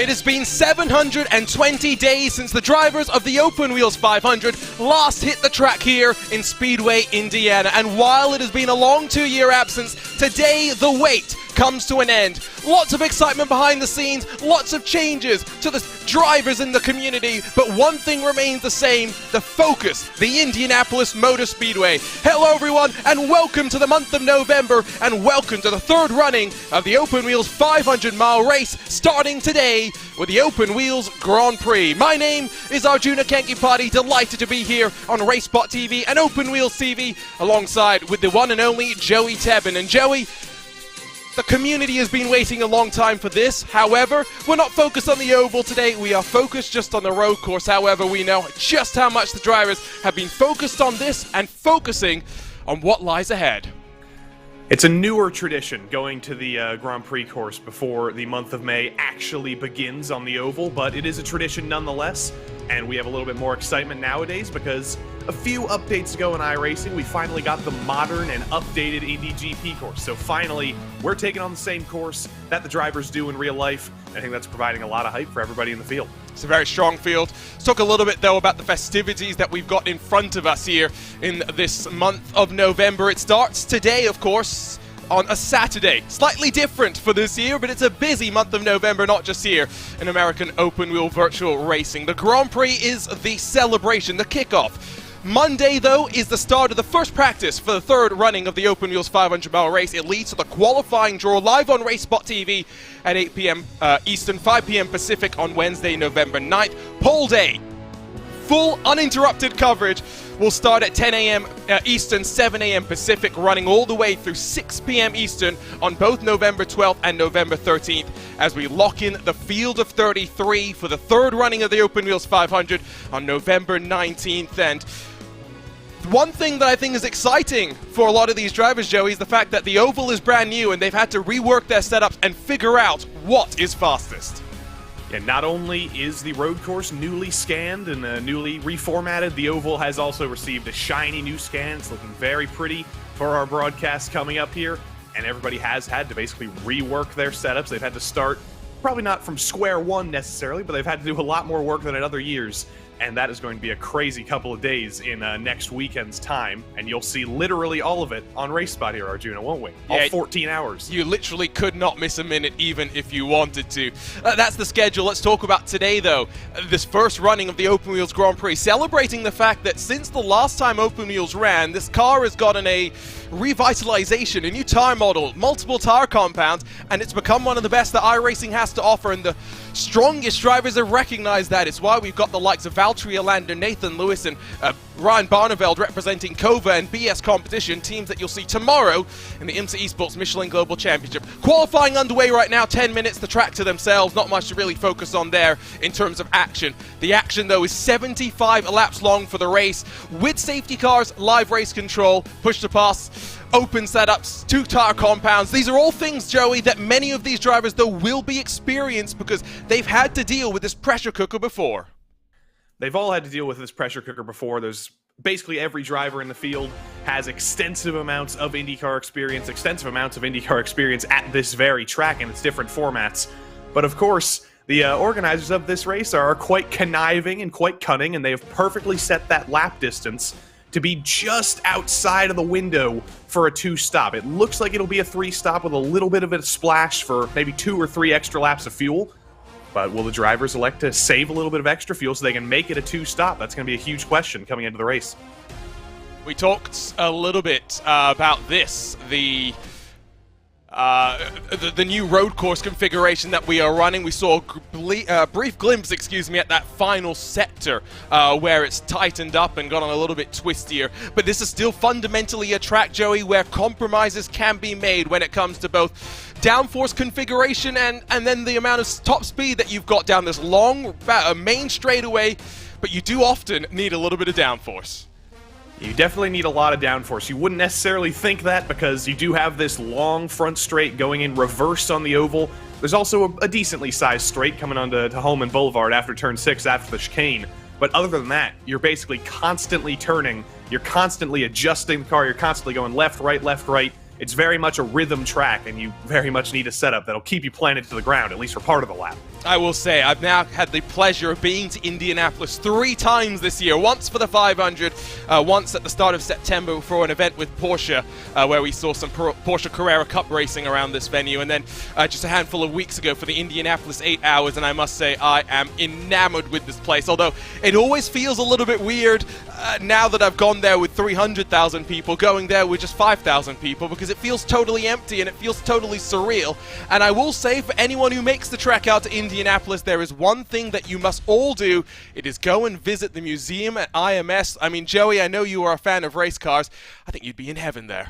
It has been 720 days since the drivers of the Open Wheels 500 last hit the track here in Speedway, Indiana. And while it has been a long 2-year absence, today the wait comes to an end. Lots of excitement behind the scenes, lots of changes to the drivers in the community, but one thing remains the same: the focus, the Indianapolis Motor Speedway. Hello everyone, and welcome to the month of November, and welcome to the third running of the Open Wheels 500-mile race, starting today with the Open Wheels Grand Prix. My name is Arjuna Kankipati, delighted to be here on RaceSpotTV and Open Wheels TV, alongside with the one and only Joey Tebbin. And Joey, the community has been waiting a long time for this. However, we're not focused on the oval today. We are focused just on the road course. However, we know just how much the drivers have been focused on this and focusing on what lies ahead. It's a newer tradition going to the Grand Prix course before the month of May actually begins on the oval, but it is a tradition nonetheless, and we have a little bit more excitement nowadays because a few updates ago in iRacing, we finally got the modern and updated Indy GP course. So finally, we're taking on the same course that the drivers do in real life. I think that's providing a lot of hype for everybody in the field. It's a very strong field. Let's talk a little bit, though, about the festivities that we've got in front of us here in this month of November. It starts today, of course, on a Saturday. Slightly different for this year, but it's a busy month of November, not just here in American Open Wheel Virtual Racing. The Grand Prix is the celebration, the kickoff. Monday, though, is the start of the first practice for the third running of the Open Wheels 500-mile race. It leads to the qualifying draw live on RaceSpotTV at 8 p.m. Eastern, 5 p.m. Pacific on Wednesday, November 9th. Pole day. Full uninterrupted coverage will start at 10 a.m. Eastern, 7 a.m. Pacific, running all the way through 6 p.m. Eastern on both November 12th and November 13th as we lock in the field of 33 for the third running of the Open Wheels 500 on November 19th. And one thing that I think is exciting for a lot of these drivers, Joey, is the fact that the oval is brand new and they've had to rework their setups and figure out what is fastest. And not only is the road course newly scanned and newly reformatted, the oval has also received a shiny new scan. It's looking very pretty for our broadcast coming up here. And everybody has had to basically rework their setups. They've had to start, probably not from square one necessarily, but they've had to do a lot more work than in other years. And that is going to be a crazy couple of days in next weekend's time. And you'll see literally all of it on RaceSpot here, Arjuna, won't we? All 14 hours. You literally could not miss a minute, even if you wanted to. That's the schedule. Let's talk about today, though. This first running of the Open Wheels Grand Prix, celebrating the fact that since the last time Open Wheels ran, this car has gotten a revitalization, a new tire model, multiple tire compounds, and it's become one of the best that iRacing has to offer, and the strongest drivers have recognized that. It's why we've got the likes of Valtteri Alander, Nathan Lewis, and Ryan Barneveld representing Kova and BS Competition, teams that you'll see tomorrow in the IMSA Esports Michelin Global Championship. Qualifying underway right now, 10 minutes, the track to themselves, not much to really focus on there in terms of action. The action, though, is 75 laps long for the race, with safety cars, live race control, push to pass, open setups, 2 tire compounds. These are all things, Joey, that many of these drivers, though, will be experienced because they've had to deal with this pressure cooker before. They've all had to deal with this pressure cooker before. There's basically every driver in the field has extensive amounts of IndyCar experience at this very track in its different formats. But of course, the organizers of this race are quite conniving and quite cunning, and they have perfectly set that lap distance to be just outside of the window for a 2-stop. It looks like it'll be a 3-stop with a little bit of a splash for maybe 2 or 3 extra laps of fuel. But will the drivers elect to save a little bit of extra fuel so they can make it a 2-stop? That's going to be a huge question coming into the race. We talked a little bit about this, the new road course configuration that we are running. We saw a brief glimpse, at that final sector where it's tightened up and got on a little bit twistier. But this is still fundamentally a track, Joey, where compromises can be made when it comes to both downforce configuration and then the amount of top speed that you've got down this long main straightaway. But you do often need a little bit of downforce. You definitely need a lot of downforce. You wouldn't necessarily think that because you do have this long front straight going in reverse on the oval. There's also a decently sized straight coming onto Holman Boulevard after turn 6 after the chicane. But other than that, you're basically constantly turning. You're constantly adjusting the car. You're constantly going left, right, left, right. It's very much a rhythm track, and you very much need a setup that'll keep you planted to the ground, at least for part of the lap. I will say, I've now had the pleasure of being to Indianapolis 3 times this year. Once for the 500, once at the start of September for an event with Porsche, where we saw some Porsche Carrera Cup racing around this venue, and then just a handful of weeks ago for the Indianapolis 8 Hours, and I must say, I am enamored with this place, although it always feels a little bit weird now that I've gone there with 300,000 people, going there with just 5,000 people, because it feels totally empty and it feels totally surreal. And I will say, for anyone who makes the trek out to Indianapolis, there is one thing that you must all do. It is go and visit the museum at IMS. I mean, Joey, I know you are a fan of race cars. I think you'd be in heaven there.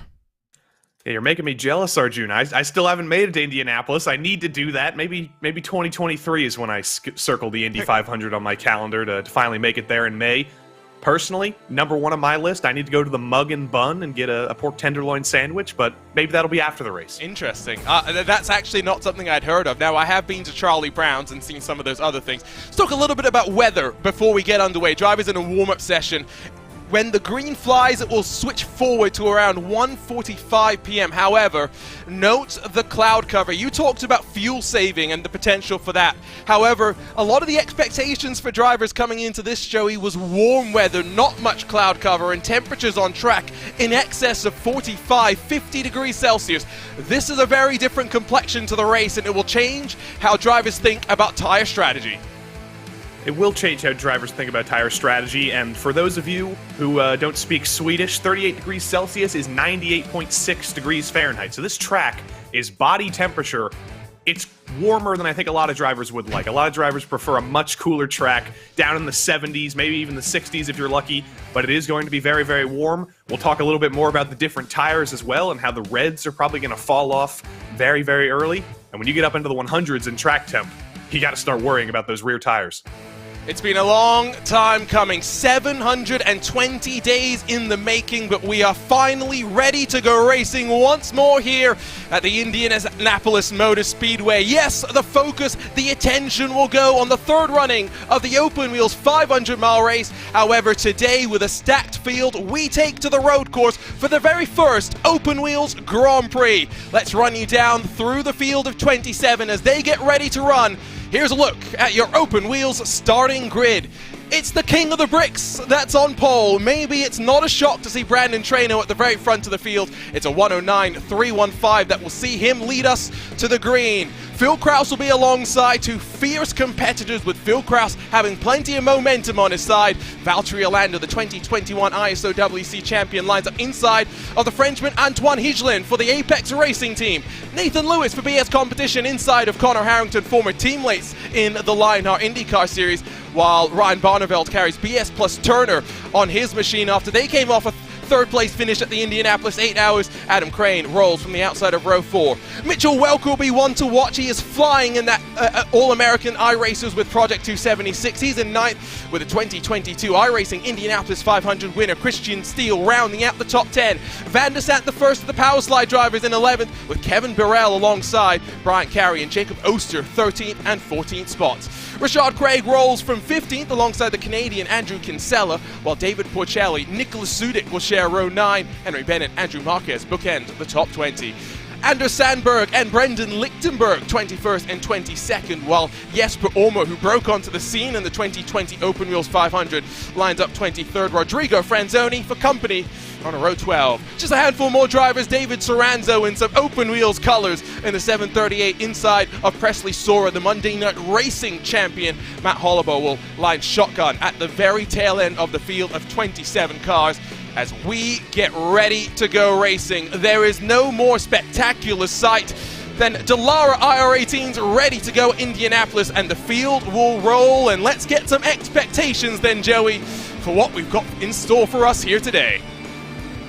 Yeah, you're making me jealous, Arjun. I still haven't made it to Indianapolis. I need to do that. Maybe 2023 is when I circle the Indy 500 on my calendar to finally make it there in May. Personally, number 1 on my list, I need to go to the Mug and Bun and get a pork tenderloin sandwich, but maybe that'll be after the race. Interesting. That's actually not something I'd heard of. Now, I have been to Charlie Brown's and seen some of those other things. Let's talk a little bit about weather before we get underway. Drivers in a warm-up session. When the green flies, it will switch forward to around 1:45 p.m. However, note the cloud cover. You talked about fuel saving and the potential for that. However, a lot of the expectations for drivers coming into this, Joey, was warm weather, not much cloud cover, and temperatures on track in excess of 45, 50 degrees Celsius. This is a very different complexion to the race, and it will change how drivers think about tire strategy. It will change how drivers think about tire strategy, and for those of you who don't speak Swedish, 38 degrees Celsius is 98.6 degrees Fahrenheit. So this track is body temperature. It's warmer than I think a lot of drivers would like. A lot of drivers prefer a much cooler track, down in the 70s, maybe even the 60s if you're lucky, but it is going to be very, very warm. We'll talk a little bit more about the different tires as well and how the reds are probably going to fall off very, very early. And when you get up into the 100s in track temp, you got to start worrying about those rear tires. It's been a long time coming, 720 days in the making, but we are finally ready to go racing once more here at the Indianapolis Motor Speedway. Yes, the focus, the attention will go on the third running of the Open Wheels 500-mile race. However, today, with a stacked field, we take to the road course for the very first Open Wheels Grand Prix. Let's run you down through the field of 27 as they get ready to run. Here's a look at your Open Wheels starting grid. It's the king of the bricks that's on pole. Maybe it's not a shock to see Brandon Traino at the very front of the field. It's a 109.315 that will see him lead us to the green. Phil Kraus will be alongside 2 fierce competitors, with Phil Kraus having plenty of momentum on his side. Valtteri Orlando, the 2021 ISO WC champion, lines up inside of the Frenchman Antoine Higelin for the Apex Racing team. Nathan Lewis for BS Competition inside of Connor Harrington, former teammates in the Lionheart IndyCar Series, while Ryan Barneveld carries BS plus Turner on his machine after they came off a third-place finish at the Indianapolis 8 Hours. Adam Crane rolls from the outside of row 4. Mitchell Welker will be one to watch. He is flying in that All-American iRacers with Project 276. He's in 9th with the 2022 iRacing Indianapolis 500 winner Christian Steele rounding out the top 10. Van der Sant, the first of the Power Slide drivers, in 11th, with Kevin Burrell alongside Brian Carey and Jacob Oster 13th and 14th spots. Rashad Craig rolls from 15th alongside the Canadian Andrew Kinsella, while David Porcelli, Nicholas Sudik will share row 9. Henry Bennett, Andrew Marquez bookend the top 20. Anders Sandberg and Brendan Lichtenberg 21st and 22nd, while Jesper Ormer, who broke onto the scene in the 2020 Open Wheels 500, lines up 23rd. Rodrigo Franzoni for company on a row 12. Just a handful more drivers. David Soranzo in some Open Wheels colors in the 738 inside of Presley Sora. The Monday Night Racing champion Matt Hollabo will line shotgun at the very tail end of the field of 27 cars. As we get ready to go racing, there is no more spectacular sight than Dallara IR18s ready to go Indianapolis, and the field will roll. And let's get some expectations then, Joey, for what we've got in store for us here today.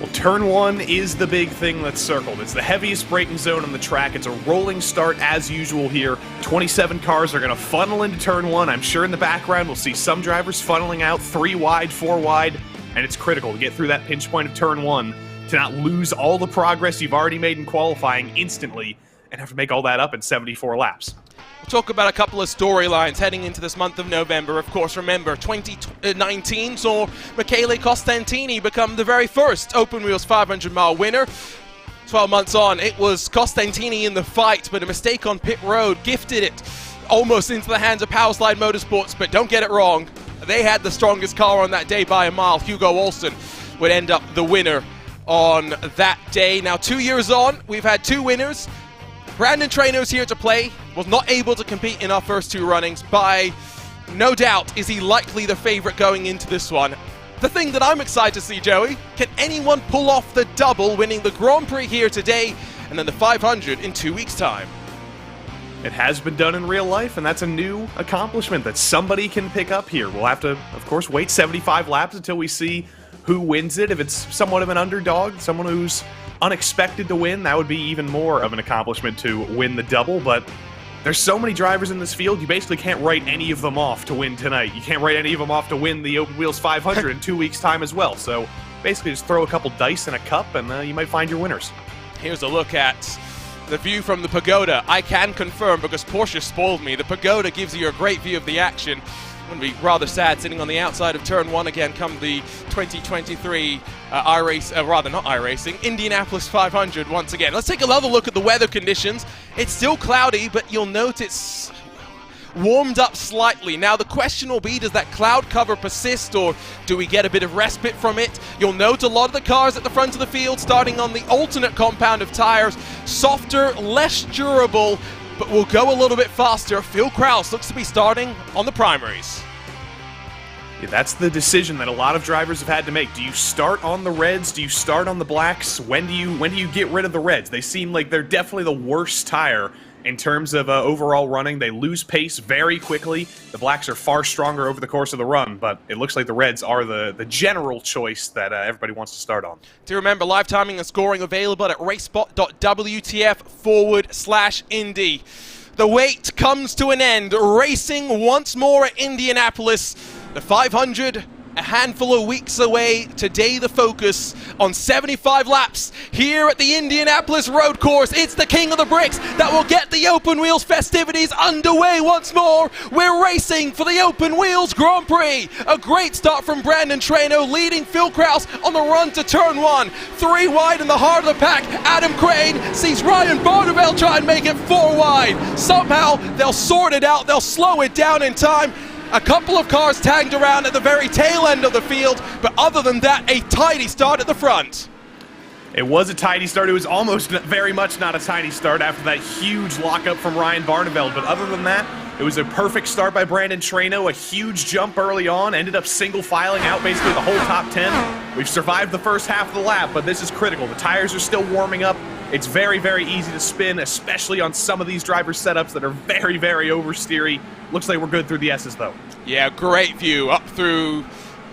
Well, turn 1 is the big thing that's circled. It's the heaviest braking zone on the track. It's a rolling start as usual here. 27 cars are going to funnel into turn 1. I'm sure in the background we'll see some drivers funneling out 3 wide, 4 wide. And it's critical to get through that pinch point of turn 1 to not lose all the progress you've already made in qualifying instantly and have to make all that up in 74 laps. We'll talk about a couple of storylines heading into this month of November. Of course, remember, 2019 saw Michele Costantini become the very first Open Wheels 500-mile winner. 12 months on, it was Costantini in the fight, but a mistake on pit road gifted it almost into the hands of Powerslide Motorsports, but don't get it wrong. They had the strongest car on that day by a mile. Hugo Olsen would end up the winner on that day. Now, 2 years on, we've had 2 winners. Brandon Traino's here to play. Was not able to compete in our first 2 runnings. By no doubt, is he likely the favorite going into this one. The thing that I'm excited to see, Joey, can anyone pull off the double, winning the Grand Prix here today and then the 500 in 2 weeks' time? It has been done in real life, and that's a new accomplishment that somebody can pick up here. We'll have to, of course, wait 75 laps until we see who wins it. If it's somewhat of an underdog, someone who's unexpected to win, that would be even more of an accomplishment to win the double. But there's so many drivers in this field, you basically can't write any of them off to win tonight. You can't write any of them off to win the Open Wheels 500 in 2 weeks' time as well. So basically just throw a couple dice in a cup, and you might find your winners. Here's a look at the view from the pagoda. I can confirm, because Porsche spoiled me, the pagoda gives you a great view of the action. It would be rather sad sitting on the outside of turn 1 again come the 2023 Indianapolis 500 once again. Let's take another look at the weather conditions. It's still cloudy, but you'll note it's warmed up slightly. Now the question will be, does that cloud cover persist, or do we get a bit of respite from it? You'll note a lot of the cars at the front of the field starting on the alternate compound of tires, softer, less durable, but will go a little bit faster. Phil Krause looks to be starting on the primaries. Yeah, that's the decision that a lot of drivers have had to make. Do you start on the reds? Do you start on the blacks? When do you get rid of the reds? They seem like they're definitely the worst tire in terms of overall running. They lose pace very quickly. The blacks are far stronger over the course of the run, but it looks like the reds are the general choice that everybody wants to start on. Do remember, live timing and scoring available at RaceSpot.wtf/Indy. The wait comes to an end. Racing once more at Indianapolis. The 500, a handful of weeks away. Today the focus on 75 laps here at the Indianapolis road course. It's the King of the Bricks that will get the Open Wheels festivities underway once more. We're racing for the Open Wheels Grand Prix. A great start from Brandon Traino, leading Phil Krause on the run to turn 1. 3 wide in the heart of the pack. Adam Crane sees Ryan Barneveld try and make it 4 wide. Somehow they'll sort it out. They'll slow it down in time. A couple of cars tagged around at the very tail end of the field, but other than that, a tidy start at the front. It was a tidy start. It was almost very much not a tidy start after that huge lockup from Ryan Barneveld, but other than that, it was a perfect start by Brandon Traino, a huge jump early on, ended up single filing out basically the whole top 10. We've survived the first half of the lap, but this is critical. The tires are still warming up. It's very, very easy to spin, especially on some of these driver setups that are very, very oversteery. Looks like we're good through the S's, though. Yeah, great view up through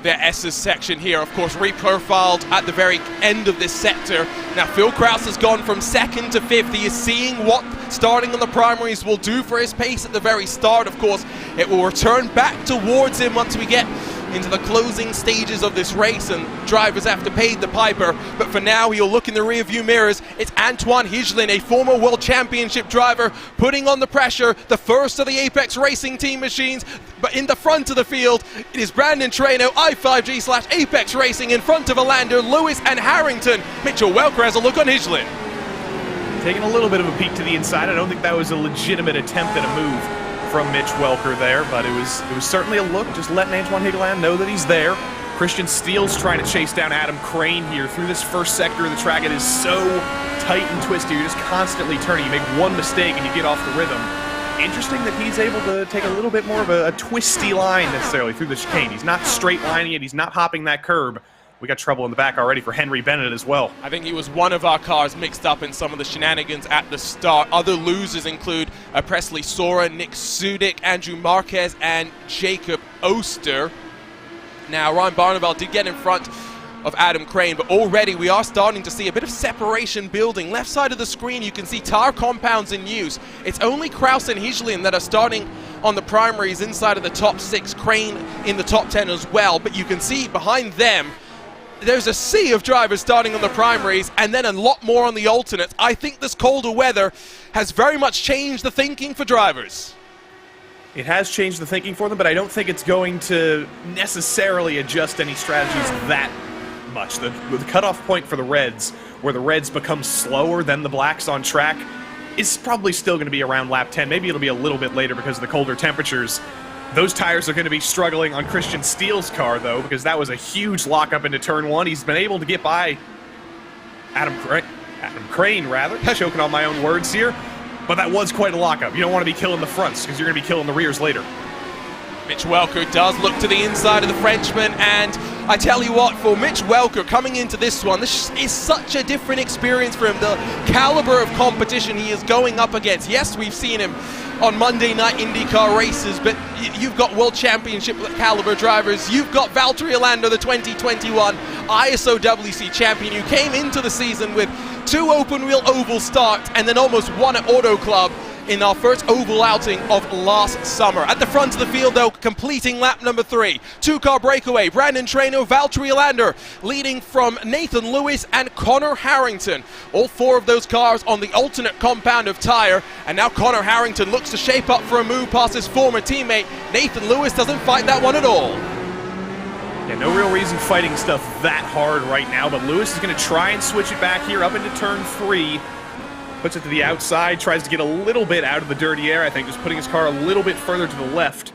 the S's section here. Of course, reprofiled at the very end of this sector. Now, Phil Krause has gone from 2nd to 5th. He is seeing what starting on the primaries will do for his pace at the very start. Of course, it will return back towards him once we get into the closing stages of this race and drivers have to pay the piper. But for now, you'll look in the rearview mirrors. It's Antoine Higelin, a former World Championship driver, putting on the pressure, the first of the Apex Racing Team machines. But in the front of the field, it is Brandon Traino, i5G/Apex Racing, in front of Alander, Lewis and Harrington. Mitchell Welker has a look on Higelin. Taking a little bit of a peek to the inside. I don't think that was a legitimate attempt at a move from Mitch Welker there, but it was certainly a look, just letting Antoine Higelin know that he's there. Christian Steele's trying to chase down Adam Crane here through this first sector of the track. It is so tight and twisty. You're just constantly turning. You make one mistake and you get off the rhythm. Interesting that he's able to take a little bit more of a twisty line necessarily through the chicane. He's not straight lining it. He's not hopping that curb. We got trouble in the back already for Henry Bennett as well. I think he was one of our cars mixed up in some of the shenanigans at the start. Other losers include Presley Sora, Nick Sudik, Andrew Marquez, and Jacob Oster. Now, Ryan Barneveld did get in front of Adam Crane, but already we are starting to see a bit of separation building. Left side of the screen, you can see tire compounds in use. It's only Krause and Higelin that are starting on the primaries inside of the top 6, Crane in the top 10 as well. But you can see behind them, there's a sea of drivers starting on the primaries and then a lot more on the alternates. I think this colder weather has very much changed the thinking for drivers. It has changed the thinking for them, but I don't think it's going to necessarily adjust any strategies that much. The cutoff point for the Reds, where the Reds become slower than the Blacks on track, is probably still going to be around lap 10. Maybe it'll be a little bit later because of the colder temperatures. Those tires are going to be struggling on Christian Steele's car, though, because that was a huge lockup into turn 1. He's been able to get by Adam Crane, choking on my own words here, but that was quite a lockup. You don't want to be killing the fronts because you're going to be killing the rears later. Mitch Welker does look to the inside of the Frenchman, and I tell you what, for Mitch Welker coming into this one, this is such a different experience for him. The caliber of competition he is going up against. Yes, we've seen him on Monday night IndyCar races, but you've got World Championship caliber drivers. You've got Valtteri Alander, the 2021 ISO WC champion, who came into the season with 2 open wheel oval starts and then almost won at Auto Club in our first oval outing of last summer. At the front of the field, though, completing lap number 3. 2-car breakaway, Brandon Traynor, Valtteri Alander, leading from Nathan Lewis and Connor Harrington. All 4 of those cars on the alternate compound of tire, and now Connor Harrington looks to shape up for a move past his former teammate. Nathan Lewis doesn't fight that one at all. Yeah, no real reason fighting stuff that hard right now, but Lewis is going to try and switch it back here up into turn 3. Puts it to the outside, tries to get a little bit out of the dirty air, I think, just putting his car a little bit further to the left.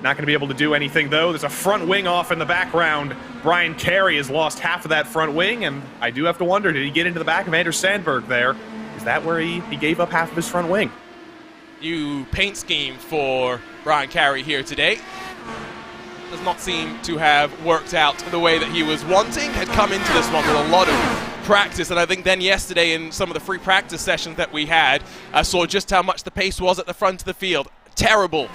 Not going to be able to do anything, though. There's a front wing off in the background. Brian Carey has lost half of that front wing, and I do have to wonder, did he get into the back of Anders Sandberg there? Is that where he gave up half of his front wing? New paint scheme for Brian Carey here today. Does not seem to have worked out the way that he was wanting. Had come into this one with a lot of practice, and I think then yesterday in some of the free practice sessions that we had, I saw just how much the pace was at the front of the field. Terrible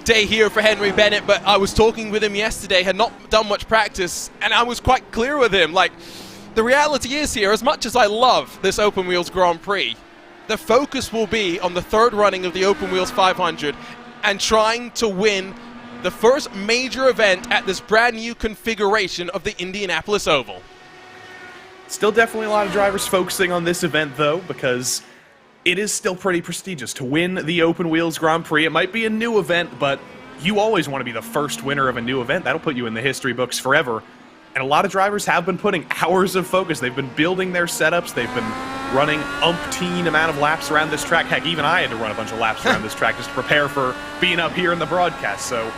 day here for Henry Bennett, but I was talking with him yesterday, had not done much practice, and I was quite clear with him. Like, the reality is here, as much as I love this Open Wheels Grand Prix, the focus will be on the 3rd running of the Open Wheels 500 and trying to win the first major event at this brand new configuration of the Indianapolis Oval. Still definitely a lot of drivers focusing on this event, though, because it is still pretty prestigious to win the Open Wheels Grand Prix. It might be a new event, but you always want to be the first winner of a new event. That'll put you in the history books forever. And a lot of drivers have been putting hours of focus. They've been building their setups. They've been running umpteen amount of laps around this track. Heck, even I had to run a bunch of laps around this track just to prepare for being up here in the broadcast. So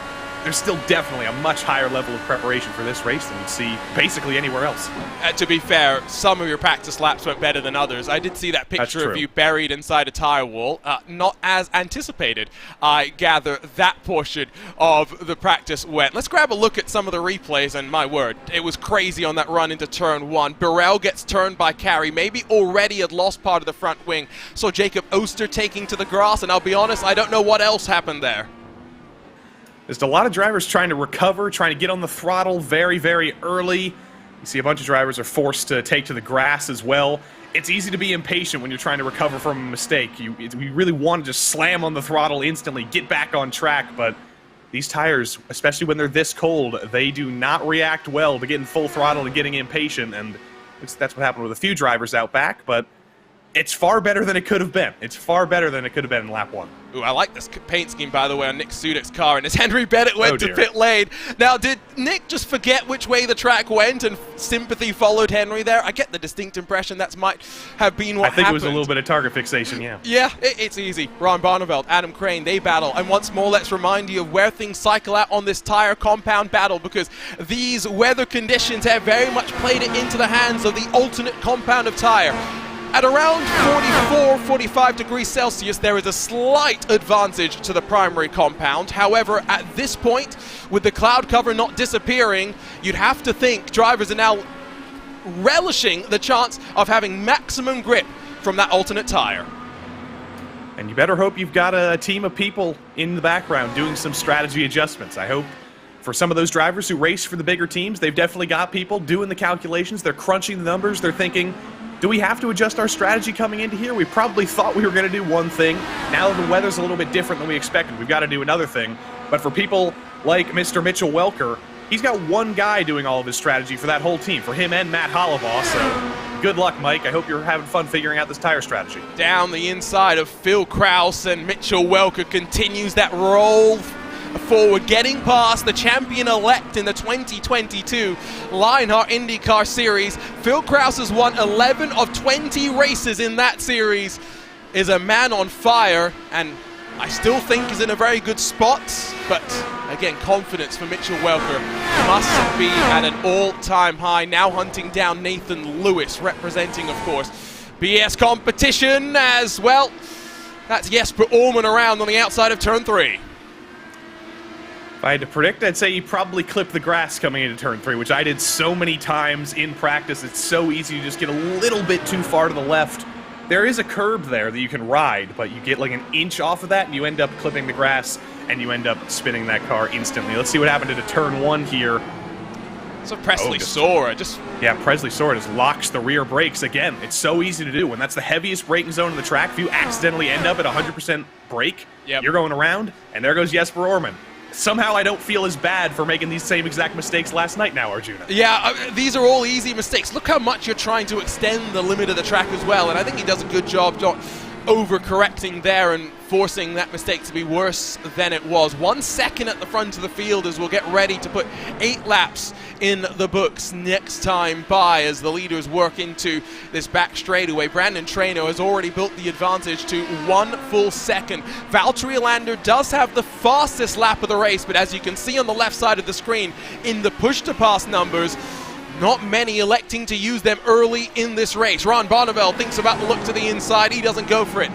there's still definitely a much higher level of preparation for this race than you'd see basically anywhere else. To be fair, some of your practice laps went better than others. I did see that picture of you buried inside a tire wall. Not as anticipated, I gather that portion of the practice went. Let's grab a look at some of the replays, and my word, it was crazy on that run into turn 1. Burrell gets turned by Carey, maybe already had lost part of the front wing. So Jacob Oster taking to the grass, and I'll be honest, I don't know what else happened there. There's a lot of drivers trying to recover, trying to get on the throttle very, very early. You see a bunch of drivers are forced to take to the grass as well. It's easy to be impatient when you're trying to recover from a mistake. You really want to just slam on the throttle instantly, get back on track, but these tires, especially when they're this cold, they do not react well to getting full throttle and getting impatient, and that's what happened with a few drivers out back, but it's far better than it could have been. It's far better than it could have been in lap 1. Ooh, I like this paint scheme, by the way, on Nick Sudik's car. And as Henry Bennett went to pit lane. Now, did Nick just forget which way the track went and sympathy followed Henry there? I get the distinct impression that might have been what happened. I think it was a little bit of target fixation, yeah. Yeah, it's easy. Ron Barneveld, Adam Crane, they battle. And once more, let's remind you of where things cycle out on this tire compound battle, because these weather conditions have very much played it into the hands of the alternate compound of tire. At around 44, 45 degrees Celsius, there is a slight advantage to the primary compound. However, at this point, with the cloud cover not disappearing, you'd have to think drivers are now relishing the chance of having maximum grip from that alternate tire. And you better hope you've got a team of people in the background doing some strategy adjustments. I hope for some of those drivers who race for the bigger teams, they've definitely got people doing the calculations. They're crunching the numbers. They're thinking, do we have to adjust our strategy coming into here? We probably thought we were going to do one thing. Now the weather's a little bit different than we expected. We've got to do another thing. But for people like Mr. Mitchell Welker, he's got one guy doing all of his strategy for that whole team, for him and Matt Hollibaugh. So good luck, Mike. I hope you're having fun figuring out this tire strategy. Down the inside of Phil Krause, and Mitchell Welker continues that roll forward, getting past the champion-elect in the 2022 Lionheart IndyCar Series. Phil Krause has won 11 of 20 races in that series. is a man on fire, and I still think is in a very good spot, but again, confidence for Mitchell Welker must be at an all-time high, now hunting down Nathan Lewis, representing, of course, BS Competition as well. That's Jesper Orman around on the outside of turn 3. If I had to predict, I'd say you probably clip the grass coming into turn 3, which I did so many times in practice. It's so easy to just get a little bit too far to the left. There is a curb there that you can ride, but you get like an inch off of that, and you end up clipping the grass, and you end up spinning that car instantly. Let's see what happened to turn 1 here. So Presley Sora just... Yeah, Presley Sora just locks the rear brakes again. It's so easy to do. When that's the heaviest braking zone in the track, if you accidentally end up at 100% brake, you're going around, and there goes Jesper Orman. Somehow I don't feel as bad for making these same exact mistakes last night now, Arjuna. Yeah, these are all easy mistakes. Look how much you're trying to extend the limit of the track as well, and I think he does a good job not overcorrecting there and forcing that mistake to be worse than it was. 1 second at the front of the field as we'll get ready to put 8 laps in the books next time by as the leaders work into this back straightaway. Brandon Traino has already built the advantage to 1 full second. Valtteri Alander does have the fastest lap of the race, but as you can see on the left side of the screen in the push-to-pass numbers, not many electing to use them early in this race. Ron Bonneville thinks about the look to the inside. He doesn't go for it.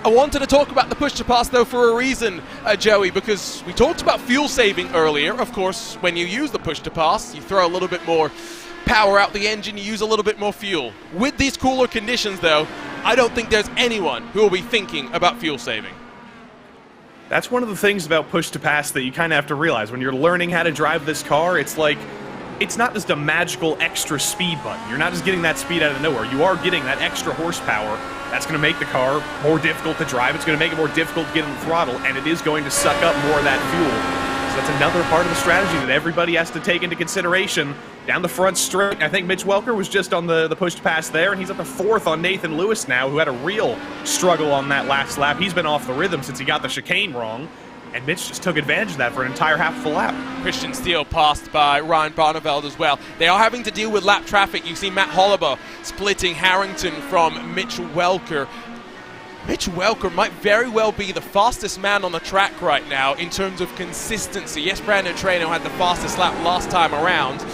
I wanted to talk about the push-to-pass, though, for a reason, Joey, because we talked about fuel saving earlier. Of course, when you use the push-to-pass, you throw a little bit more power out the engine, you use a little bit more fuel. With these cooler conditions, though, I don't think there's anyone who will be thinking about fuel saving. That's one of the things about push-to-pass that you kind of have to realize. When you're learning how to drive this car, it's like, it's not just a magical extra speed button. You're not just getting that speed out of nowhere. You are getting that extra horsepower. That's going to make the car more difficult to drive. It's going to make it more difficult to get in the throttle, and it is going to suck up more of that fuel. So that's another part of the strategy that everybody has to take into consideration. Down the front straight, I think Mitch Welker was just on the push-to-pass there, and he's up to 4th on Nathan Lewis now, who had a real struggle on that last lap. He's been off the rhythm since he got the chicane wrong. And Mitch just took advantage of that for an entire half full lap. Christian Steele passed by Ryan Barneveld as well. They are having to deal with lap traffic. You see Matt Holliber splitting Harrington from Mitch Welker. Mitch Welker might very well be the fastest man on the track right now in terms of consistency. Yes, Brandon Traino had the fastest lap last time around.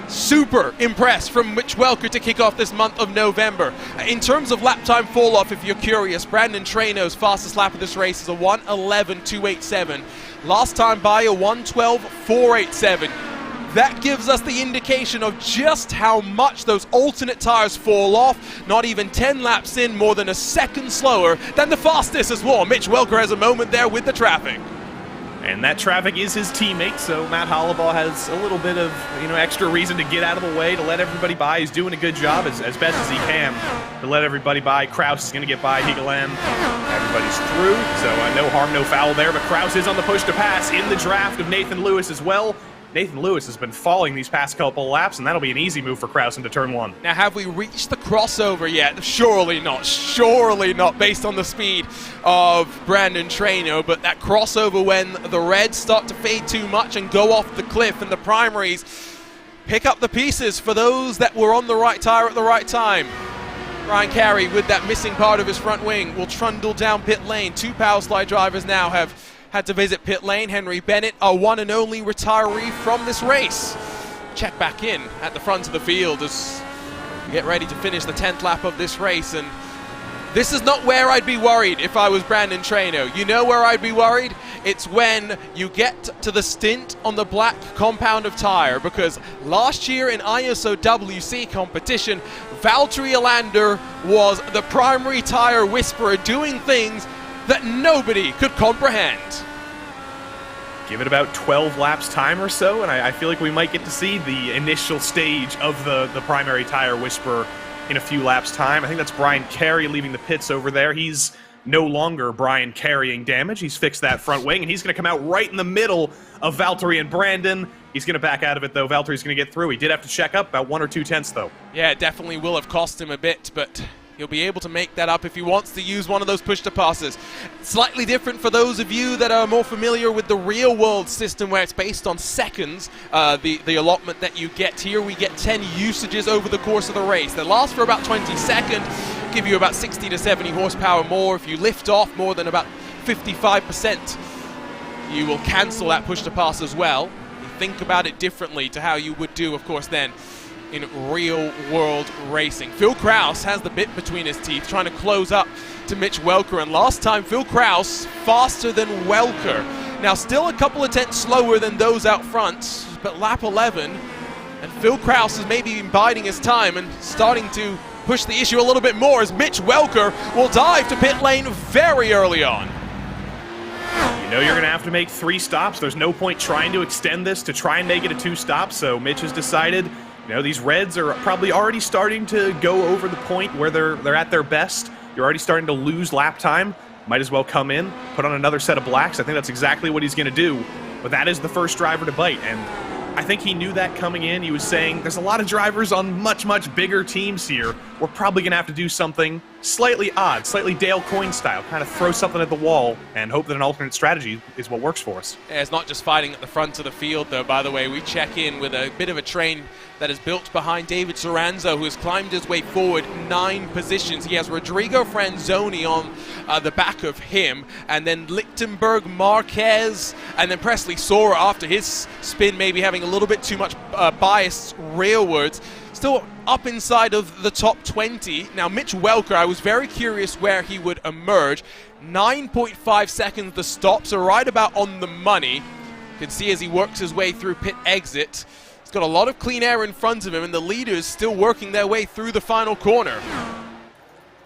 Super impressed from Mitch Welker to kick off this month of November. In terms of lap time fall off, if you're curious, Brandon Traino's fastest lap of this race is a 1:11.287. Last time by a 1:12.487. That gives us the indication of just how much those alternate tires fall off. Not even 10 laps in, more than a second slower than the fastest as well. Mitch Welker has a moment there with the traffic. And that traffic is his teammate, so Matt Hollibaugh has a little bit of, extra reason to get out of the way, to let everybody by. He's doing a good job as best as he can to let everybody by. Kraus is going to get by Higelen. Everybody's through, so no harm, no foul there. But Kraus is on the push to pass in the draft of Nathan Lewis as well. Nathan Lewis has been falling these past couple of laps, and that'll be an easy move for Kraus into turn 1. Now, have we reached the crossover yet? Surely not. Surely not, based on the speed of Brandon Traino. But that crossover when the reds start to fade too much and go off the cliff, and the primaries pick up the pieces for those that were on the right tire at the right time. Ryan Carey, with that missing part of his front wing, will trundle down pit lane. 2 power slide drivers now have had to visit pit lane. Henry Bennett, our one and only retiree from this race. Check back in at the front of the field as we get ready to finish the 10th lap of this race. And this is not where I'd be worried if I was Brandon Traino. You know where I'd be worried? It's when you get to the stint on the black compound of tire, because last year in ISOWC competition, Valtteri Alander was the primary tire whisperer, doing things that nobody could comprehend. Give it about 12 laps time or so, and I feel like we might get to see the initial stage of the primary tire whisperer in a few laps time. I think that's Brian Carey leaving the pits over there. He's no longer Brian carrying damage. He's fixed that front wing, and he's going to come out right in the middle of Valtteri and Brandon. He's going to back out of it, though. Valtteri's going to get through. He did have to check up about 1 or 2 tenths, though. Yeah, it definitely will have cost him a bit, but he'll be able to make that up if he wants to use one of those push-to-passes. Slightly different for those of you that are more familiar with the real-world system, where it's based on seconds. The allotment that you get here, we get 10 usages over the course of the race. They last for about 20 seconds. give you about 60 to 70 horsepower more. If you lift off more than about 55%, you will cancel that push to pass as well. You think about it differently to how you would do, of course, then in real world racing. Phil Krause has the bit between his teeth, trying to close up to Mitch Welker, and last time Phil Krause faster than Welker. Now still a couple of tenths slower than those out front, but lap 11, and Phil Krause is maybe biding his time and starting to push the issue a little bit more as Mitch Welker will dive to pit lane very early on. You know you're going to have to make 3 stops. There's no point trying to extend this to try and make it a 2 stops, so Mitch has decided, you know, these reds are probably already starting to go over the point where they're at their best. You're already starting to lose lap time. Might as well come in, put on another set of blacks. I think that's exactly what he's going to do. But that is the first driver to bite, and I think he knew that coming in. He was saying, there's a lot of drivers on much, much bigger teams here. We're probably going to have to do something slightly odd, slightly Dale Coyne style, kind of throw something at the wall and hope that an alternate strategy is what works for us. Yeah, it's not just fighting at the front of the field, though. By the way, we check in with a bit of a train that is built behind David Soranzo, who has climbed his way forward 9 positions. He has Rodrigo Franzoni on the back of him, and then Lichtenberg, Marquez, and then Presley Sora after his spin, maybe having a little bit too much bias rearwards. Still up inside of the top 20. Now, Mitch Welker, I was very curious where he would emerge. 9.5 seconds the stops are right about on the money. You can see as he works his way through pit exit. He's got a lot of clean air in front of him, and the leaders still working their way through the final corner.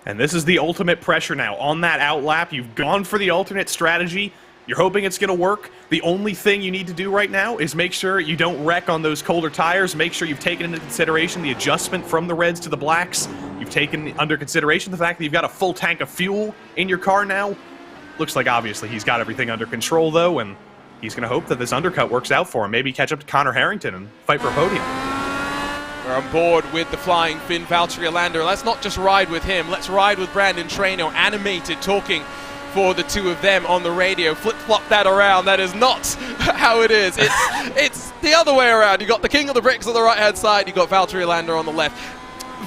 And this is the ultimate pressure now. On that outlap, you've gone for the alternate strategy. You're hoping it's going to work. The only thing you need to do right now is make sure you don't wreck on those colder tires. Make sure you've taken into consideration the adjustment from the reds to the blacks. You've taken under consideration the fact that you've got a full tank of fuel in your car now. Looks like obviously he's got everything under control, though, and he's going to hope that this undercut works out for him. Maybe catch up to Connor Harrington and fight for a podium. We're on board with the flying Finn Valtteri Alander. Let's not just ride with him. Let's ride with Brandon Traynor, animated, talking for the two of them on the radio. Flip-flop that around. That is not how it is. It's the other way around. You got the king of the bricks on the right-hand side. You got Valtteri Alander on the left.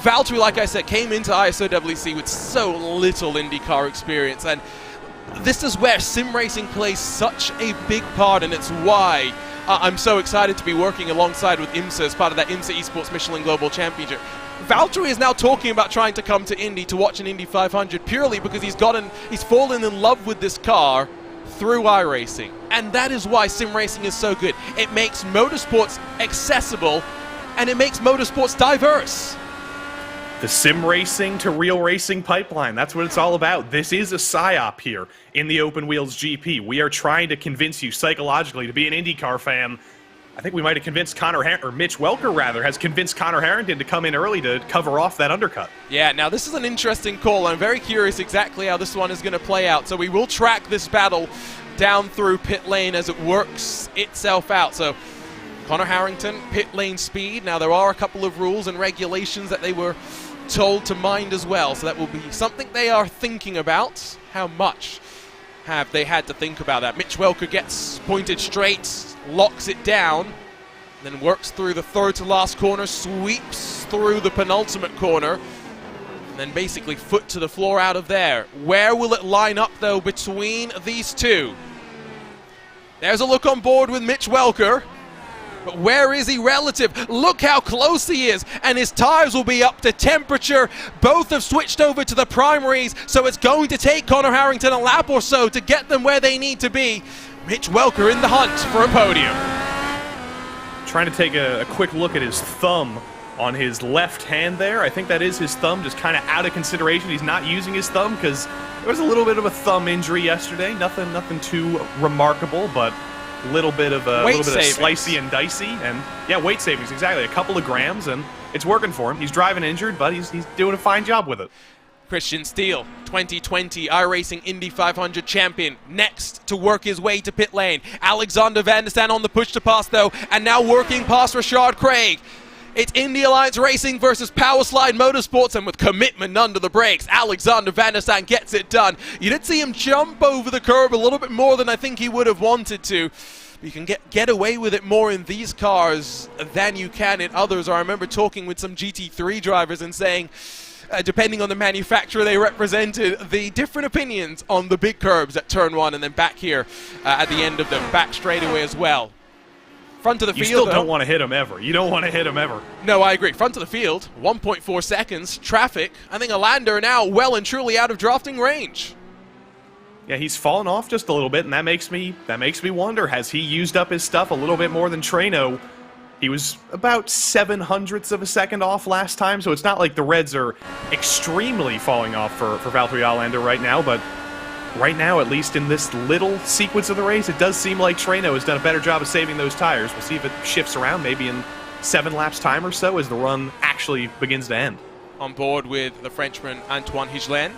Valtteri, like I said, came into ISOWC with so little IndyCar experience, and this is where sim racing plays such a big part, and it's why I'm so excited to be working alongside with IMSA as part of that IMSA Esports Michelin Global Championship. Valtteri is now talking about trying to come to Indy to watch an Indy 500 purely because he's fallen in love with this car through iRacing. And that is why sim racing is so good. It makes motorsports accessible, and it makes motorsports diverse. The sim racing to real racing pipeline, that's what it's all about. This is a psyop here in the Open Wheels GP. We are trying to convince you psychologically to be an IndyCar fan. I think we might have convinced Mitch Welker, rather, has convinced Connor Harrington to come in early to cover off that undercut. Yeah, now this is an interesting call. I'm very curious exactly how this one is going to play out. So we will track this battle down through pit lane as it works itself out. So Connor Harrington, pit lane speed. Now there are a couple of rules and regulations that they were told to mind as well. So that will be something they are thinking about. How much have they had to think about that? Mitch Welker gets pointed straight, locks it down, then works through the third to last corner, sweeps through the penultimate corner, and then basically foot to the floor out of there. Where will it line up, though, between these two? There's a look on board with Mitch Welker, but where is he relative? Look how close he is, and his tires will be up to temperature. Both have switched over to the primaries, so it's going to take Connor Harrington a lap or so to get them where they need to be. Mitch Welker in the hunt for a podium. Trying to take a quick look at his thumb on his left hand there. I think that is his thumb, just kind of out of consideration. He's not using his thumb because there was a little bit of a thumb injury yesterday. Nothing too remarkable, but a little bit of slicey and dicey. And yeah, weight savings, exactly. A couple of grams, and it's working for him. He's driving injured, but he's doing a fine job with it. Christian Steele, 2020 iRacing Indy 500 champion, next to work his way to pit lane. Alexander Van der Stan on the push to pass, though, and now working past Rashard Craig. It's Indy Alliance Racing versus Powerslide Motorsports, and with commitment under the brakes, Alexander Van der Stan gets it done. You did see him jump over the curb a little bit more than I think he would have wanted to. You can get away with it more in these cars than you can in others. I remember talking with some GT3 drivers and saying, depending on the manufacturer they represented, the different opinions on the big curbs at turn 1 and then back here at the end of the back straightaway as well. Front of the field. You still don't want to hit him ever. You don't want to hit him ever. No, I agree. Front of the field, 1.4 seconds. Traffic. I think Alander now well and truly out of drafting range. Yeah, he's fallen off just a little bit, and that makes me wonder, has he used up his stuff a little bit more than Treno? He was about 0.07 of a second off last time, so it's not like the Reds are extremely falling off for Valtteri Alander right now, but right now, at least in this little sequence of the race, it does seem like Treno has done a better job of saving those tires. We'll see if it shifts around maybe in 7 laps time or so as the run actually begins to end. On board with the Frenchman Antoine Higelain.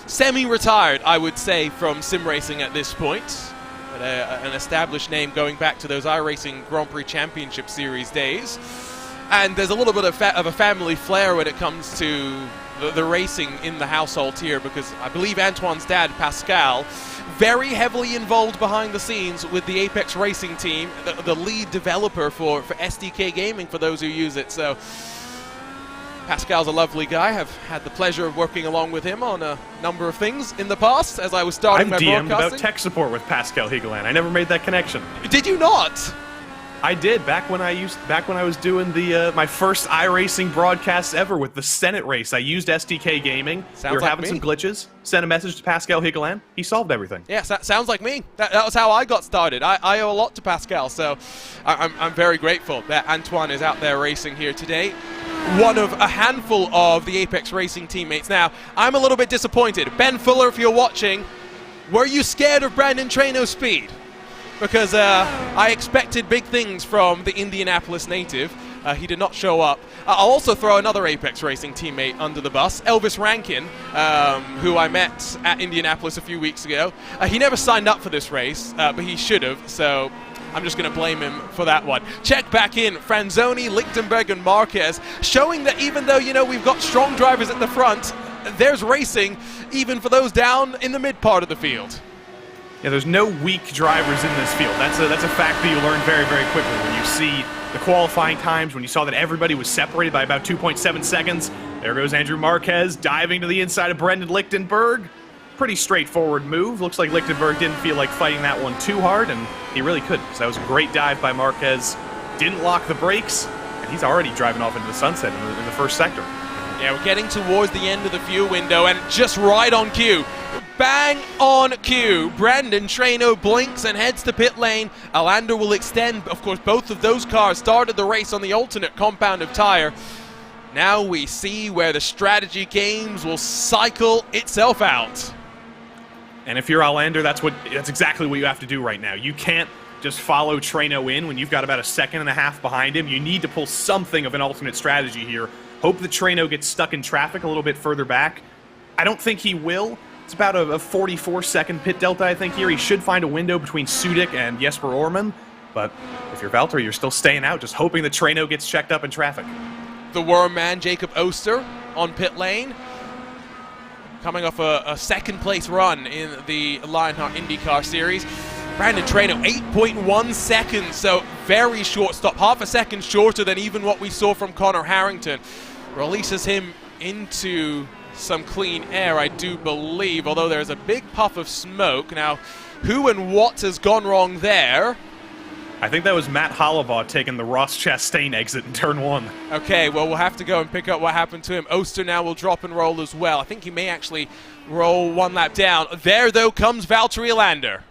Semi-retired, I would say, from sim racing at this point. But an established name going back to those iRacing Grand Prix Championship Series days. And there's a little bit of a family flair when it comes to the racing in the household here, because I believe Antoine's dad, Pascal, very heavily involved behind the scenes with the Apex Racing team, the lead developer for SDK Gaming, for those who use it. So Pascal's a lovely guy. I've had the pleasure of working along with him on a number of things in the past as I was starting my broadcasting. I've DM'd about tech support with Pascal Higelain. I never made that connection. Did you not? I did back when I was doing the my first iRacing broadcast ever with the Senate race. I used SDK Gaming. We were having some glitches. Sent a message to Pascal Higelain. He solved everything. Yes, that sounds like me. That was how I got started. I owe a lot to Pascal, so I'm very grateful that Antoine is out there racing here today. One of a handful of the Apex Racing teammates. Now, I'm a little bit disappointed. Ben Fuller, if you're watching, were you scared of Brandon Treno's speed? Because I expected big things from the Indianapolis native. He did not show up. I'll also throw another Apex Racing teammate under the bus, Elvis Rankin, who I met at Indianapolis a few weeks ago. He never signed up for this race, but he should have, so I'm just going to blame him for that one. Check back in, Franzoni, Lichtenberg, and Marquez, showing that even though, we've got strong drivers at the front, there's racing even for those down in the mid part of the field. Yeah, there's no weak drivers in this field. That's a fact that you learn very, very quickly when you see the qualifying times, when you saw that everybody was separated by about 2.7 seconds. There goes Andrew Marquez diving to the inside of Brendan Lichtenberg. Pretty straightforward move. Looks like Lichtenberg didn't feel like fighting that one too hard, and he really couldn't, because that was a great dive by Marquez. Didn't lock the brakes, and he's already driving off into the sunset in the first sector. Yeah, we're getting towards the end of the fuel window, and just right on cue. Bang on cue. Brandon Treno blinks and heads to pit lane. Alander will extend. Of course, both of those cars started the race on the alternate compound of tire. Now we see where the strategy games will cycle itself out. And if you're Alander, that's exactly what you have to do right now. You can't just follow Treno in when you've got about 1.5 seconds behind him. You need to pull something of an alternate strategy here. Hope that Treno gets stuck in traffic a little bit further back. I don't think he will. It's about a 44-second pit delta, I think, here. He should find a window between Sudik and Jesper Orman. But if you're Valtteri, you're still staying out, just hoping that Treno gets checked up in traffic. The worm man, Jacob Oster, on pit lane. Coming off a second-place run in the Lionheart IndyCar Series. Brandon Treno, 8.1 seconds, so very short stop. 0.5 second shorter than even what we saw from Connor Harrington. Releases him into some clean air, I do believe, although there's a big puff of smoke. Now, who and what has gone wrong there? I think that was Matt Hollabaugh taking the Ross Chastain exit in turn 1. Okay, well, we'll have to go and pick up what happened to him. Oster now will drop and roll as well. I think he may actually roll one lap down. There, though, comes Valtteri Alander.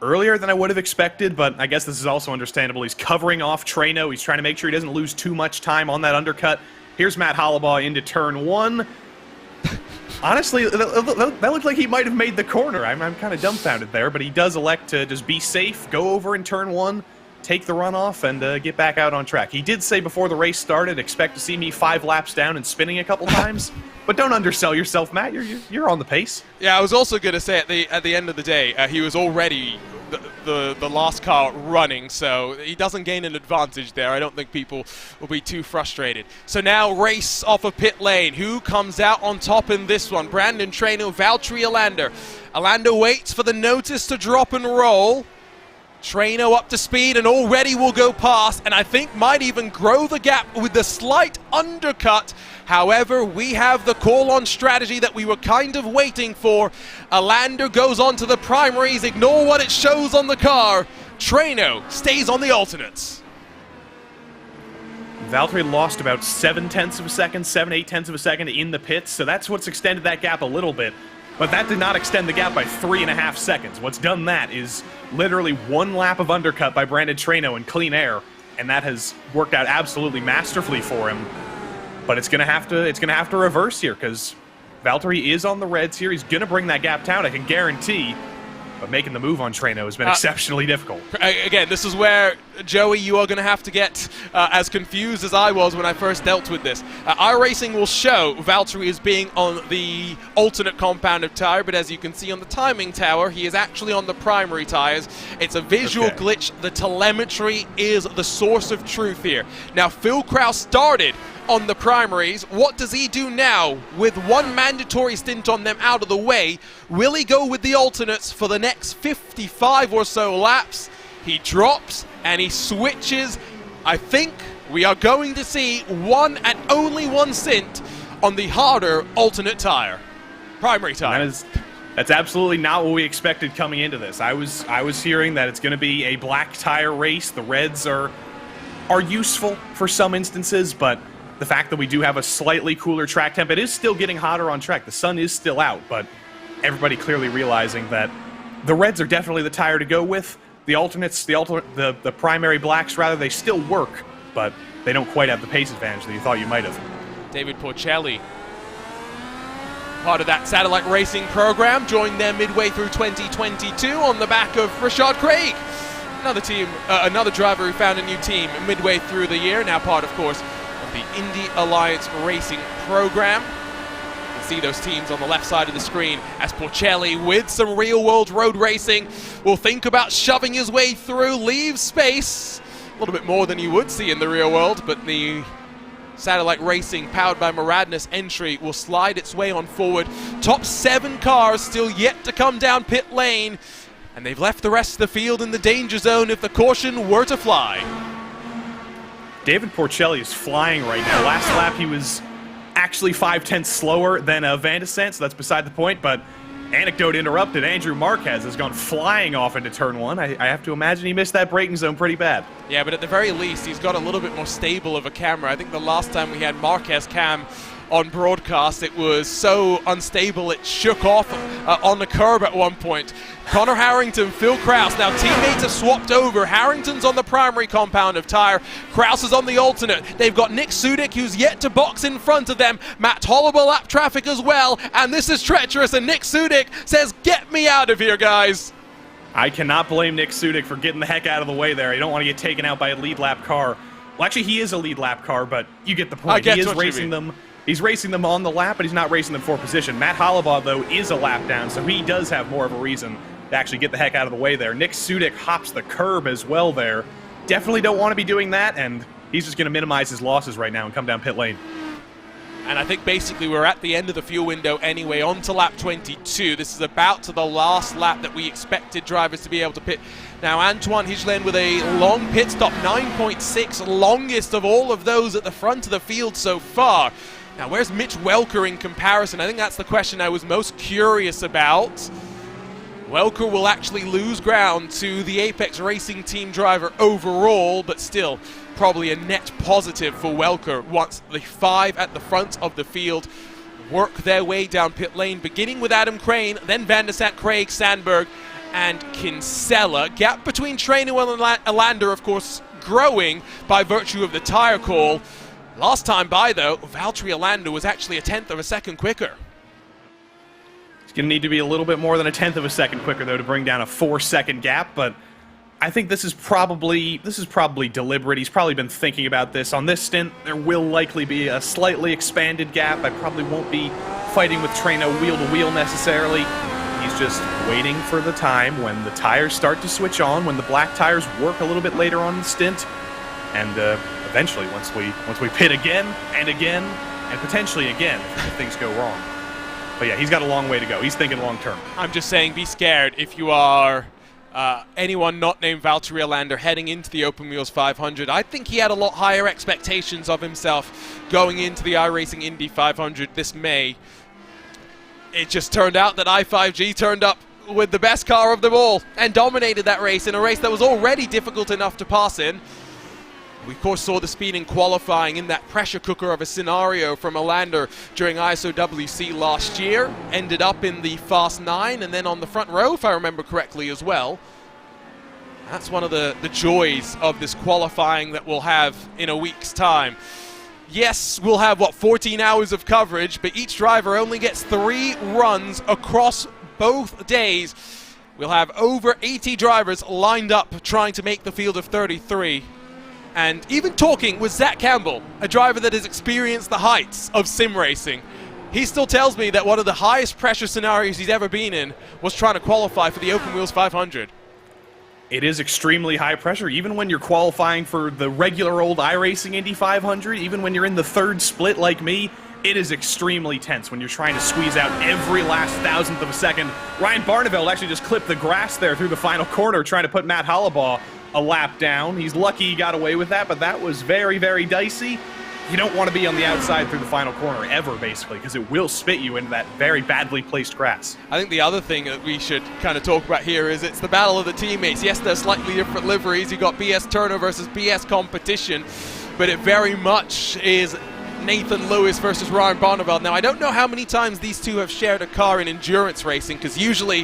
Earlier than I would have expected, but I guess this is also understandable. He's covering off Treno. He's trying to make sure he doesn't lose too much time on that undercut. Here's Matt Hollabaugh into turn 1. Honestly, that looked like he might have made the corner. I'm kind of dumbfounded there, but he does elect to just be safe, go over in turn 1, take the runoff, and get back out on track. He did say before the race started, expect to see me 5 laps down and spinning a couple times. But don't undersell yourself, Matt. You're on the pace. Yeah, I was also going to say at the end of the day, he was already the last car running, so he doesn't gain an advantage there. I don't think people will be too frustrated. So now race off of pit lane. Who comes out on top in this one? Brandon Treno, Valtteri Alander. Alander waits for the notice to drop and roll. Traino up to speed and already will go past, and I think might even grow the gap with the slight undercut. However, we have the call on strategy that we were kind of waiting for. Alander goes on to the primaries, ignore what it shows on the car. Traino stays on the alternates. Valtteri lost about 7/10 of a second, 7/8 of a second in the pits, so that's what's extended that gap a little bit. But that did not extend the gap by 3.5 seconds. What's done that is literally one lap of undercut by Brandon Traino in clean air, and that has worked out absolutely masterfully for him. But it's gonna have to reverse here, because Valtteri is on the reds here. He's gonna bring that gap down, I can guarantee. But making the move on Traino has been exceptionally difficult. Again, this is where, Joey, you are going to have to get as confused as I was when I first dealt with this. iRacing will show Valtteri as being on the alternate compound of tire, but as you can see on the timing tower, he is actually on the primary tires. It's a visual glitch. The telemetry is the source of truth here. Now, Phil Kraus started on the primaries. What does he do now with one mandatory stint on them out of the way? Will he go with the alternates for the next 55 or so laps? He drops and he switches. I think we are going to see one and only one stint on the harder alternate tire, primary tire. That's absolutely not what we expected coming into this. I was hearing that it's going to be a black tire race. The reds are useful for some instances, but the fact that we do have a slightly cooler track temp, it is still getting hotter on track. The sun is still out, but everybody clearly realizing that the reds are definitely the tire to go with. The alternates, the primary blacks, rather, they still work, but they don't quite have the pace advantage that you thought you might have. David Porcelli, part of that satellite racing program, joined them midway through 2022 on the back of Rashad Craig. Another driver who found a new team midway through the year, now part, of course, of the Indy Alliance Racing program. You can see those teams on the left side of the screen as Porcelli, with some real-world road racing, will think about shoving his way through, leave space. A little bit more than you would see in the real world, but the satellite racing powered by Maradness entry will slide its way on forward. Top 7 cars still yet to come down pit lane, and they've left the rest of the field in the danger zone if the caution were to fly. David Porcelli is flying right now. Last lap he was actually 5/10 slower than Van de Sant, so that's beside the point, but anecdote interrupted. Andrew Marquez has gone flying off into turn 1. I have to imagine he missed that braking zone pretty bad. Yeah, but at the very least, he's got a little bit more stable of a camera. I think the last time we had Marquez cam on broadcast, it was so unstable it shook off on the curb at one point. Connor Harrington, Phil Kraus, now teammates have swapped over. Harrington's on the primary compound of tire, Kraus is on the alternate. They've got Nick Sudik, who's yet to box in front of them. Matt Hollowell lap traffic as well, and this is treacherous, and Nick Sudik says, "Get me out of here, guys." I cannot blame Nick Sudik for getting the heck out of the way there. You don't want to get taken out by a lead lap car. Well, actually, he is a lead lap car, but you get the point. He is racing them. He's racing them on the lap, but he's not racing them for position. Matt Hollowell, though, is a lap down, so he does have more of a reason to actually get the heck out of the way there. Nick Sudik hops the curb as well there. Definitely don't want to be doing that, and he's just going to minimize his losses right now and come down pit lane. And I think basically we're at the end of the fuel window anyway, on to lap 22. This is about to the last lap that we expected drivers to be able to pit. Now Antoine Hijlen with a long pit stop, 9.6, longest of all of those at the front of the field so far. Now where's Mitch Welker in comparison? I think that's the question I was most curious about. Welker will actually lose ground to the Apex Racing Team driver overall, but still probably a net positive for Welker once the 5 at the front of the field work their way down pit lane, beginning with Adam Crane, then Van der Sant, Craig, Sandberg, and Kinsella. Gap between Traino and Alander, of course, growing by virtue of the tire call. Last time by, though, Valtteri Alander was actually a 1/10 of a second quicker. It's going to need to be a little bit more than a 1/10 of a second quicker, though, to bring down a 4-second gap, but I think this is probably deliberate. He's probably been thinking about this. On this stint, there will likely be a slightly expanded gap. I probably won't be fighting with Traino wheel-to-wheel necessarily. He's just waiting for the time when the tires start to switch on, when the black tires work a little bit later on in the stint, and eventually, once we pit again, and potentially again if things go wrong. But yeah, he's got a long way to go. He's thinking long term. I'm just saying, be scared if you are anyone not named Valtteri Alander heading into the Open Wheels 500. I think he had a lot higher expectations of himself going into the iRacing Indy 500 this May. It just turned out that i5G turned up with the best car of them all and dominated that race in a race that was already difficult enough to pass in. We, of course, saw the speed in qualifying in that pressure cooker of a scenario from Alander during ISOWC last year. Ended up in the Fast 9 and then on the front row, if I remember correctly, as well. That's one of the joys of this qualifying that we'll have in a week's time. Yes, we'll have, 14 hours of coverage, but each driver only gets 3 runs across both days. We'll have over 80 drivers lined up trying to make the field of 33. And even talking with Zach Campbell, a driver that has experienced the heights of sim racing, he still tells me that one of the highest pressure scenarios he's ever been in was trying to qualify for the Open Wheels 500. It is extremely high pressure, even when you're qualifying for the regular old iRacing Indy 500, even when you're in the third split like me, it is extremely tense when you're trying to squeeze out every last thousandth of a second. Ryan Barneveld actually just clipped the grass there through the final corner, trying to put Matt Hollabaugh a lap down. He's lucky he got away with that, but that was very, very dicey. You don't want to be on the outside through the final corner ever, basically, because it will spit you into that very badly placed grass. I think the other thing that we should kind of talk about here is it's the battle of the teammates. Yes, they're slightly different liveries. You got BS Turner versus BS Competition, but it very much is Nathan Lewis versus Ryan Barneveld. Now, I don't know how many times these two have shared a car in endurance racing, because usually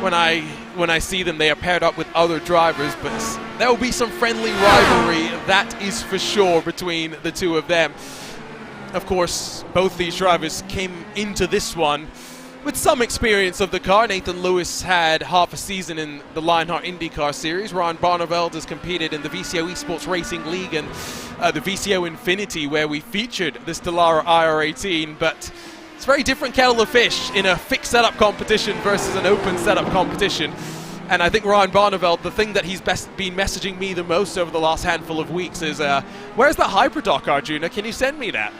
when I see them, they are paired up with other drivers, but there will be some friendly rivalry, that is for sure, between the two of them. Of course, both these drivers came into this one with some experience of the car. Nathan Lewis had half a season in the Lionheart IndyCar Series. Ryan Barneveld has competed in the VCO Esports Racing League and the VCO Infinity, where we featured the Stellara IR18, but it's a very different kettle of fish in a fixed setup competition versus an open setup competition. And I think Ryan Barneveld, the thing that he's been messaging me the most over the last handful of weeks is, where's the Hyperdoc, Arjuna? Can you send me that?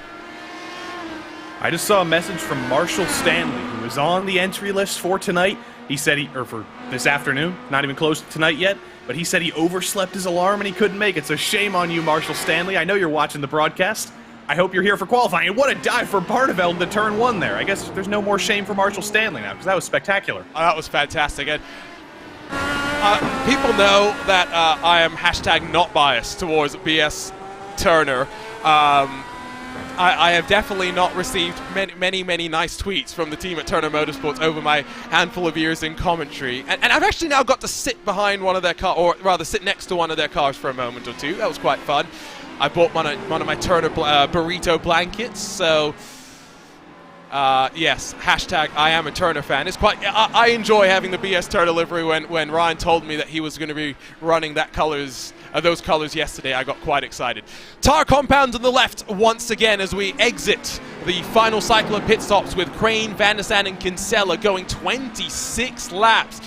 I just saw a message from Marshall Stanley, who is on the entry list for tonight. He said or for this afternoon, not even close to tonight yet, but he said he overslept his alarm and he couldn't make it. So shame on you, Marshall Stanley. I know you're watching the broadcast. I hope you're here for qualifying. And what a dive for Barneveld to turn 1 there. I guess there's no more shame for Marshall Stanley now, because that was spectacular. That was fantastic. And people know that I am hashtag not biased towards BS Turner. I have definitely not received many nice tweets from the team at Turner Motorsports over my handful of years in commentary. And I've actually now got to sit behind one of their cars, or rather sit next to one of their cars for a moment or two. That was quite fun. I bought one of my Turner burrito blankets, so yes, hashtag I am a Turner fan. It's quite. I enjoy having the BS Turner livery. When Ryan told me that he was going to be running those colors yesterday, I got quite excited. Tire compound on the left once again as we exit the final cycle of pit stops with Crane, Van der Sande, and Kinsella going 26 laps.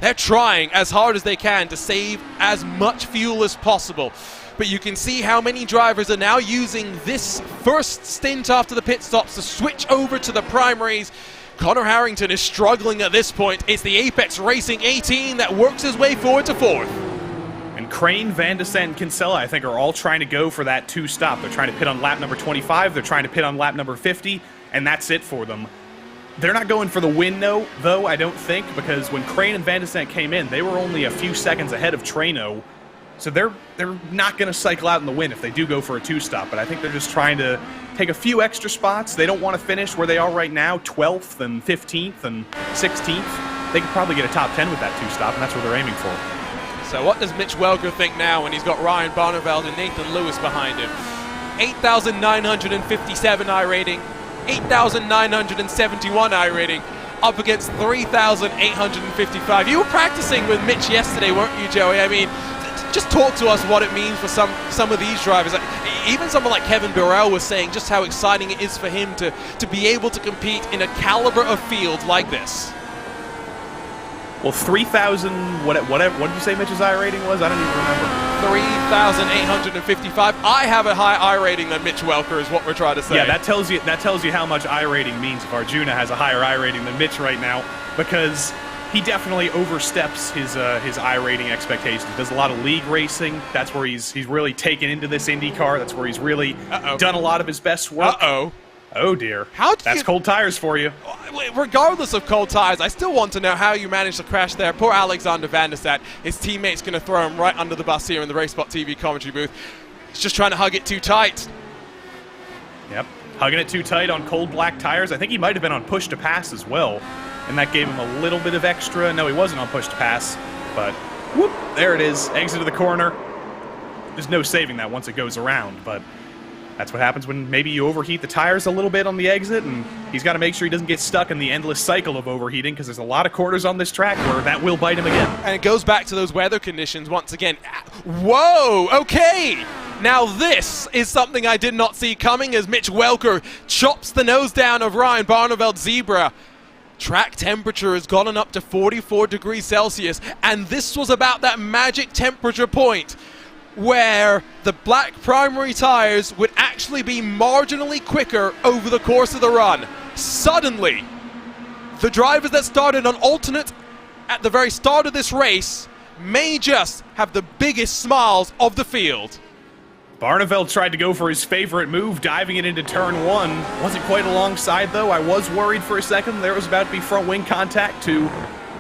They're trying as hard as they can to save as much fuel as possible. But you can see how many drivers are now using this first stint after the pit stops to switch over to the primaries. Connor Harrington is struggling at this point. It's the Apex Racing 18 that works his way forward to 4th. And Crane, Van der Sande, and Kinsella, I think, are all trying to go for that 2-stop. They're trying to pit on lap number 25. They're trying to pit on lap number 50, and that's it for them. They're not going for the win, though, I don't think, because when Crane and Van der Sande came in, they were only a few seconds ahead of Trano. So they're not going to cycle out in the win if they do go for a 2-stop, but I think they're just trying to take a few extra spots. They don't want to finish where they are right now, 12th and 15th and 16th. They could probably get a top 10 with that 2-stop, and that's what they're aiming for. So what does Mitch Welker think now when he's got Ryan Barneveld and Nathan Lewis behind him? 8,957 iRating, 8,971 iRating, up against 3,855. You were practicing with Mitch yesterday, weren't you, Joey? I mean, just talk to us what it means for some of these drivers. Even someone like Kevin Burrell was saying just how exciting it is for him to be able to compete in a caliber of field like this. Well, 3,000, what did you say Mitch's iRating was? I don't even remember. 3,855. I have a high iRating than Mitch Welker is what we're trying to say. Yeah, that tells you how much iRating means if Arjuna has a higher iRating than Mitch right now, because he definitely oversteps his I-rating expectations. He does a lot of league racing. That's where he's really taken into this IndyCar. That's where he's really done a lot of his best work. Oh dear. That's cold tires for you. Regardless of cold tires, I still want to know how you managed to crash there. Poor Alexander Van der Sat. His teammate's going to throw him right under the bus here in the RaceSpotTV commentary booth. He's just trying to hug it too tight. Yep. Hugging it too tight on cold black tires. I think he might have been on push to pass as well. And that gave him a little bit of extra. No, he wasn't on push to pass. But, whoop, there it is. Exit of the corner. There's no saving that once it goes around, but that's what happens when maybe you overheat the tires a little bit on the exit, and he's got to make sure he doesn't get stuck in the endless cycle of overheating, because there's a lot of corners on this track where that will bite him again. And it goes back to those weather conditions once again. Whoa, okay. Now this is something I did not see coming as Mitch Welker chops the nose down of Ryan Barneveld's Zebra. Track temperature has gotten up to 44 degrees Celsius, and this was about that magic temperature point where the black primary tires would actually be marginally quicker over the course of the run. Suddenly, the drivers that started on alternate at the very start of this race may just have the biggest smiles of the field. Barneveld tried to go for his favorite move, diving it into turn one. Wasn't quite alongside, though. I was worried for a second there was about to be front wing contact to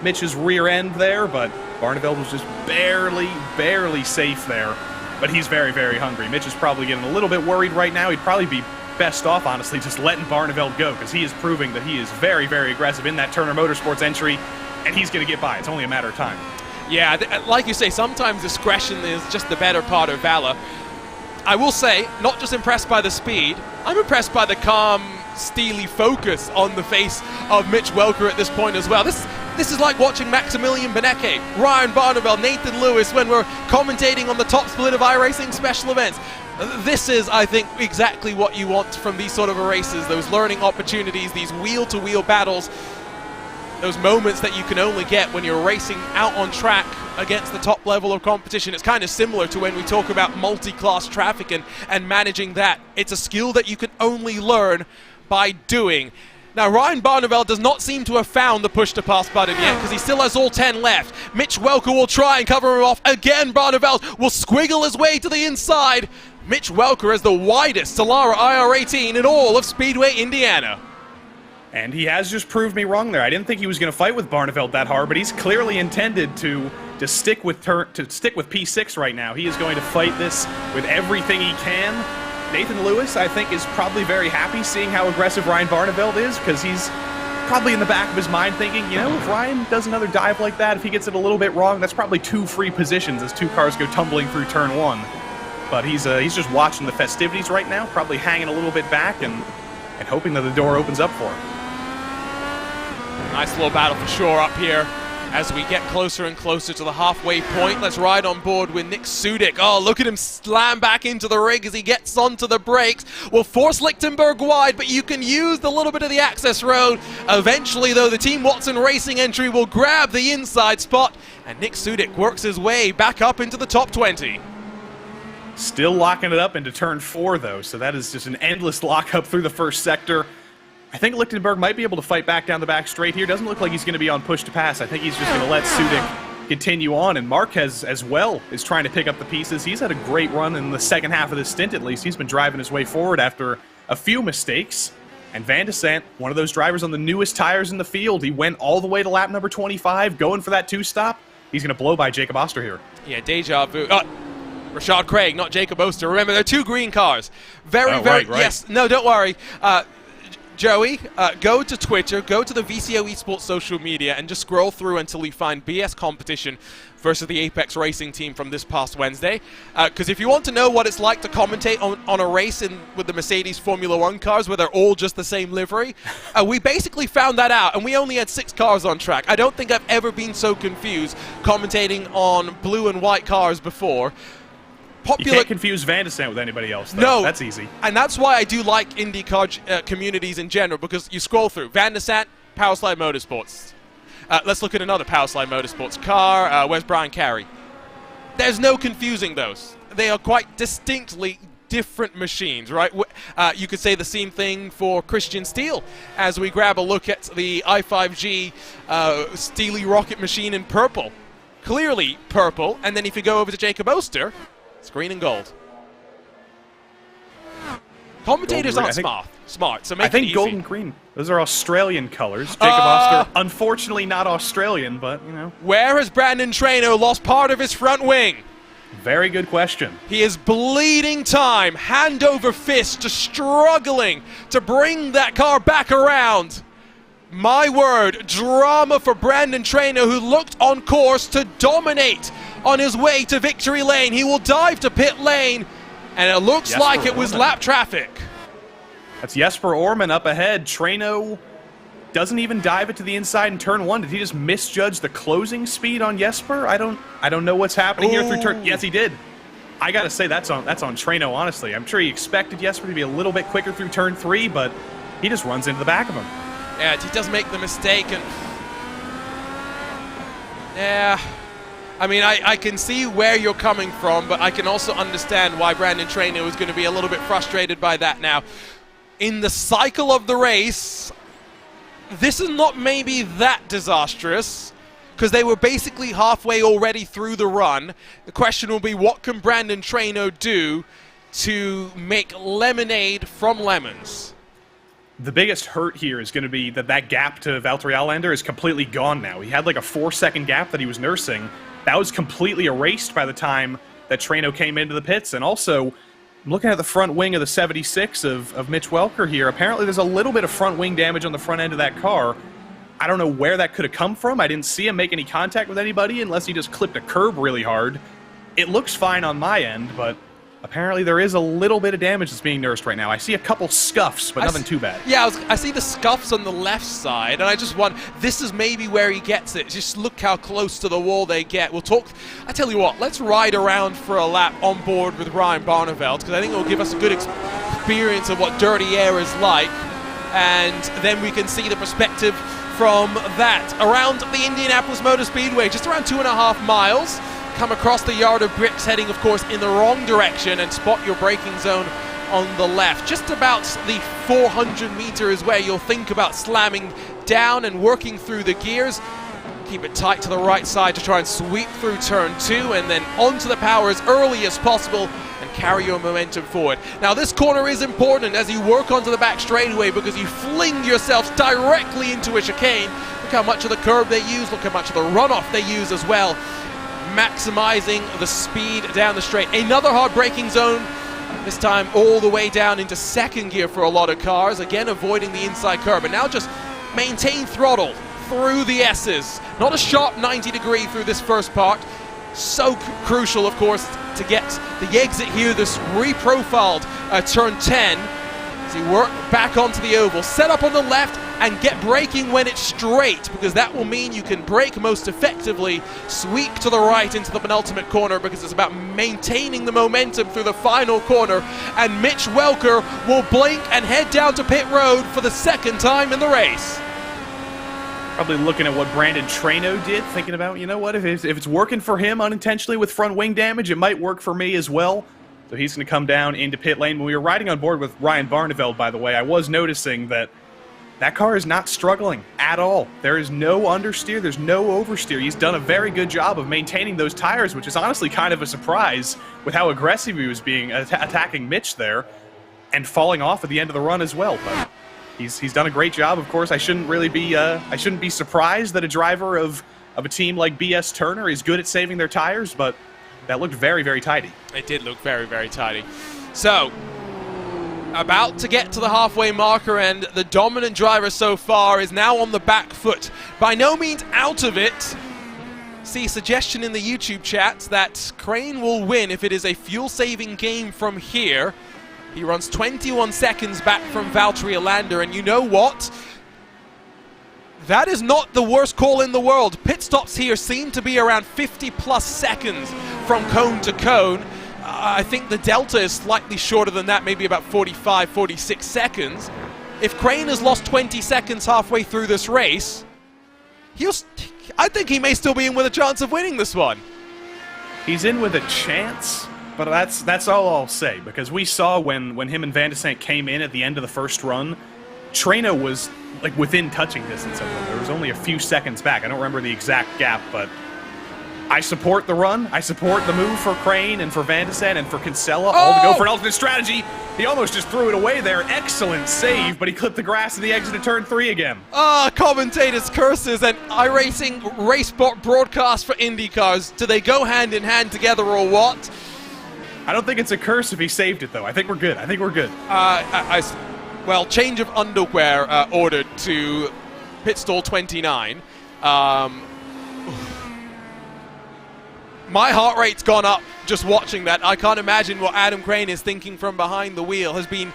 Mitch's rear end there, but Barneveld was just barely safe there. But he's very, very hungry. Mitch is probably getting a little bit worried right now. He'd probably be best off, honestly, just letting Barneveld go, because he is proving that he is very, very aggressive in that Turner Motorsports entry, and he's going to get by. It's only a matter of time. Yeah, like you say, sometimes discretion is just the better part of valor. I will say, not just impressed by the speed, I'm impressed by the calm, steely focus on the face of Mitch Welker at this point as well. This is like watching Maximilian Benecke, Ryan Barneveld, Nathan Lewis when we're commentating on the top split of iRacing special events. This is, I think, exactly what you want from these sort of races, those learning opportunities, these wheel-to-wheel battles, those moments that you can only get when you're racing out on track against the top level of competition. It's kind of similar to when we talk about multi-class traffic and managing that. It's a skill that you can only learn by doing. Now, Ryan Barneveld does not seem to have found the push-to-pass button yet, because he still has all 10 left. Mitch Welker will try and cover him off. Again, Barneveld will squiggle his way to the inside. Mitch Welker has the widest Solara IR18 in all of Speedway Indiana. And he has just proved me wrong there. I didn't think he was going to fight with Barneveld that hard, but he's clearly intended to stick with P6 right now. He is going to fight this with everything he can. Nathan Lewis, I think, is probably very happy seeing how aggressive Ryan Barneveld is, because he's probably in the back of his mind thinking, you know, if Ryan does another dive like that, if he gets it a little bit wrong, that's probably 2 free positions as 2 cars go tumbling through turn 1. But he's just watching the festivities right now, probably hanging a little bit back and hoping that the door opens up for him. Nice little battle for sure up here as we get closer and closer to the halfway point. Let's ride on board with Nick Sudik. Oh, look at him slam back into the rig as he gets onto the brakes. Will force Lichtenberg wide, but you can use the little bit of the access road. Eventually, though, the Team Watson Racing entry will grab the inside spot, and Nick Sudik works his way back up into the top 20. Still locking it up into turn 4, though, so that is just an endless lockup through the first sector. I think Lichtenberg might be able to fight back down the back straight here. Doesn't look like he's going to be on push to pass. I think he's just going to let Sudik continue on. And Marquez, as well, is trying to pick up the pieces. He's had a great run in the second half of this stint, at least. He's been driving his way forward after a few mistakes. And Van de Sant, one of those drivers on the newest tires in the field. He went all the way to lap number 25, going for that 2-stop. He's going to blow by Jacob Oster here. Yeah, deja vu. Rashad Craig, not Jacob Oster. Remember, they're 2 green cars. Very, right. Yes, no, don't worry. Joey, go to Twitter, go to the VCO Esports social media, and just scroll through until you find BS Competition versus the Apex Racing team from this past Wednesday. Because if you want to know what it's like to commentate on a race with the Mercedes Formula 1 cars, where they're all just the same livery, we basically found that out, and we only had 6 cars on track. I don't think I've ever been so confused commentating on blue and white cars before. You can't confuse Van de Sant with anybody else, though. No. That's easy. And that's why I do like IndyCar communities in general, because you scroll through. Van de Sant, Powerslide Motorsports. Let's look at another Powerslide Motorsports car. Where's Brian Carey? There's no confusing those. They are quite distinctly different machines, right? You could say the same thing for Christian Steele as we grab a look at the i5G Steely rocket machine in purple. Clearly purple, and then if you go over to Jacob Oster, it's green and gold. Commentators aren't smart, so make it easy. I think gold and green. Those are Australian colors. Jacob Oster, unfortunately not Australian, but, you know. Where has Brandon Traino lost part of his front wing? Very good question. He is bleeding time, hand over fist, just struggling to bring that car back around. My word, drama for Brandon Traino, who looked on course to dominate on his way to victory lane. He will dive to pit lane, and it looks like it was lap traffic. That's Jesper Orman up ahead. Traino doesn't even dive it to the inside in turn 1. Did he just misjudge the closing speed on Jesper? I don't know what's happening here through turn. Yes, he did. I gotta say that's on Traino, honestly. I'm sure he expected Jesper to be a little bit quicker through turn 3, but he just runs into the back of him. Yeah, he does make the mistake, and yeah, I mean, I can see where you're coming from, but I can also understand why Brandon Traino is going to be a little bit frustrated by that now. In the cycle of the race, this is not maybe that disastrous, because they were basically halfway already through the run. The question will be, what can Brandon Traino do to make lemonade from lemons? The biggest hurt here is going to be that gap to Valtteri Allander is completely gone now. He had like a 4-second gap that he was nursing. That was completely erased by the time that Traino came into the pits. And also, I'm looking at the front wing of the 76 of Mitch Welker here. Apparently there's a little bit of front wing damage on the front end of that car. I don't know where that could have come from. I didn't see him make any contact with anybody unless he just clipped a curb really hard. It looks fine on my end, but apparently there is a little bit of damage that's being nursed right now. I see a couple scuffs, but nothing too bad. Yeah, I see the scuffs on the left side, and I just wonder, this is maybe where he gets it. Just look how close to the wall they get. We'll talk, I tell you what, let's ride around for a lap on board with Ryan Barneveld, because I think it will give us a good experience of what dirty air is like, and then we can see the perspective from that. Around the Indianapolis Motor Speedway, just around 2.5 miles. Come across the yard of bricks, heading of course in the wrong direction, and spot your braking zone on the left. Just about the 400 meters where you'll think about slamming down and working through the gears. Keep it tight to the right side to try and sweep through turn 2, and then onto the power as early as possible and carry your momentum forward. Now this corner is important as you work onto the back straightaway, because you fling yourselves directly into a chicane. Look how much of the curb they use, look how much of the runoff they use as well, maximizing the speed down the straight. Another hard braking zone, this time all the way down into second gear for a lot of cars, again avoiding the inside curb, and now just maintain throttle through the S's. Not a sharp 90 degree through this first part. So crucial, of course, to get the exit here, this reprofiled turn 10, as you work back onto the oval. Set up on the left and get braking when it's straight, because that will mean you can brake most effectively. Sweep to the right into the penultimate corner, because it's about maintaining the momentum through the final corner. And Mitch Welker will blink and head down to pit road for the second time in the race. Probably looking at what Brandon Traino did, thinking about, you know what, if it's working for him unintentionally with front wing damage, it might work for me as well. So he's going to come down into pit lane. When we were riding on board with Ryan Barneveld, by the way, I was noticing that car is not struggling at all. There is no understeer, there's no oversteer. He's done a very good job of maintaining those tires, which is honestly kind of a surprise with how aggressive he was being attacking Mitch there, and falling off at the end of the run as well. But he's done a great job. Of course, I shouldn't be surprised that a driver of a team like BS Turner is good at saving their tires, but that looked very, very tidy. It did look very, very tidy. So, about to get to the halfway marker, and the dominant driver so far is now on the back foot. By no means out of it. See, suggestion in the YouTube chat that Crane will win if it is a fuel-saving game from here. He runs 21 seconds back from Valtteri Allander, and you know what? That is not the worst call in the world. Pit stops here seem to be around 50-plus seconds from cone to cone. I think the delta is slightly shorter than that, maybe about 45, 46 seconds. If Crane has lost 20 seconds halfway through this race, I think he may still be in with a chance of winning this one. He's in with a chance, but But that's all I'll say, because we saw when him and Van de Sant came in at the end of the first run, Treno was like within touching distance of them. There was only a few seconds back. I don't remember the exact gap, but I support the run. I support the move for Crane and for Van de Sant and for Kinsella, all to go for an alternate strategy. He almost just threw it away there. Excellent save, but he clipped the grass in the exit of turn 3 again. Commentators' curses and iRacing RaceSpot broadcast for IndyCars. Do they go hand in hand together or what? I don't think it's a curse if he saved it, though. I think we're good. Well, change of underwear ordered to pit stall 29. My heart rate's gone up just watching that. I can't imagine what Adam Crane is thinking from behind the wheel. Has been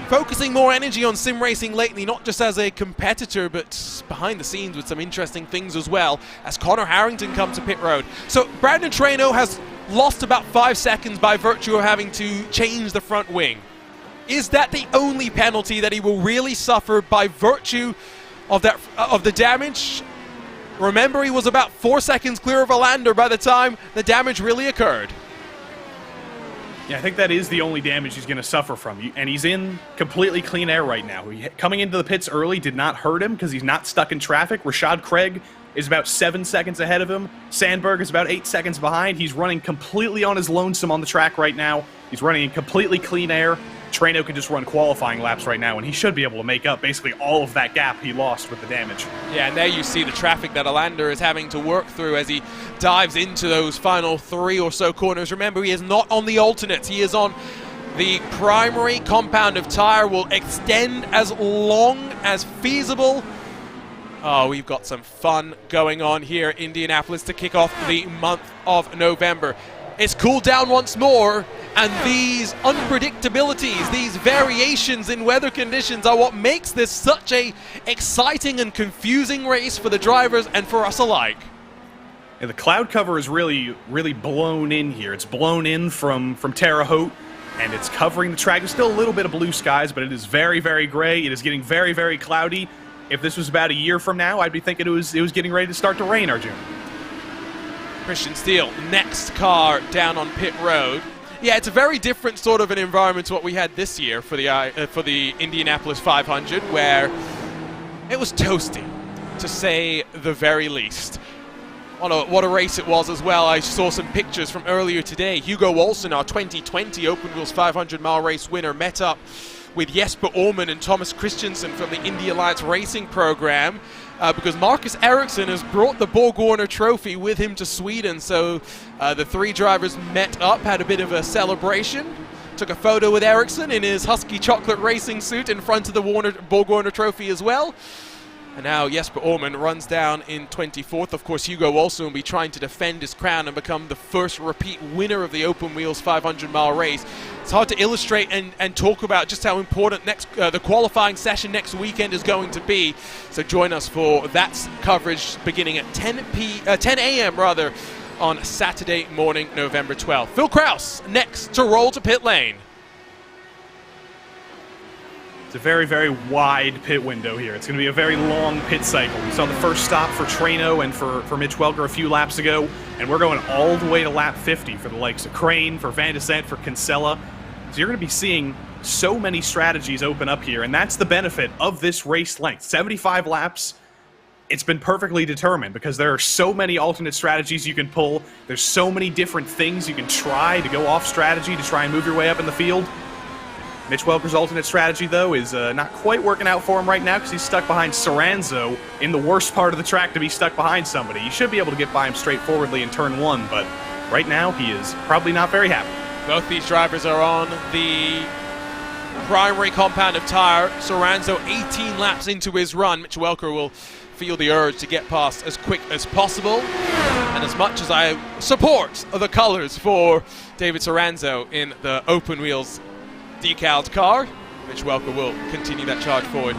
focusing more energy on sim racing lately, not just as a competitor, but behind the scenes with some interesting things as well, as Connor Harrington comes to pit road. So Brandon Treno has lost about 5 seconds by virtue of having to change the front wing. Is that the only penalty that he will really suffer by virtue of that of the damage? Remember, he was about 4 seconds clear of a lander by the time the damage really occurred. Yeah, I think that is the only damage he's going to suffer from. And he's in completely clean air right now. Coming into the pits early did not hurt him because he's not stuck in traffic. Rashad Craig is about 7 seconds ahead of him. Sandberg is about 8 seconds behind. He's running completely on his lonesome on the track right now. He's running in completely clean air. Treno can just run qualifying laps right now, and he should be able to make up basically all of that gap he lost with the damage. Yeah, and there you see the traffic that Alander is having to work through as he dives into those final 3 or so corners. Remember, he is not on the alternates. He is on the primary compound of tire, will extend as long as feasible. Oh, we've got some fun going on here in Indianapolis to kick off the month of November. It's cooled down once more, and these unpredictabilities, these variations in weather conditions are what makes this such a exciting and confusing race for the drivers and for us alike. Yeah, the cloud cover is really blown in here. It's blown in from Terre Haute, and it's covering the track. There's still a little bit of blue skies, but it is very, very gray. It is getting very, very cloudy. If this was about a year from now, I'd be thinking it was getting ready to start to rain, Arjun. Christian Steele, next car down on pit road. Yeah, it's a very different sort of an environment to what we had this year for the Indianapolis 500, where it was toasty, to say the very least. What a race it was as well. I saw some pictures from earlier today. Hugo Olsen, our 2020 Open Wheels 500-mile race winner, met up with Jesper Orman and Thomas Christensen from the Indy Alliance Racing program, because Marcus Ericsson has brought the Borg-Warner Trophy with him to Sweden. So the 3 drivers met up, had a bit of a celebration, took a photo with Ericsson in his Husky chocolate racing suit in front of the Borg-Warner Trophy as well. And now Jesper Orman runs down in 24th. Of course, Hugo Olsen will be trying to defend his crown and become the first repeat winner of the Open Wheels 500-mile race. It's hard to illustrate and talk about just how important the qualifying session next weekend is going to be. So join us for that coverage beginning at 10 a.m. on Saturday morning, November 12th. Phil Kraus next to roll to pit lane. It's a very, very wide pit window here. It's going to be a very long pit cycle. We saw the first stop for Treno and for Mitch Welker a few laps ago, and we're going all the way to lap 50 for the likes of Crane, for Van de Sant, for Kinsella. So you're going to be seeing so many strategies open up here, and that's the benefit of this race length. 75 laps, it's been perfectly determined because there are so many alternate strategies you can pull. There's so many different things you can try to go off strategy to try and move your way up in the field. Mitch Welker's alternate strategy, though, is not quite working out for him right now because he's stuck behind Soranzo in the worst part of the track to be stuck behind somebody. You should be able to get by him straightforwardly in turn 1, but right now he is probably not very happy. Both these drivers are on the primary compound of tire. Soranzo 18 laps into his run. Mitch Welker will feel the urge to get past as quick as possible. And as much as I support the colors for David Soranzo in the Open Wheels decaled car, Mitch Welker will continue that charge forward.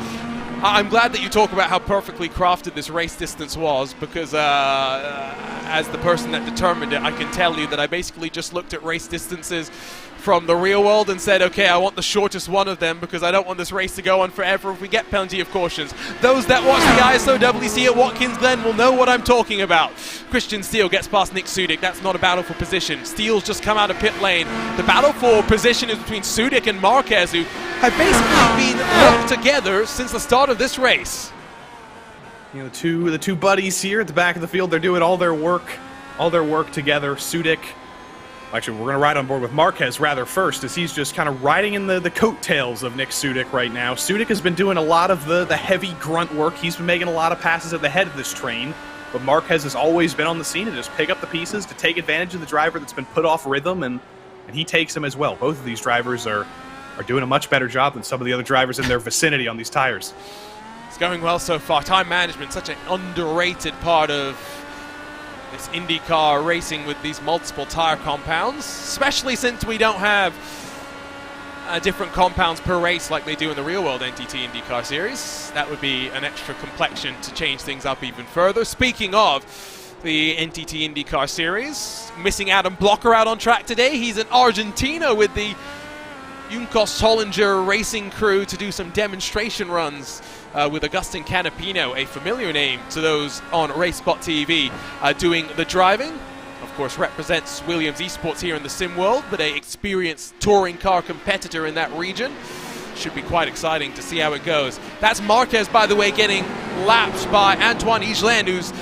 I'm glad that you talk about how perfectly crafted this race distance was, because as the person that determined it, I can tell you that I basically just looked at race distances from the real world and said, okay, I want the shortest one of them because I don't want this race to go on forever if we get plenty of cautions. Those that watch the ISO WC at Watkins Glen will know what I'm talking about. Christian Steele gets past Nick Sudik. That's not a battle for position. Steele's just come out of pit lane. The battle for position is between Sudik and Marquez, who have basically been locked together since the start of this race. You know, the two buddies here at the back of the field, they're doing all their work together. Sudik, actually, we're going to ride on board with Marquez rather first, as he's just kind of riding in the coattails of Nick Sudik right now. Sudik has been doing a lot of the heavy grunt work. He's been making a lot of passes at the head of this train, but Marquez has always been on the scene to just pick up the pieces, to take advantage of the driver that's been put off rhythm, and he takes them as well. Both of these drivers are doing a much better job than some of the other drivers in their vicinity on these tires. It's going well so far. Time management, such an underrated part of this IndyCar racing with these multiple tire compounds, especially since we don't have different compounds per race like they do in the real-world NTT IndyCar Series. That would be an extra complexion to change things up even further. Speaking of the NTT IndyCar Series, missing Adam Blocker out on track today. He's in Argentina with the Juncos Hollinger racing crew to do some demonstration runs with Agustin Canapino, a familiar name to those on RaceSpotTV, doing the driving. Of course, represents Williams Esports here in the sim world, but an experienced touring car competitor in that region. Should be quite exciting to see how it goes. That's Marquez, by the way, getting lapped by Antoine Higelin, who's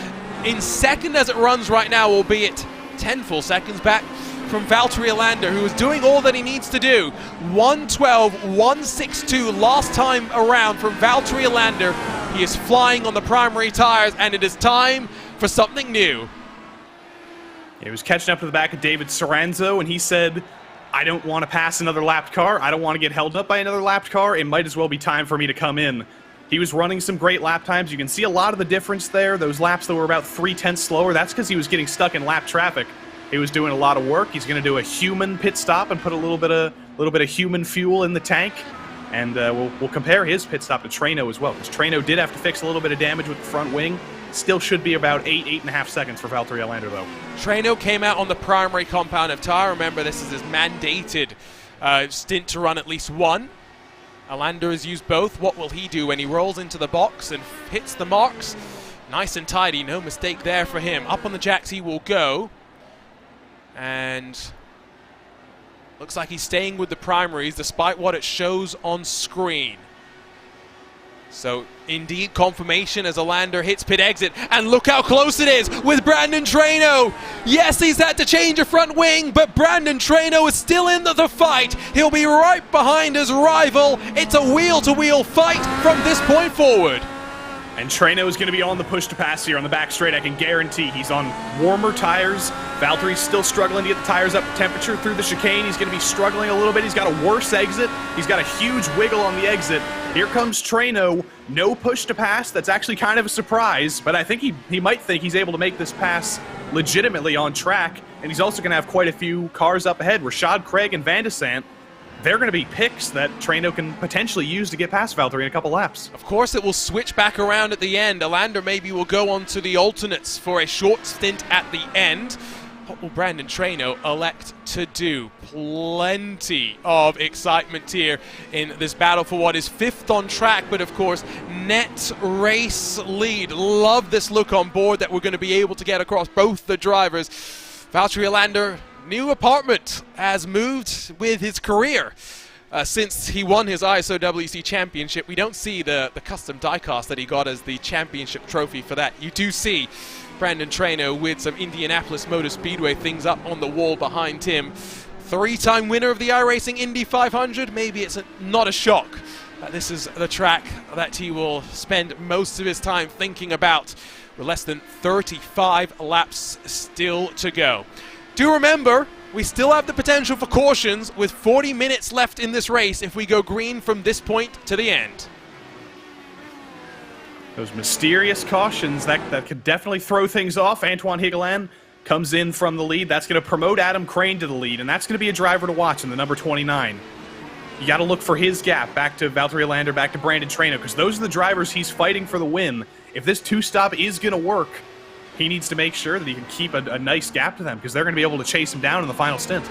in second as it runs right now, albeit 10 full seconds back from Valtteri Alander, who is doing all that he needs to do. 1:12, 1:62 last time around from Valtteri Alander. He is flying on the primary tires, and it is time for something new. He was catching up to the back of David Soranzo, and he said, I don't want to pass another lapped car. I don't want to get held up by another lapped car. It might as well be time for me to come in. He was running some great lap times. You can see a lot of the difference there. Those laps that were about 3/10 slower, that's because he was getting stuck in lap traffic. He was doing a lot of work. He's going to do a human pit stop and put a little bit of human fuel in the tank. And we'll compare his pit stop to Treno as well, because Treno did have to fix a little bit of damage with the front wing. Still should be about 8.5 seconds for Valtteri Alander, though. Treno came out on the primary compound of tire. Remember, this is his mandated stint to run at least one. Alander has used both. What will he do when he rolls into the box and hits the marks? Nice and tidy, no mistake there for him. Up on the jacks he will go. And looks like he's staying with the primaries despite what it shows on screen. So indeed confirmation as Alander hits pit exit, and look how close it is with Brandon Treno. Yes, he's had to change a front wing, but Brandon Treno is still in the fight. He'll be right behind his rival. It's a wheel-to-wheel fight from this point forward. And Treno is going to be on the push to pass here on the back straight, I can guarantee. He's on warmer tires. Valtteri's still struggling to get the tires up to temperature through the chicane. He's going to be struggling a little bit. He's got a worse exit. He's got a huge wiggle on the exit. Here comes Treno. No push to pass. That's actually kind of a surprise, but I think he might think he's able to make this pass legitimately on track. And he's also going to have quite a few cars up ahead. Rashad Craig and Van de Sant, they're going to be picks that Treno can potentially use to get past Valtteri in a couple laps. Of course, it will switch back around at the end. Alander maybe will go on to the alternates for a short stint at the end. What will Brandon Treno elect to do? Plenty of excitement here in this battle for what is fifth on track, but of course, net race lead. Love this look on board that we're going to be able to get across both the drivers. Valtteri Alander, new apartment, has moved with his career. Since he won his ISO WC championship, we don't see the custom diecast that he got as the championship trophy for that. You do see Brandon Treno with some Indianapolis Motor Speedway things up on the wall behind him. Three-time winner of the iRacing Indy 500. Maybe it's not a shock that this is the track that he will spend most of his time thinking about, with less than 35 laps still to go. Do remember, we still have the potential for cautions with 40 minutes left in this race if we go green from this point to the end. Those mysterious cautions, that could definitely throw things off. Antoine Higelin comes in from the lead. That's going to promote Adam Crane to the lead, and that's going to be a driver to watch in the number 29. You got to look for his gap back to Valtteri Alander, back to Brandon Treno, because those are the drivers he's fighting for the win. If this two-stop is going to work, he needs to make sure that he can keep a nice gap to them, because they're going to be able to chase him down in the final stint.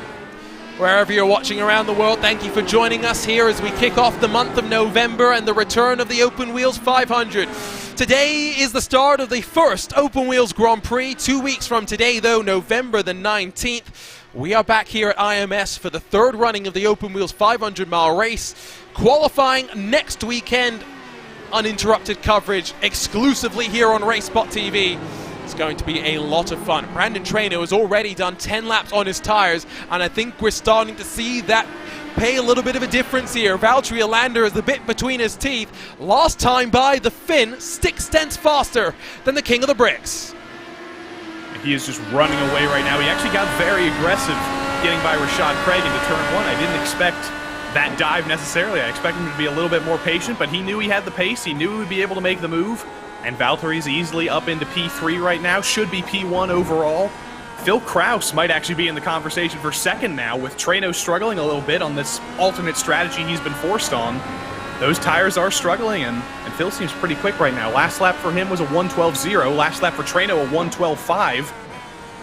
Wherever you're watching around the world, thank you for joining us here as we kick off the month of November and the return of the Open Wheels 500. Today is the start of the first Open Wheels Grand Prix. 2 weeks from today, though, November the 19th, we are back here at IMS for the third running of the Open Wheels 500-mile race. Qualifying next weekend, uninterrupted coverage exclusively here on RaceSpotTV. It's going to be a lot of fun. Brandon Traynor has already done 10 laps on his tires, and I think we're starting to see that pay a little bit of a difference here. Valtteri Alander has the bit between his teeth. Last time by, the Finn 6 tenths faster than the King of the Bricks. He is just running away right now. He actually got very aggressive getting by Rashad Craig into turn 1. I didn't expect that dive necessarily. I expected him to be a little bit more patient, but he knew he had the pace. He knew he would be able to make the move. And Valtteri's easily up into P3 right now, should be P1 overall. Phil Kraus might actually be in the conversation for second now, with Traynor struggling a little bit on this alternate strategy he's been forced on. Those tires are struggling, and Phil seems pretty quick right now. Last lap for him was a 1:12.0. Last lap for Traynor, a 1:12.5.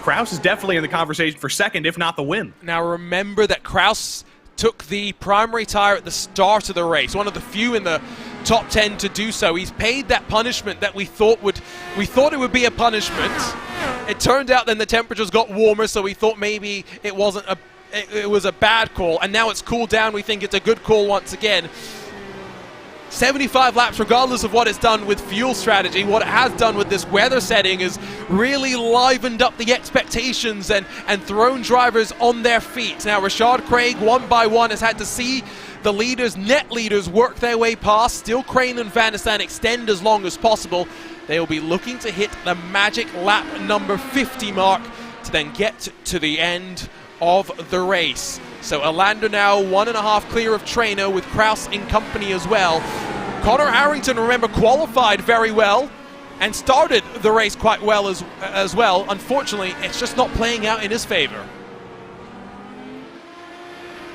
Kraus is definitely in the conversation for second, if not the win. Now remember that Kraus took the primary tire at the start of the race, one of the few in the top 10 to do so. He's paid that punishment that we thought it would be a punishment. It turned out then the temperatures got warmer, so we thought maybe it was a bad call, and now it's cooled down. We think it's a good call once again. 75 laps, regardless of what it's done with fuel strategy, what it has done with this weather setting is really livened up the expectations and thrown drivers on their feet. Now Rashad Craig, one by one, has had to see the leaders, net leaders, work their way past. Still Crane and Van der Sande extend as long as possible. They will be looking to hit the magic lap number 50 mark to then get to the end of the race. So Alander now 1.5 clear of Traynor, with Kraus in company as well. Connor Harrington, remember, qualified very well and started the race quite well as well. Unfortunately, it's just not playing out in his favor.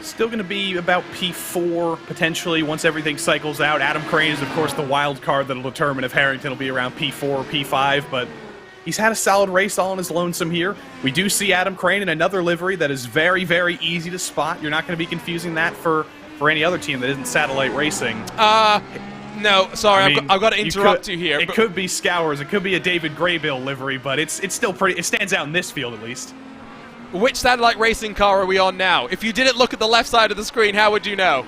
Still going to be about P4 potentially once everything cycles out. Adam Crane is, of course, the wild card that'll determine if Harrington will be around P4 or P5, but he's had a solid race all on his lonesome here. We do see Adam Crane in another livery that is very, very easy to spot. You're not going to be confusing that for any other team that isn't Satellite Racing. No, sorry, I mean, I've got to interrupt you here. It could be Scowers, it could be a David Graybill livery, but it's still pretty. It stands out in this field at least. Which Satellite Racing car are we on now? If you didn't look at the left side of the screen, how would you know?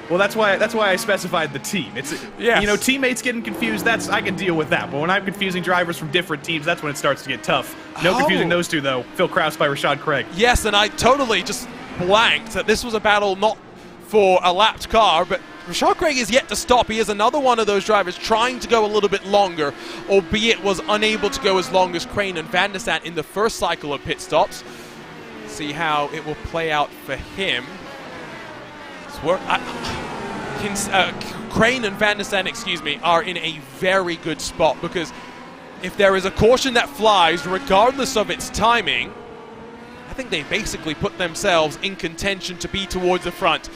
Well, that's why I specified the team. It's yes. You know, teammates getting confused. I can deal with that. But when I'm confusing drivers from different teams, that's when it starts to get tough. No confusing those two though. Phil Kraus by Rashad Craig. Yes, and I totally just blanked that this was a battle not for a lapped car, but Rashad Craig is yet to stop. He is another one of those drivers trying to go a little bit longer, albeit was unable to go as long as Crane and Van der Sande in the first cycle of pit stops. See how it will play out for him. Crane and Van der Sande, excuse me, are in a very good spot, because if there is a caution that flies, regardless of its timing, I think they basically put themselves in contention to be towards the front.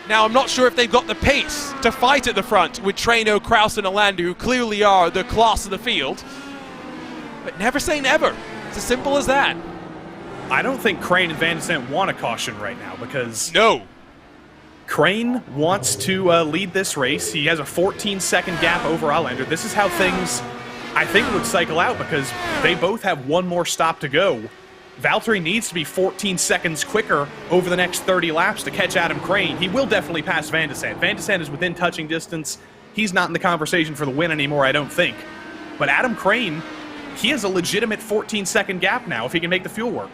Now, I'm not sure if they've got the pace to fight at the front with Traynor, Kraus, and Alander, who clearly are the class of the field. But never say never. It's as simple as that. I don't think Crane and Van der Sande want a caution right now, because no. Crane wants to lead this race. He has a 14-second gap over Alander. This is how things, I think, would cycle out, because they both have one more stop to go. Valtteri needs to be 14 seconds quicker over the next 30 laps to catch Adam Crane. He will definitely pass Van der Sande. Van der Sande is within touching distance. He's not in the conversation for the win anymore, I don't think. But Adam Crane, he has a legitimate 14-second gap now if he can make the fuel work.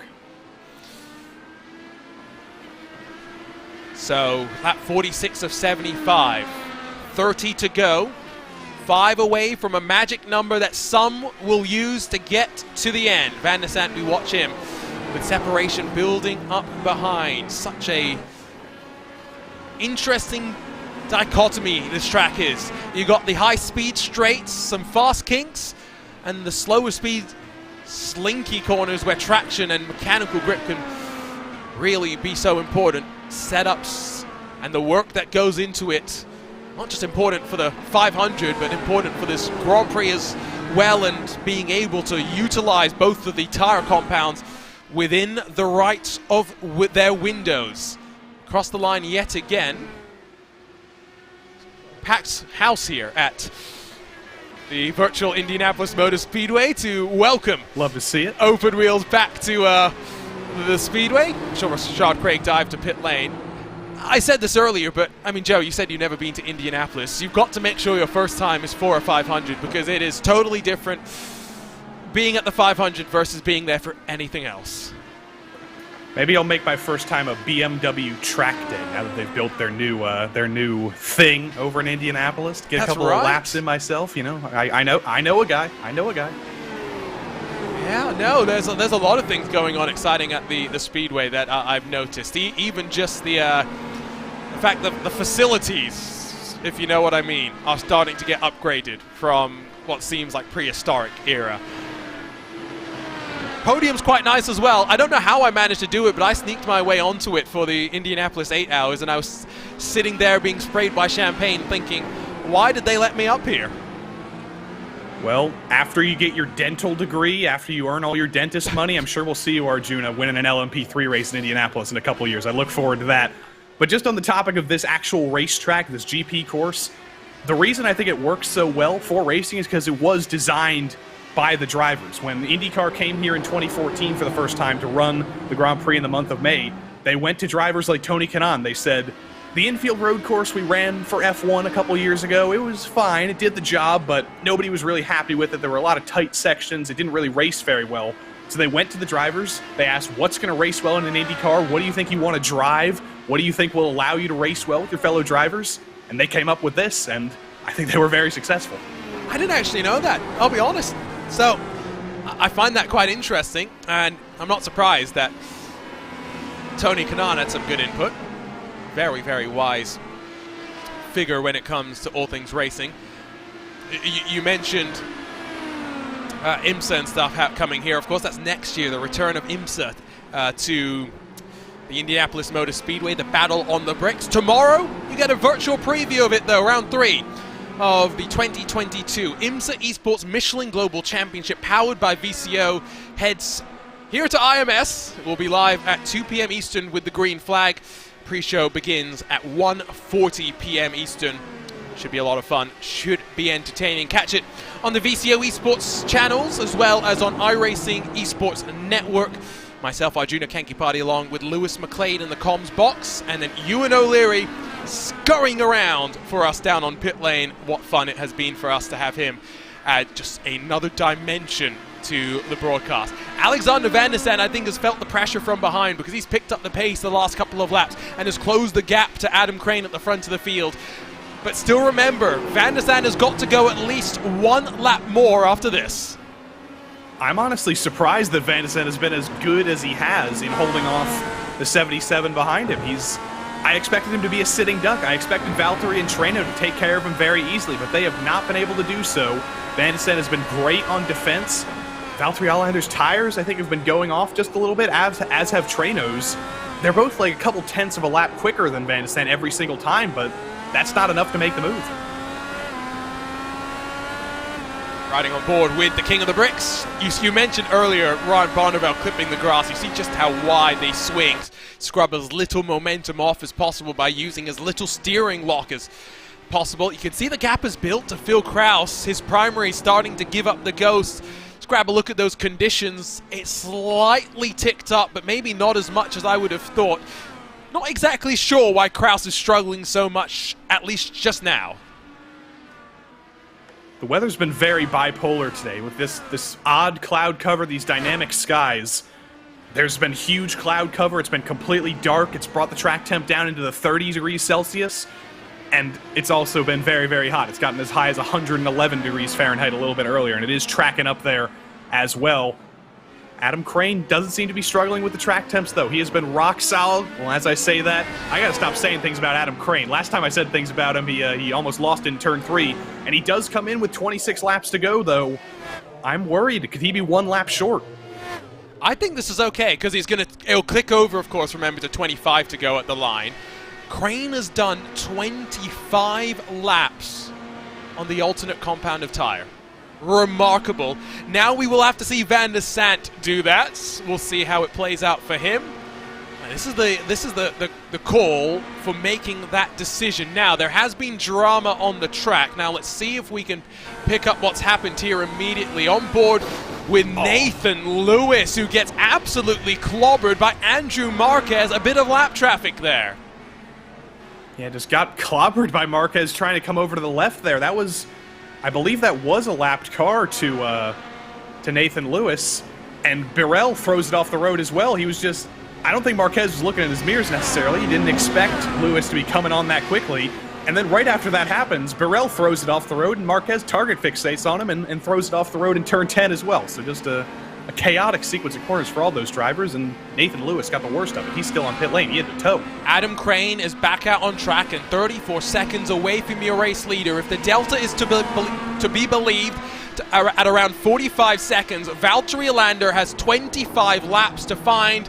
So, lap 46 of 75. 30 to go. 5 away from a magic number that some will use to get to the end. Van der Sande, we watch him with separation building up behind. Such a interesting dichotomy this track is. You got the high-speed straights, some fast kinks, and the slower speed slinky corners where traction and mechanical grip can really be so important. Setups and the work that goes into it, not just important for the 500, but important for this Grand Prix as well, and being able to utilize both of the tire compounds within the right of their windows. Across the line yet again. Packed house here at the virtual Indianapolis Motor Speedway to welcome. Love to see it. Open wheels back to the Speedway. Rashad Craig dive to pit lane. I said this earlier, but I mean, Joe, you said you've never been to Indianapolis. You've got to make sure your first time is 4 or 500 because it is totally different being at the 500 versus being there for anything else. Maybe I'll make my first time a BMW track day now that they've built their new thing over in Indianapolis. Get a couple of laps in myself, you know. I know a guy. Yeah, no, there's a lot of things going on exciting at the Speedway that I've noticed. Even just the fact that the facilities, if you know what I mean, are starting to get upgraded from what seems like prehistoric era. Podium's quite nice as well. I don't know how I managed to do it, but I sneaked my way onto it for the Indianapolis 8 hours, and I was sitting there being sprayed by champagne thinking, why did they let me up here? Well, after you get your dental degree, after you earn all your dentist money, I'm sure we'll see you, Arjuna, winning an LMP3 race in Indianapolis in a couple of years. I look forward to that. But just on the topic of this actual racetrack, this GP course, the reason I think it works so well for racing is because it was designed by the drivers. When IndyCar came here in 2014 for the first time to run the Grand Prix in the month of May, they went to drivers like Tony Kanaan. They said, the infield road course we ran for F1 a couple years ago, it was fine, it did the job, but nobody was really happy with it. There were a lot of tight sections, it didn't really race very well. So they went to the drivers, they asked, what's going to race well in an IndyCar? What do you think you want to drive? What do you think will allow you to race well with your fellow drivers? And they came up with this, and I think they were very successful. I didn't actually know that, I'll be honest. So, I find that quite interesting, and I'm not surprised that Tony Kanaan had some good input. Very, very wise figure when it comes to all things racing. You mentioned IMSA and stuff coming here. Of course, that's next year, the return of IMSA to the Indianapolis Motor Speedway, the battle on the bricks. Tomorrow, you get a virtual preview of it, though, round 3. Of the 2022 IMSA Esports Michelin Global Championship powered by VCO heads here to IMS. It will be live at 2 p.m. Eastern with the green flag. Pre-show begins at 1:40 p.m. Eastern. Should be a lot of fun. Should be entertaining. Catch it on the VCO Esports channels as well as on iRacing Esports Network. Myself, Arjuna Kankipati, along with Lewis McLeod in the comms box, and then Ewan O'Leary scurrying around for us down on pit lane. What fun it has been for us to have him add just another dimension to the broadcast. Alexander Van der Sande, I think, has felt the pressure from behind because he's picked up the pace the last couple of laps and has closed the gap to Adam Crane at the front of the field. But still remember, Van der Sande has got to go at least one lap more after this. I'm honestly surprised that Van der Sande has been as good as he has in holding off the 77 behind him. I expected him to be a sitting duck. I expected Valtteri and Treno to take care of him very easily, but they have not been able to do so. Van der Sande has been great on defense. Valtteri Allander's tires, I think, have been going off just a little bit, as have Treno's. They're both like a couple tenths of a lap quicker than Van der Sande every single time, but that's not enough to make the move. Riding on board with the king of the bricks. You mentioned earlier Ryan Bonneville clipping the grass. You see just how wide they swing. Scrub as little momentum off as possible by using as little steering lock as possible. You can see the gap is built to Phil Kraus. His primary starting to give up the ghost. Let's grab a look at those conditions. It's slightly ticked up, but maybe not as much as I would have thought. Not exactly sure why Kraus is struggling so much, at least just now. The weather's been very bipolar today with this odd cloud cover, these dynamic skies. There's been huge cloud cover. It's been completely dark. It's brought the track temp down into the 30 degrees Celsius. And it's also been very, very hot. It's gotten as high as 111 degrees Fahrenheit a little bit earlier, and it is tracking up there as well. Adam Crane doesn't seem to be struggling with the track temps, though. He has been rock solid. Well, as I say that, I got to stop saying things about Adam Crane. Last time I said things about him, he almost lost in turn 3, and he does come in with 26 laps to go, though. I'm worried. Could he be one lap short? I think this is okay, because it'll click over, of course, remember, to 25 to go at the line. Crane has done 25 laps on the alternate compound of tire. Remarkable. Now we will have to see Van der Sant do that. We'll see how it plays out for him. And this is the call for making that decision. Now, there has been drama on the track. Now, let's see if we can pick up what's happened here immediately. On board with Nathan Lewis, who gets absolutely clobbered by Andrew Marquez. A bit of lap traffic there. Yeah, just got clobbered by Marquez trying to come over to the left there. That was, I believe that was a lapped car to Nathan Lewis. And Birrell throws it off the road as well. He was just... I don't think Marquez was looking at his mirrors necessarily. He didn't expect Lewis to be coming on that quickly. And then right after that happens, Birrell throws it off the road, and Marquez target fixates on him and throws it off the road in turn 10 as well. So just a chaotic sequence of corners for all those drivers, and Nathan Lewis got the worst of it. He's still on pit lane. He had to tow. Adam Crane is back out on track and 34 seconds away from your race leader. If the delta is to be believed, at around 45 seconds, Valtteri Alander has 25 laps to find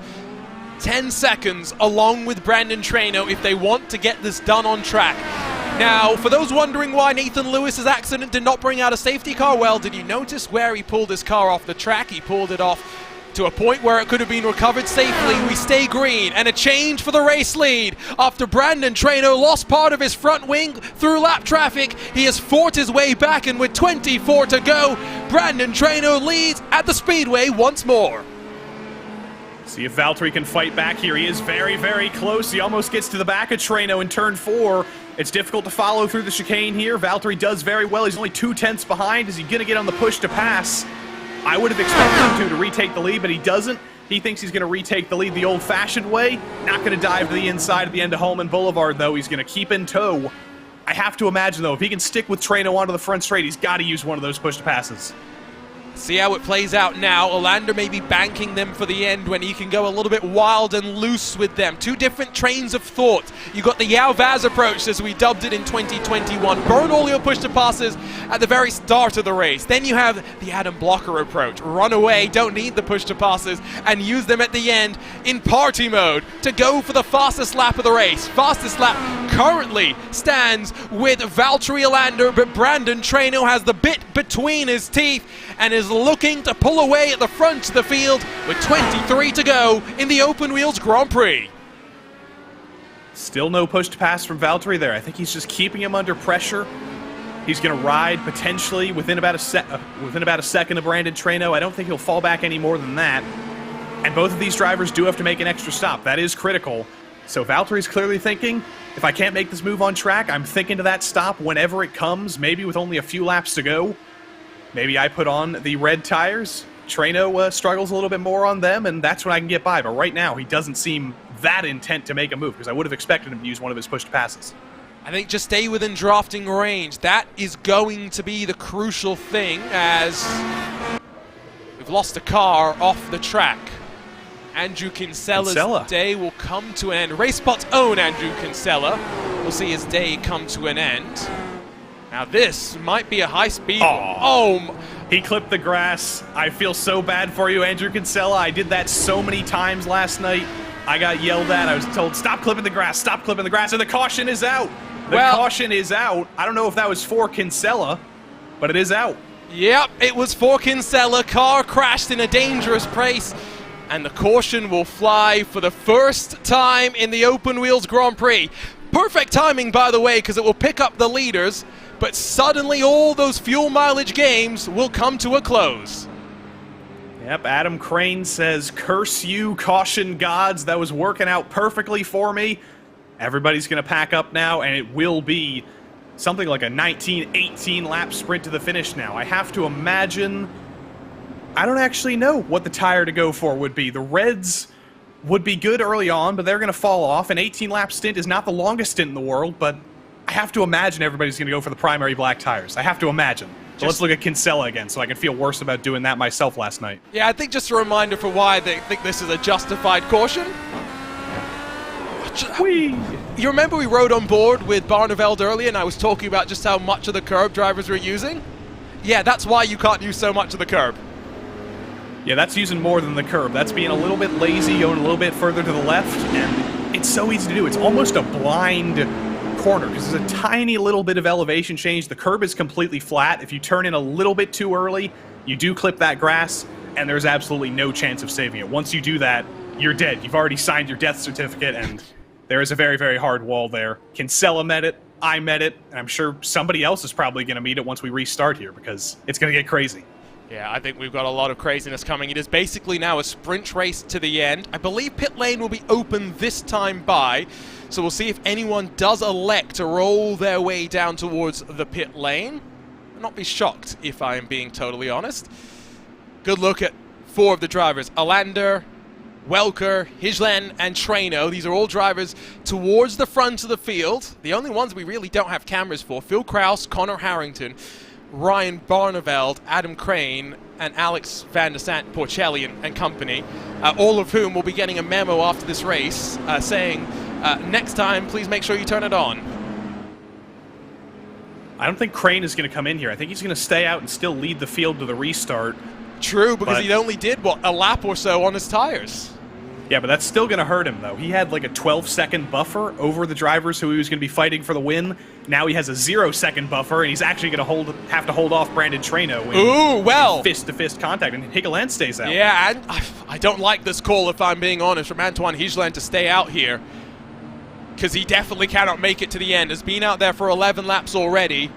10 seconds along with Brandon Traino if they want to get this done on track. Now, for those wondering why Nathan Lewis's accident did not bring out a safety car, well, did you notice where he pulled his car off the track? He pulled it off to a point where it could have been recovered safely. We stay green, and a change for the race lead. After Brandon Traino lost part of his front wing through lap traffic, he has fought his way back, and with 24 to go, Brandon Traino leads at the speedway once more. See if Valtteri can fight back here. He is very, very close. He almost gets to the back of Traino in turn 4. It's difficult to follow through the chicane here. Valtteri does very well. He's only 2/10 behind. Is he going to get on the push to pass? I would have expected him to retake the lead, but he doesn't. He thinks he's going to retake the lead the old-fashioned way. Not going to dive to the inside at the end of Holman Boulevard, though. He's going to keep in tow. I have to imagine, though, if he can stick with Traino onto the front straight, he's got to use one of those push to passes. See how it plays out now. Alander may be banking them for the end when he can go a little bit wild and loose with them. Two different trains of thought. You got the Yao Vaz approach, as we dubbed it in 2021. Burn all your push to passes at the very start of the race. Then you have the Adam Blocker approach. Run away, don't need the push to passes, and use them at the end in party mode to go for the fastest lap of the race. Fastest lap currently stands with Valtteri Alander, but Brandon Traino has the bit between his teeth and is looking to pull away at the front of the field with 23 to go in the Open Wheels Grand Prix. Still no push to pass from Valtteri there. I think he's just keeping him under pressure. He's going to ride potentially within about a second of Brandon Traino. I don't think he'll fall back any more than that. And both of these drivers do have to make an extra stop. That is critical. So Valtteri's clearly thinking, if I can't make this move on track, I'm thinking to that stop whenever it comes, maybe with only a few laps to go. Maybe I put on the red tires. Traino struggles a little bit more on them, and that's when I can get by. But right now, he doesn't seem that intent to make a move, because I would have expected him to use one of his push passes. I think just stay within drafting range. That is going to be the crucial thing, as we've lost a car off the track. Andrew Kinsella's day will come to an end. RaceSpot's own Andrew Kinsella will see his day come to an end. Now this might be a high-speed one. He clipped the grass. I feel so bad for you, Andrew Kinsella. I did that so many times last night. I got yelled at. I was told, stop clipping the grass, stop clipping the grass, and the caution is out. The caution is out. I don't know if that was for Kinsella, but it is out. Yep, it was for Kinsella. Car crashed in a dangerous place, and the caution will fly for the first time in the Open Wheels Grand Prix. Perfect timing, by the way, because it will pick up the leaders, but suddenly all those fuel mileage games will come to a close. Yep, Adam Crane says, curse you, caution gods. That was working out perfectly for me. Everybody's going to pack up now, and it will be something like a 19-18 lap sprint to the finish now. I have to imagine... I don't actually know what the tire to go for would be. The reds would be good early on, but they're going to fall off. An 18-lap stint is not the longest stint in the world, but I have to imagine everybody's going to go for the primary black tires. I have to imagine. So let's look at Kinsella again, so I can feel worse about doing that myself last night. Yeah, I think just a reminder for why they think this is a justified caution. Whee! You remember we rode on board with Barneveld earlier, and I was talking about just how much of the curb drivers were using? Yeah, that's why you can't use so much of the curb. Yeah, that's using more than the curb. That's being a little bit lazy, going a little bit further to the left, and it's so easy to do. It's almost a blind corner because there's a tiny little bit of elevation change. The curb is completely flat. If you turn in a little bit too early, you do clip that grass, and there's absolutely no chance of saving it. Once you do that, you're dead. You've already signed your death certificate, and there is a very, very hard wall there. Kinsella met it, I met it, and I'm sure somebody else is probably going to meet it once we restart here because it's going to get crazy. Yeah, I think we've got a lot of craziness coming. It is basically now a sprint race to the end. I believe pit lane will be open this time by, so we'll see if anyone does elect to roll their way down towards the pit lane. I'll not be shocked if I am being totally honest. Good look at 4 of the drivers. Alander, Welker, Hijlen, and Traino. These are all drivers towards the front of the field. The only ones we really don't have cameras for: Phil Kraus, Connor Harrington, Ryan Barneveld, Adam Crane, and Alex van der Sant Porcelli and company, all of whom will be getting a memo after this race saying, next time, please make sure you turn it on. I don't think Crane is going to come in here. I think he's going to stay out and still lead the field to the restart. True, because he only did, what, a lap or so on his tires. Yeah, but that's still going to hurt him, though. He had like a 12-second buffer over the drivers who he was going to be fighting for the win. Now he has a 0-second buffer, and he's actually going to have to hold off Brandon Traino in fist-to-fist contact, and Higgeland stays out. Yeah, and I don't like this call, if I'm being honest, from Antoine Hijlen to stay out here, because he definitely cannot make it to the end. Has been out there for 11 laps already.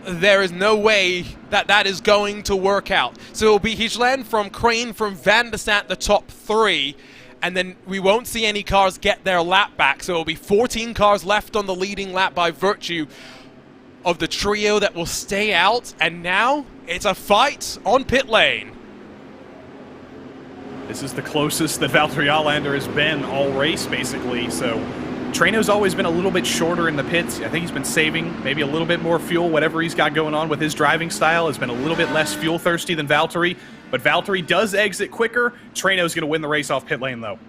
There is no way that that is going to work out. So it will be Hijlen from Crane from Van der Sant, the top 3, and then we won't see any cars get their lap back. So it will be 14 cars left on the leading lap by virtue of the trio that will stay out, and now it's a fight on pit lane. This is the closest that Valtteri Alander has been all race, basically, so Traino's always been a little bit shorter in the pits. I think he's been saving maybe a little bit more fuel. Whatever he's got going on with his driving style has been a little bit less fuel thirsty than Valtteri. But Valtteri does exit quicker. Traino's going to win the race off pit lane, though.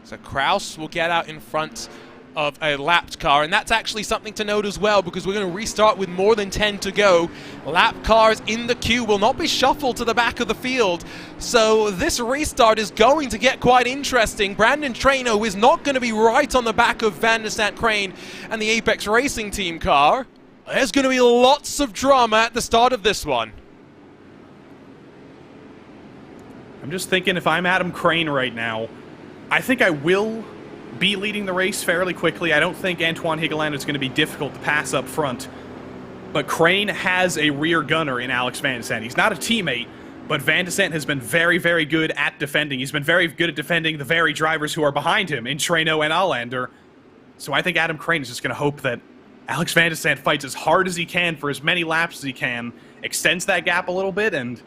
So Kraus will get out in front of a lapped car, and that's actually something to note as well, because we're going to restart with more than 10 to go. Lap cars in the queue will not be shuffled to the back of the field, so this restart is going to get quite interesting. Brandon Traino is not going to be right on the back of Van der Sant Crane and the Apex Racing Team car. There's going to be lots of drama at the start of this one. I'm just thinking, if I'm Adam Crane right now, I think I will be leading the race fairly quickly. I don't think Antoine Higgeland is going to be difficult to pass up front. But Crane has a rear gunner in Alex van der Sant. He's not a teammate, but Van der Sant has been very, very good at defending. He's been very good at defending the very drivers who are behind him in Traino and Alander. So I think Adam Crane is just going to hope that Alex van der Sant fights as hard as he can for as many laps as he can, extends that gap a little bit, and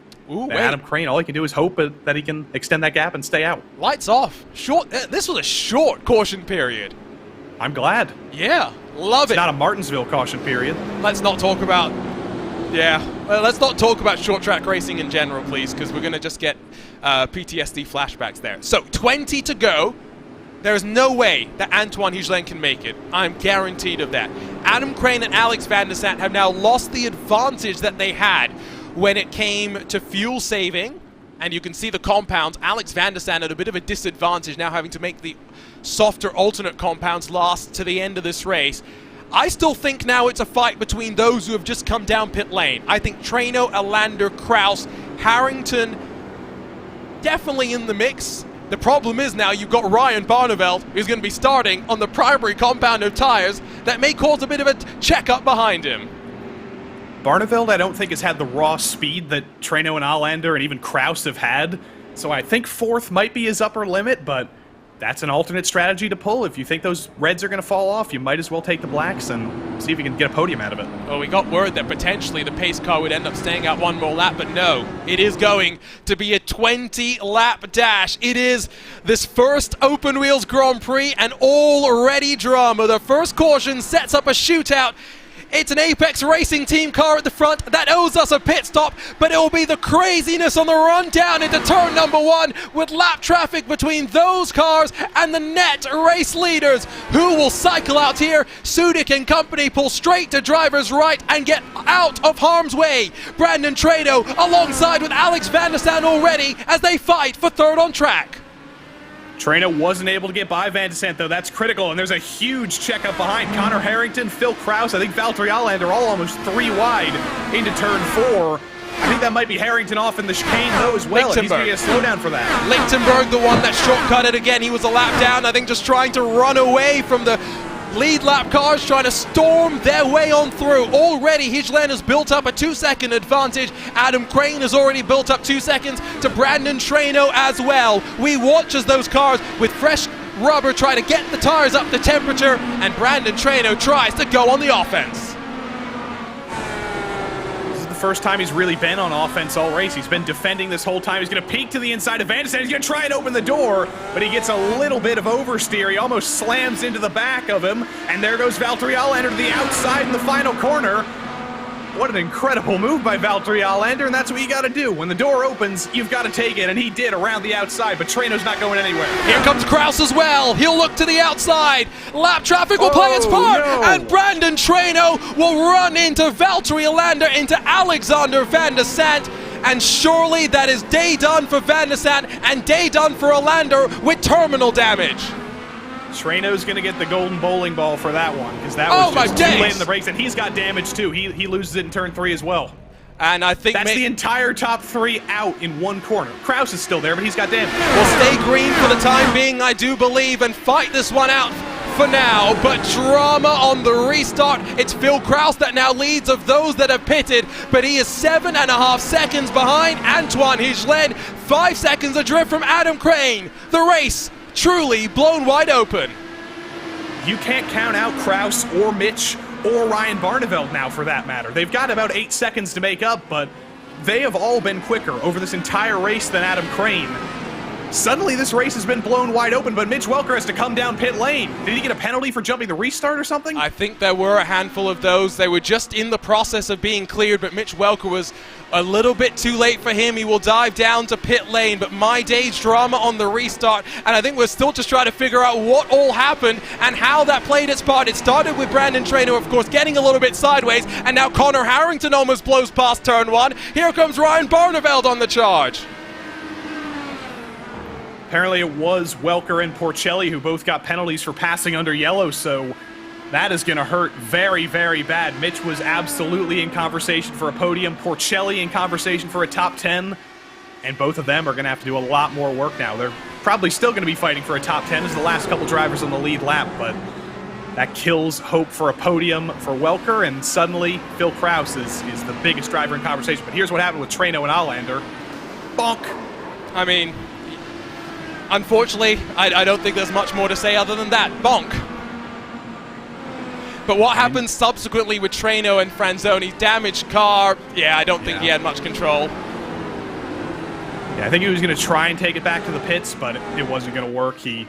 Adam Crane, all he can do is hope that he can extend that gap and stay out. Lights off. Short. This was a short caution period. I'm glad. Yeah, love it. It's not a Martinsville caution period. Let's not talk about... let's not talk about short track racing in general, please, because we're going to just get PTSD flashbacks there. So, 20 to go. There is no way that Antoine Hijlen can make it. I'm guaranteed of that. Adam Crane and Alex van der Sant have now lost the advantage that they had when it came to fuel saving, and you can see the compounds. Alex van der Sant at a bit of a disadvantage now, having to make the softer alternate compounds last to the end of this race. I still think now it's a fight between those who have just come down pit lane. I think Traino, Alander, Kraus, Harrington, definitely in the mix. The problem is now you've got Ryan Barneveld, who's going to be starting on the primary compound of tires that may cause a bit of a checkup behind him. Barneveld, I don't think, has had the raw speed that Traino and Alander and even Kraus have had. So I think 4th might be his upper limit, but that's an alternate strategy to pull. If you think those reds are going to fall off, you might as well take the blacks and see if you can get a podium out of it. Well, we got word that potentially the pace car would end up staying out one more lap, but no. It is going to be a 20-lap dash. It is this first Open Wheels Grand Prix, and already drama. The first caution sets up a shootout. It's an Apex Racing Team car at the front that owes us a pit stop, but it will be the craziness on the run down into turn number 1 with lap traffic between those cars and the net race leaders. Who will cycle out here? Sudik and company pull straight to driver's right and get out of harm's way. Brandon Traino alongside with Alex van der Sant already as they fight for 3rd on track. Treno wasn't able to get by Van de Sant, though. That's critical, and there's a huge checkup behind. Connor Harrington, Phil Kraus, I think Valtteri Allander all almost 3 wide into turn 4. I think that might be Harrington off in the chicane, though, as well. He's going to get a slowdown for that. Lichtenberg, the one that shortcutted again. He was a lap down, I think, just trying to run away from the lead lap cars, trying to storm their way on through. Already, Hijlen has built up a 2-second advantage. Adam Crane has already built up 2 seconds to Brandon Treno as well. We watch as those cars with fresh rubber try to get the tires up to temperature, and Brandon Treno tries to go on the offense. First time he's really been on offense all race. He's been defending this whole time. He's going to peek to the inside of Van de Sant. He's going to try and open the door, but he gets a little bit of oversteer. He almost slams into the back of him, and there goes Valtteri Allander to the outside in the final corner. What an incredible move by Valtteri Allander, and that's what you got to do. When the door opens, you've got to take it, and he did around the outside, but Treno's not going anywhere. Here comes Kraus as well. He'll look to the outside. Lap traffic will play its part, and Brandon Treno will run into Valtteri Allander, into Alexander Van de Sant, and surely that is day done for Van de Sant and day done for Allander with terminal damage. Treno's going to get the golden bowling ball for that one, because that was just too late in the brakes, and he's got damage too. He loses it in turn 3 as well. And I think that's the entire top 3 out in one corner. Kraus is still there, but he's got damage. We'll stay green for the time being, I do believe, and fight this one out for now. But drama on the restart. It's Phil Kraus that now leads of those that have pitted, but he is 7.5 seconds behind Antoine Hijlen, 5 seconds adrift from Adam Crane. The race truly blown wide open. You can't count out Kraus or Mitch or Ryan Barneveld now, for that matter. They've got about 8 seconds to make up, but they have all been quicker over this entire race than Adam Crane. Suddenly this race has been blown wide open, but Mitch Welker has to come down pit lane. Did he get a penalty for jumping the restart or something? I think there were a handful of those. They were just in the process of being cleared, but Mitch Welker was a little bit too late for him. He will dive down to pit lane, but my day's drama on the restart, and I think we're still just trying to figure out what all happened and how that played its part. It started with Brandon Treno, of course, getting a little bit sideways, and now Connor Harrington almost blows past turn 1. Here comes Ryan Barneveld on the charge. Apparently it was Welker and Porcelli who both got penalties for passing under yellow, so that is going to hurt very, very bad. Mitch was absolutely in conversation for a podium. Porcelli in conversation for a top 10. And both of them are going to have to do a lot more work now. They're probably still going to be fighting for a top 10 as the last couple drivers on the lead lap, but that kills hope for a podium for Welker, and suddenly Phil Kraus is the biggest driver in conversation. But here's what happened with Treno and Allander. Bonk. I mean, unfortunately, I don't think there's much more to say other than that. Bonk. But what happens subsequently with Treno and Franzoni? Damaged car. Yeah, I don't think he had much control. Yeah, I think he was going to try and take it back to the pits, but it wasn't going to work. He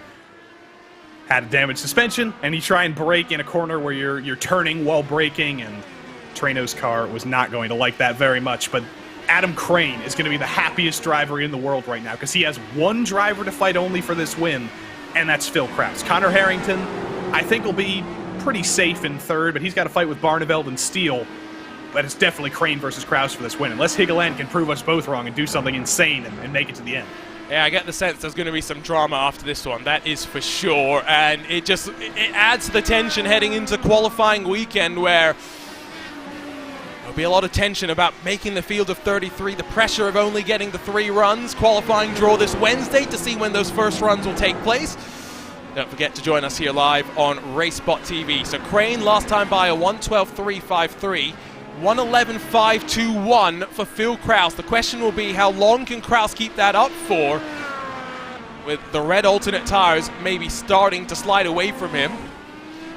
had a damaged suspension, and he tried and brake in a corner where you're turning while braking, and Treno's car was not going to like that very much. But Adam Crane is going to be the happiest driver in the world right now, because he has one driver to fight only for this win, and that's Phil Kraus. Connor Harrington, I think, will be pretty safe in third, but he's got to fight with Barneveld and Steele. But it's definitely Crane versus Kraus for this win, unless Higgeland can prove us both wrong and do something insane and make it to the end. Yeah, I get the sense there's going to be some drama after this one. That is for sure. And it adds to the tension heading into qualifying weekend, where there'll be a lot of tension about making the field of 33, the pressure of only getting the 3 runs. Qualifying draw this Wednesday to see when those first runs will take place. Don't forget to join us here live on RaceSpotTV. So Crane last time by a 1:12.353. 1:11.521 for Phil Kraus. The question will be, how long can Kraus keep that up for, with the red alternate tires maybe starting to slide away from him.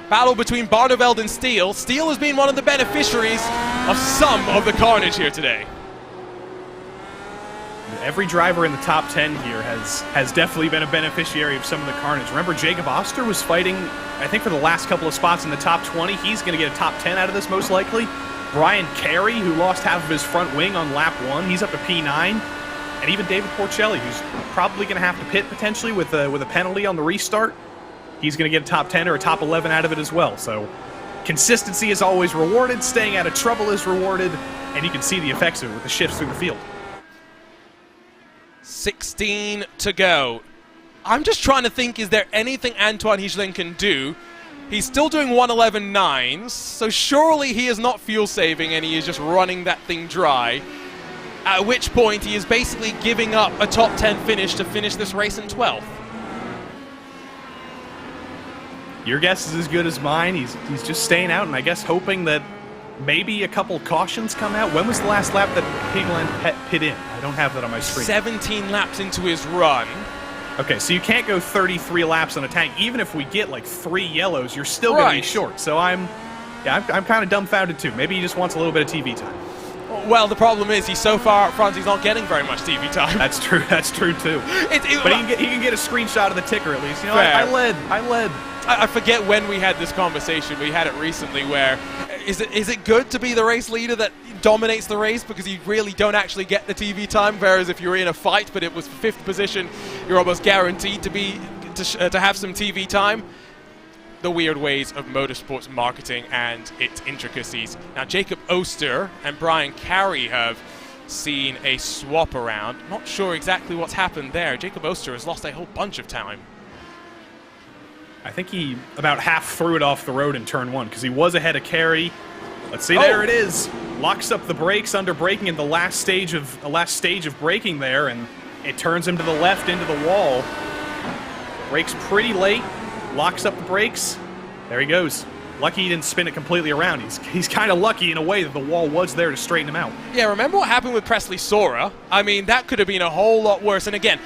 Battle between Barneveld and Steele. Steele has been one of the beneficiaries of some of the carnage here today. Every driver in the top 10 here has definitely been a beneficiary of some of the carnage. Remember, Jacob Oster was fighting, I think, for the last couple of spots in the top 20. He's going to get a top 10 out of this most likely. Brian Carey, who lost half of his front wing on lap 1, he's up to P9. And even David Porcelli, who's probably going to have to pit potentially with a penalty on the restart. He's going to get a top 10 or a top 11 out of it as well. So consistency is always rewarded. Staying out of trouble is rewarded. And you can see the effects of it with the shifts through the field. 16 to go. I'm just trying to think, is there anything Antoine Higelin can do? He's still doing 1:11.9s, so surely he is not fuel saving and he is just running that thing dry. At which point he is basically giving up a top 10 finish to finish this race in 12th. Your guess is as good as mine. He's just staying out and I guess hoping that maybe a couple cautions come out. When was the last lap that Higelin pit in? I don't have that on my screen. 17 laps into his run. Okay, so you can't go 33 laps on a tank. Even if we get like 3 yellows, you're still going to be short. So I'm kind of dumbfounded too. Maybe he just wants a little bit of TV time. Well, the problem is he's so far up front, he's not getting very much TV time. That's true. That's true too. But he can get a screenshot of the ticker at least. You know, I led. I forget when we had this conversation. We had it recently where is it good to be the race leader that dominates the race because you really don't actually get the TV time, whereas if you're in a fight but it was 5th position, you're almost guaranteed to have some TV time. The weird ways of motorsports marketing and its intricacies. Now, Jacob Oster and Brian Carey have seen a swap around. Not sure exactly what's happened there. Jacob Oster has lost a whole bunch of time. I think he about half threw it off the road in turn 1 because he was ahead of Carey. Let's see, there it is. Locks up the brakes under braking in the last stage of braking there, and it turns him to the left into the wall. Brakes pretty late. Locks up the brakes. There he goes. Lucky he didn't spin it completely around. He's kind of lucky in a way that the wall was there to straighten him out. Yeah, remember what happened with Presley Sora? I mean, that could have been a whole lot worse. And again,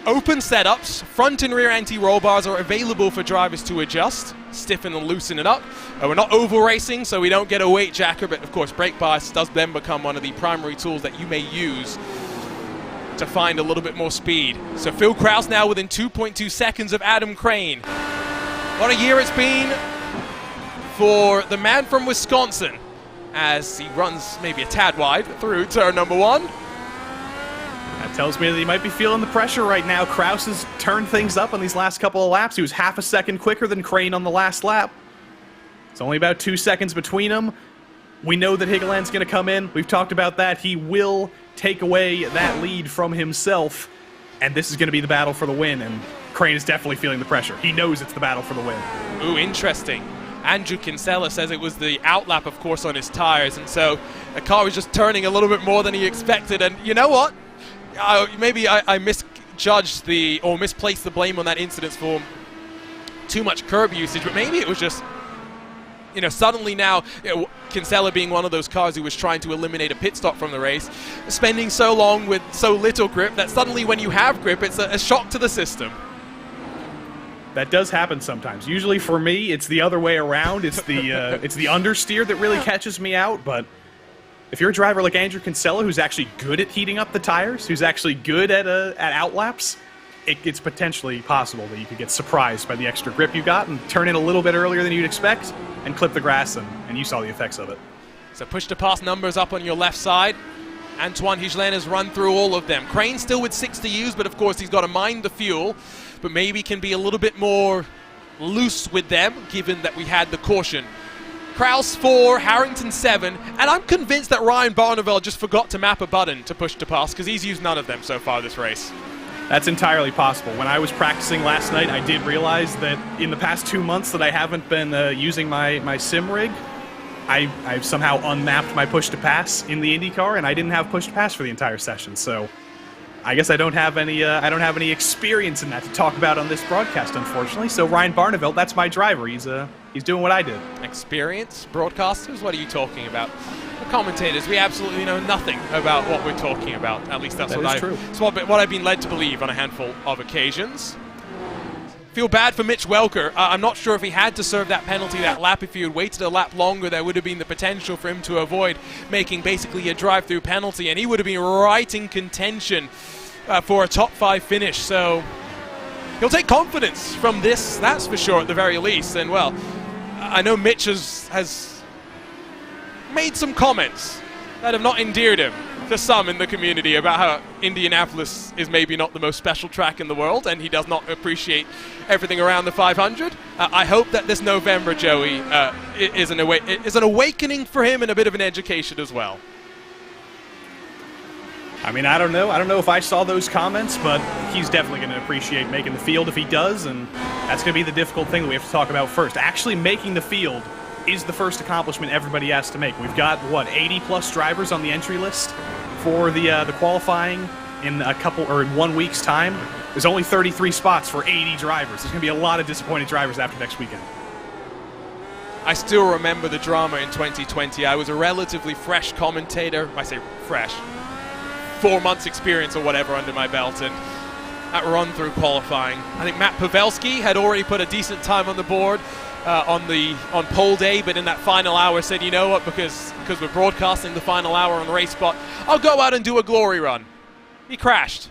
open setups, front and rear anti-roll bars are available for drivers to adjust, stiffen and loosen it up. We're not oval racing, so we don't get a weight jacker, but of course brake bias does then become one of the primary tools that you may use to find a little bit more speed. So Phil Krause now within 2.2 seconds of Adam Crane. What a year it's been for the man from Wisconsin as he runs maybe a tad wide through turn number 1. That tells me that he might be feeling the pressure right now. Krause has turned things up on these last couple of laps. He was half a second quicker than Crane on the last lap. It's only about 2 seconds between them. We know that Higelin's going to come in. We've talked about that. He will take away that lead from himself, and this is going to be the battle for the win, and Crane is definitely feeling the pressure. He knows it's the battle for the win. Ooh, interesting. Andrew Kinsella says it was the outlap, of course, on his tires, and so the car was just turning a little bit more than he expected, and you know what? Maybe I misjudged or misplaced the blame on that incident for too much curb usage, but maybe it was just, suddenly now, Kinsella being one of those cars who was trying to eliminate a pit stop from the race, spending so long with so little grip that suddenly when you have grip, it's a shock to the system. That does happen sometimes. Usually for me, it's the other way around. It's the understeer that really catches me out, but if you're a driver like Andrew Kinsella, who's actually good at heating up the tires, who's actually good at outlaps, it's potentially possible that you could get surprised by the extra grip you got and turn in a little bit earlier than you'd expect and clip the grass, and you saw the effects of it. So push-to-pass numbers up on your left side. Antoine Higelin has run through all of them. Crane still with 6 to use, but of course he's got to mind the fuel, but maybe can be a little bit more loose with them, given that we had the caution. Krause 4, Harrington 7, and I'm convinced that Ryan Barneveld just forgot to map a button to push to pass because he's used none of them so far this race. That's entirely possible. When I was practicing last night, I did realize that in the past 2 months that I haven't been using my sim rig, I've somehow unmapped my push to pass in the IndyCar, and I didn't have push to pass for the entire session. So I guess I don't have any experience in that to talk about on this broadcast, unfortunately. So Ryan Barneveld, that's my driver. He's doing what I did. Experience? Broadcasters? What are you talking about? The commentators, we absolutely know nothing about what we're talking about. At least that's what I've been led to believe on a handful of occasions. Feel bad for Mitch Welker. I'm not sure if he had to serve that penalty that lap. If he had waited a lap longer, there would have been the potential for him to avoid making basically a drive-through penalty, and he would have been right in contention for a top 5 finish. So he'll take confidence from this, that's for sure, at the very least. And well, I know Mitch has made some comments that have not endeared him to some in the community about how Indianapolis is maybe not the most special track in the world, and he does not appreciate everything around the 500. I hope that this November, Joey, is an awakening for him and a bit of an education as well. I mean, I don't know. I don't know if I saw those comments, but he's definitely going to appreciate making the field if he does, and that's going to be the difficult thing that we have to talk about first. Actually making the field is the first accomplishment everybody has to make. We've got, what, 80-plus drivers on the entry list for the qualifying in in 1 week's time. There's only 33 spots for 80 drivers. There's going to be a lot of disappointed drivers after next weekend. I still remember the drama in 2020. I was a relatively fresh commentator. I say fresh. 4 months experience or whatever under my belt, and that run through qualifying. I think Matt Pavelski had already put a decent time on the board on pole day, but in that final hour said, you know what, because we're broadcasting the final hour on Race Spot, I'll go out and do a glory run. He crashed.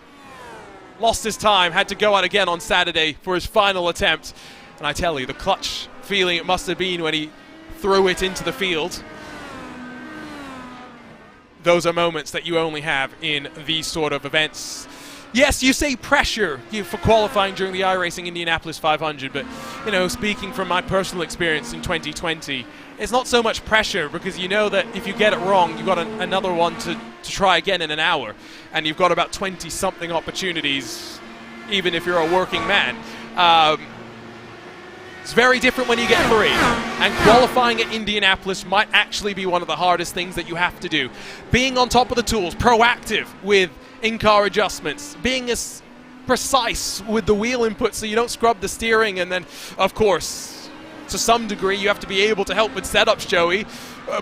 Lost his time, had to go out again on Saturday for his final attempt. And I tell you, the clutch feeling it must have been when he threw it into the field. Those are moments that you only have in these sort of events. Yes, you say pressure for qualifying during the iRacing Indianapolis 500, but, you know, speaking from my personal experience in 2020, it's not so much pressure because you know that if you get it wrong, you've got another one to try again in an hour, and you've got about 20-something opportunities, even if you're a working man. It's very different when you get 3, and qualifying at Indianapolis might actually be one of the hardest things that you have to do. Being on top of the tools, proactive with in-car adjustments, being as precise with the wheel input so you don't scrub the steering, and then, of course, to some degree, you have to be able to help with setups, Joey,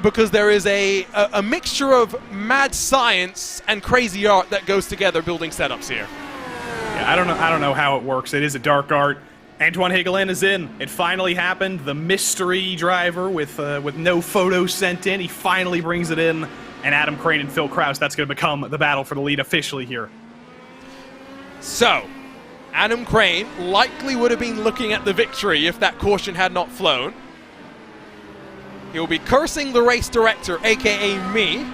because there is a mixture of mad science and crazy art that goes together building setups here. Yeah, I don't know how it works. It is a dark art. Antoine Higuelin is in. It finally happened. The mystery driver with no photos sent in. He finally brings it in. And Adam Crane and Phil Kraus, that's going to become the battle for the lead officially here. So, Adam Crane likely would have been looking at the victory if that caution had not flown. He'll be cursing the race director, a.k.a. me.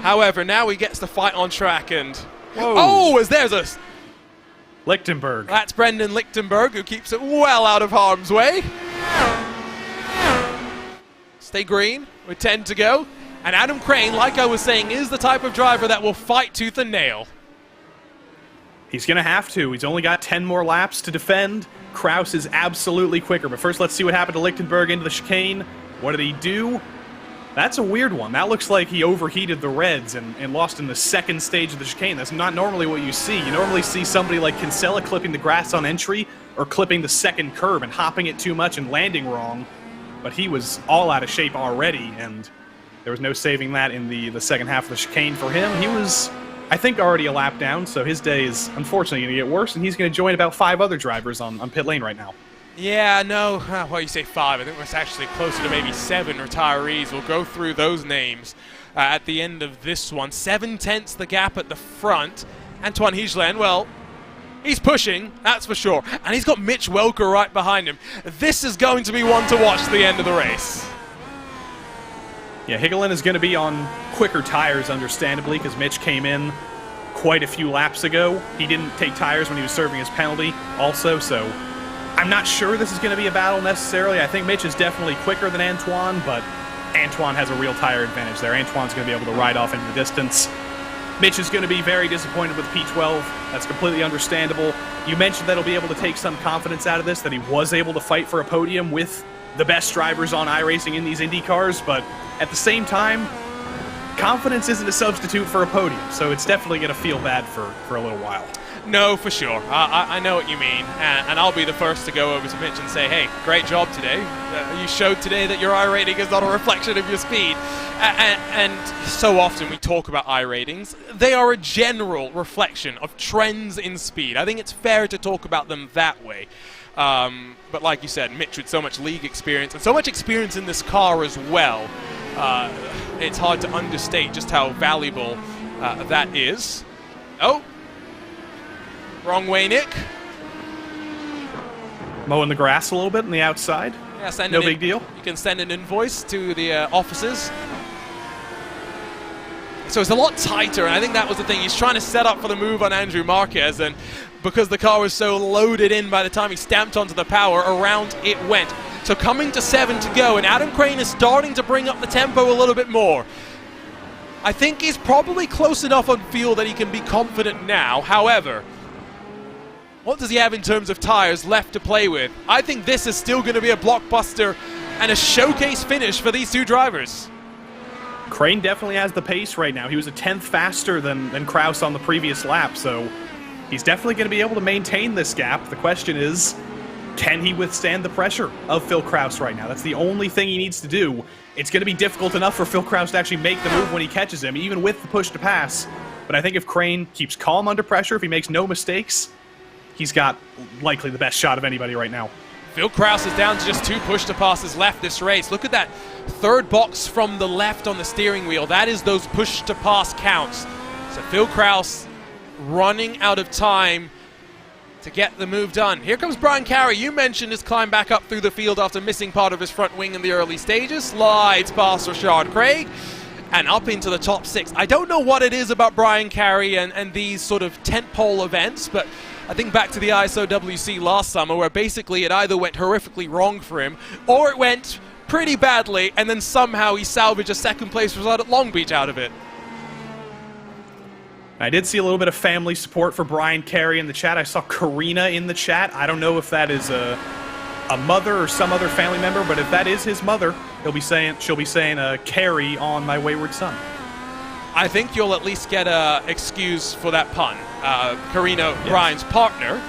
However, now he gets the fight on track and... Whoa. Oh, as there's a... Lichtenberg. That's Brendan Lichtenberg, who keeps it well out of harm's way. Stay green with 10 to go. And Adam Crane, like I was saying, is the type of driver that will fight tooth and nail. He's going to have to. He's only got 10 more laps to defend. Kraus is absolutely quicker. But first, let's see what happened to Lichtenberg into the chicane. What did he do? That's a weird one. That looks like he overheated the reds and lost in the second stage of the chicane. That's not normally what you see. You normally see somebody like Kinsella clipping the grass on entry or clipping the second curb and hopping it too much and landing wrong. But he was all out of shape already, and there was no saving that in the second half of the chicane for him. He was, I think, already a lap down, so his day is unfortunately going to get worse, and he's going to join about 5 other drivers on pit lane right now. Yeah, no, well, you say 5. I think it's actually closer to maybe 7 retirees. We'll go through those names at the end of this one. 7/10 the gap at the front. Antoine Higuelin, well, he's pushing, that's for sure. And he's got Mitch Welker right behind him. This is going to be one to watch at the end of the race. Yeah, Higuelin is going to be on quicker tires, understandably, because Mitch came in quite a few laps ago. He didn't take tires when he was serving his penalty also, so I'm not sure this is going to be a battle necessarily. I think Mitch is definitely quicker than Antoine, but Antoine has a real tire advantage there. Antoine's going to be able to ride off into the distance. Mitch is going to be very disappointed with P12. That's completely understandable. You mentioned that he'll be able to take some confidence out of this, that he was able to fight for a podium with the best drivers on iRacing in these Indy cars, but at the same time, confidence isn't a substitute for a podium, so it's definitely going to feel bad for a little while. No, for sure. I know what you mean, and I'll be the first to go over to Mitch and say, hey, great job today. You showed today that your iRating is not a reflection of your speed. And so often we talk about iRatings. They are a general reflection of trends in speed. I think it's fair to talk about them that way. But like you said, Mitch with so much league experience and so much experience in this car as well, it's hard to understate just how valuable that is. Oh, wrong way, Nick. Mowing the grass a little bit on the outside. Yeah, no big deal. You can send an invoice to the offices. So it's a lot tighter, and I think that was the thing. He's trying to set up for the move on Andrew Marquez, and because the car was so loaded in by the time he stamped onto the power, around it went. So coming to 7 to go, and Adam Crane is starting to bring up the tempo a little bit more. I think he's probably close enough on field that he can be confident now. However, what does he have in terms of tires left to play with? I think this is still going to be a blockbuster and a showcase finish for these two drivers. Crane definitely has the pace right now. He was a 10th faster than Kraus on the previous lap, so he's definitely going to be able to maintain this gap. The question is, can he withstand the pressure of Phil Kraus right now? That's the only thing he needs to do. It's going to be difficult enough for Phil Kraus to actually make the move when he catches him, even with the push to pass. But I think if Crane keeps calm under pressure, if he makes no mistakes, he's got likely the best shot of anybody right now. Phil Kraus is down to just 2 push-to-passes left this race. Look at that third box from the left on the steering wheel. That is those push-to-pass counts. So Phil Kraus running out of time to get the move done. Here comes Brian Carey. You mentioned his climb back up through the field after missing part of his front wing in the early stages. Slides past Rashad Craig and up into the top 6. I don't know what it is about Brian Carey and these sort of tentpole events, but I think back to the ISOWC last summer where basically it either went horrifically wrong for him or it went pretty badly and then somehow he salvaged a second place result at Long Beach out of it. I did see a little bit of family support for Brian Carey in the chat. I saw Karina in the chat. I don't know if that is a mother or some other family member, but if that is his mother, she'll be saying Carey on my wayward son. I think you'll at least get an excuse for that pun. Karina, yes. Brian's partner,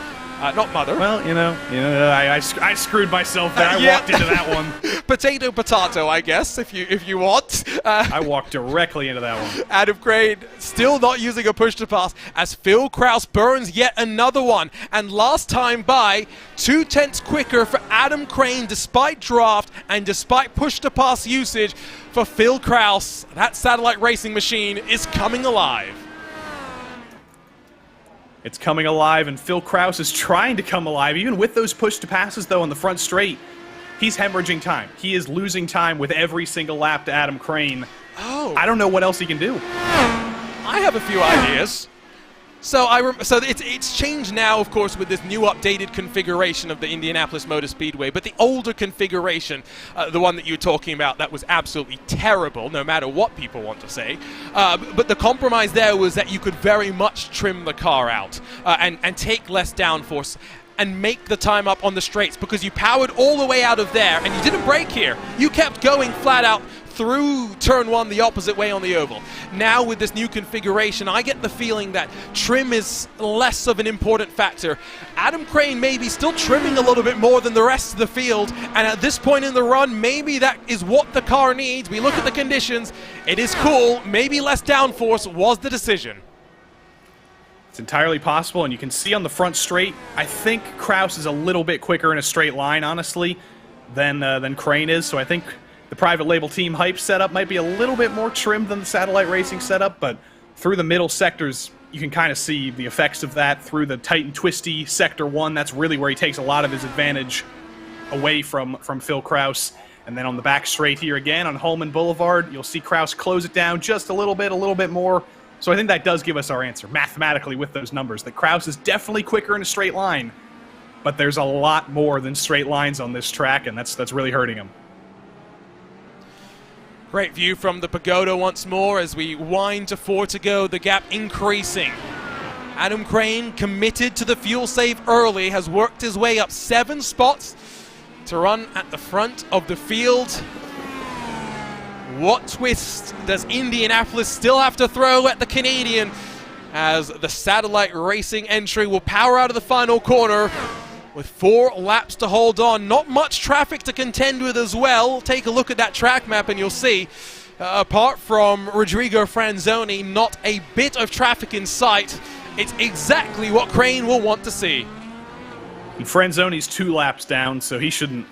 not mother. Well, I screwed myself there. I walked into that one. Potato, I guess, if you want. I walked directly into that one. Adam Crane still not using a push to pass as Phil Kraus burns yet another one. And last time by, 2 tenths quicker for Adam Crane despite draft and despite push to pass usage for Phil Kraus. That satellite racing machine is coming alive. It's coming alive, and Phil Kraus is trying to come alive. Even with those push-to-passes, though, on the front straight, he's hemorrhaging time. He is losing time with every single lap to Adam Crane. Oh. I don't know what else he can do. I have a few ideas. So it's changed now, of course, with this new updated configuration of the Indianapolis Motor Speedway. But the older configuration, the one that you were talking about, that was absolutely terrible, no matter what people want to say. But the compromise there was that you could very much trim the car out and take less downforce and make the time up on the straights because you powered all the way out of there and you didn't brake here. You kept going flat out through turn 1 the opposite way on the oval. Now with this new configuration, I get the feeling that trim is less of an important factor. Adam Crane may be still trimming a little bit more than the rest of the field, and at this point in the run, maybe that is what the car needs. We look at the conditions, it is cool, maybe less downforce was the decision. It's entirely possible, and you can see on the front straight, I think Kraus is a little bit quicker in a straight line, honestly, than Crane is, so I think the private label team hype setup might be a little bit more trimmed than the satellite racing setup, but through the middle sectors, you can kind of see the effects of that through the tight and twisty sector 1. That's really where he takes a lot of his advantage away from Phil Kraus. And then on the back straight here again on Holman Boulevard, you'll see Kraus close it down just a little bit more. So I think that does give us our answer mathematically with those numbers, that Kraus is definitely quicker in a straight line, but there's a lot more than straight lines on this track, and that's really hurting him. Great view from the pagoda once more as we wind to 4 to go, the gap increasing. Adam Crane, committed to the fuel save early, has worked his way up 7 spots to run at the front of the field. What twist does Indianapolis still have to throw at the Canadian as the satellite racing entry will power out of the final corner with 4 laps to hold on. Not much traffic to contend with as well. Take a look at that track map and you'll see, apart from Rodrigo Franzoni, not a bit of traffic in sight. It's exactly what Crane will want to see. And Franzoni's 2 laps down, so he shouldn't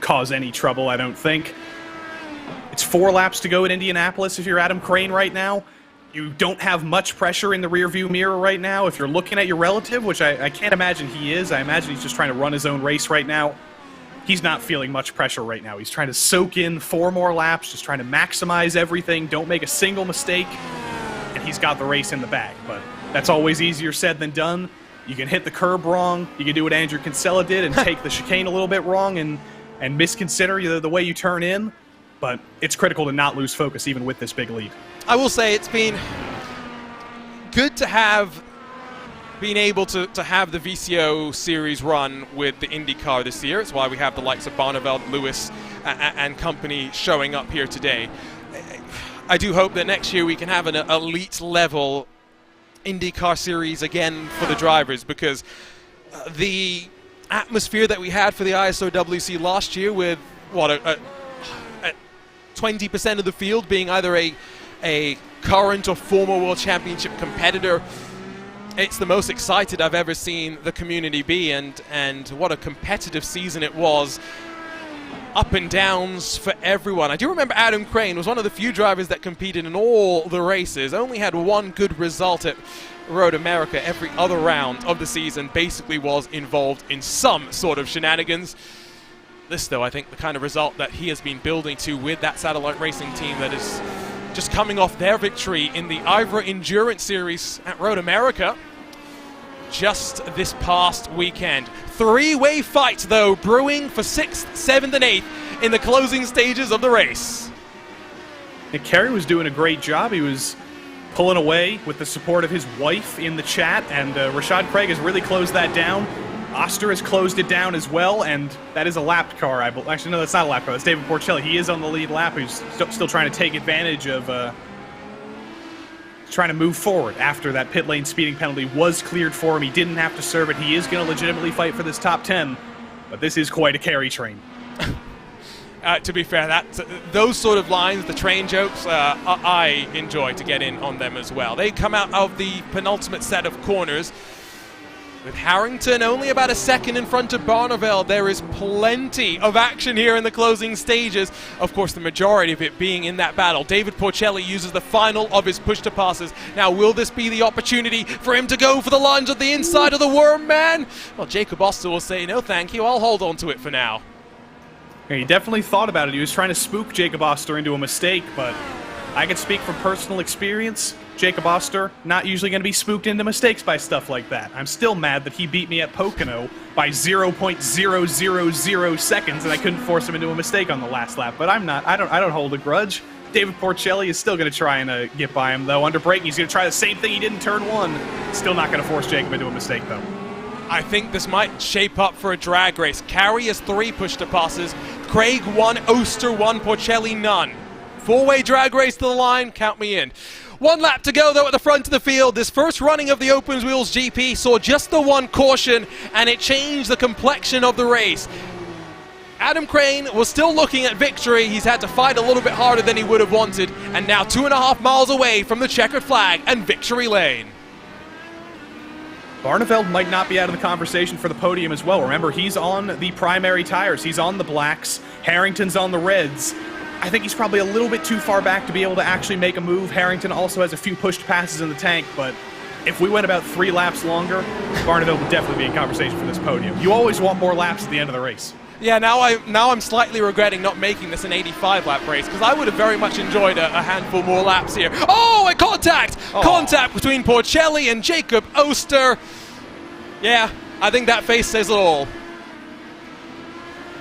cause any trouble, I don't think. It's 4 laps to go at Indianapolis if you're Adam Crane right now. You don't have much pressure in the rearview mirror right now. If you're looking at your relative, which I can't imagine he is, I imagine he's just trying to run his own race right now. He's not feeling much pressure right now. He's trying to soak in 4 more laps, just trying to maximize everything, don't make a single mistake, and he's got the race in the bag. But that's always easier said than done. You can hit the curb wrong, you can do what Andrew Kinsella did and take the chicane a little bit wrong and misconsider the way you turn in, but it's critical to not lose focus even with this big lead. I will say it's been good to have been able to have the VCO series run with the IndyCar this year. It's why we have the likes of Barneveld, Lewis, and company showing up here today. I do hope that next year we can have an elite level IndyCar series again for the drivers, because the atmosphere that we had for the ISOWC last year with what 20% of the field being either a current or former World Championship competitor, it's the most excited I've ever seen the community be, and what a competitive season it was. Up and downs for everyone. I do remember Adam Crane was one of the few drivers that competed in all the races, only had one good result at Road America. Every other round of the season basically was involved in some sort of shenanigans. This, though, I think the kind of result that he has been building to with that satellite racing team that is just coming off their victory in the Ivra Endurance Series at Road America just this past weekend. Three-way fight, though, brewing for 6th, 7th, and 8th in the closing stages of the race. And Kerry was doing a great job. He was pulling away with the support of his wife in the chat, and Rashad Craig has really closed that down. Oster has closed it down as well, and that is a lapped car. Actually, no, that's not a lapped car. That's David Porcelli. He is on the lead lap. He's still trying to take advantage of trying to move forward after that pit lane speeding penalty was cleared for him. He didn't have to serve it. He is going to legitimately fight for this top 10, but this is quite a Kerry train. To be fair, those sort of lines, the train jokes, I enjoy to get in on them as well. They come out of the penultimate set of corners. With Harrington only about a second in front of Barneveld, there is plenty of action here in the closing stages. Of course, the majority of it being in that battle. David Porcelli uses the final of his push-to-passes. Now, will this be the opportunity for him to go for the lunge at the inside of the worm man? Well, Jacob Oster will say, no thank you, I'll hold on to it for now. Yeah, he definitely thought about it. He was trying to spook Jacob Oster into a mistake, but I can speak from personal experience. Jacob Oster, not usually going to be spooked into mistakes by stuff like that. I'm still mad that he beat me at Pocono by 0.000 seconds, and I couldn't force him into a mistake on the last lap. But I'm not. I don't hold a grudge. David Porcelli is still going to try and get by him, though. Under braking, he's going to try the same thing he did in turn 1. Still not going to force Jacob into a mistake, though. I think this might shape up for a drag race. Carey has 3 push-to-passes. Craig 1, Oster 1, Porcelli none. 4-way drag race to the line. Count me in. 1 lap to go, though, at the front of the field. This first running of the Open Wheels GP saw just the 1 caution, and it changed the complexion of the race. Adam Crane was still looking at victory. He's had to fight a little bit harder than he would have wanted, and now 2.5 miles away from the checkered flag and victory lane. Barneveld might not be out of the conversation for the podium as well. Remember, he's on the primary tires. He's on the blacks. Harrington's on the reds. I think he's probably a little bit too far back to be able to actually make a move. Harrington also has a few pushed passes in the tank, but if we went about 3 laps longer, Barneveld would definitely be in conversation for this podium. You always want more laps at the end of the race. Yeah, now I'm slightly regretting not making this an 85-lap race, because I would have very much enjoyed a handful more laps here. Oh, a contact! Oh. Contact between Porcelli and Jacob Oster. Yeah, I think that face says it all.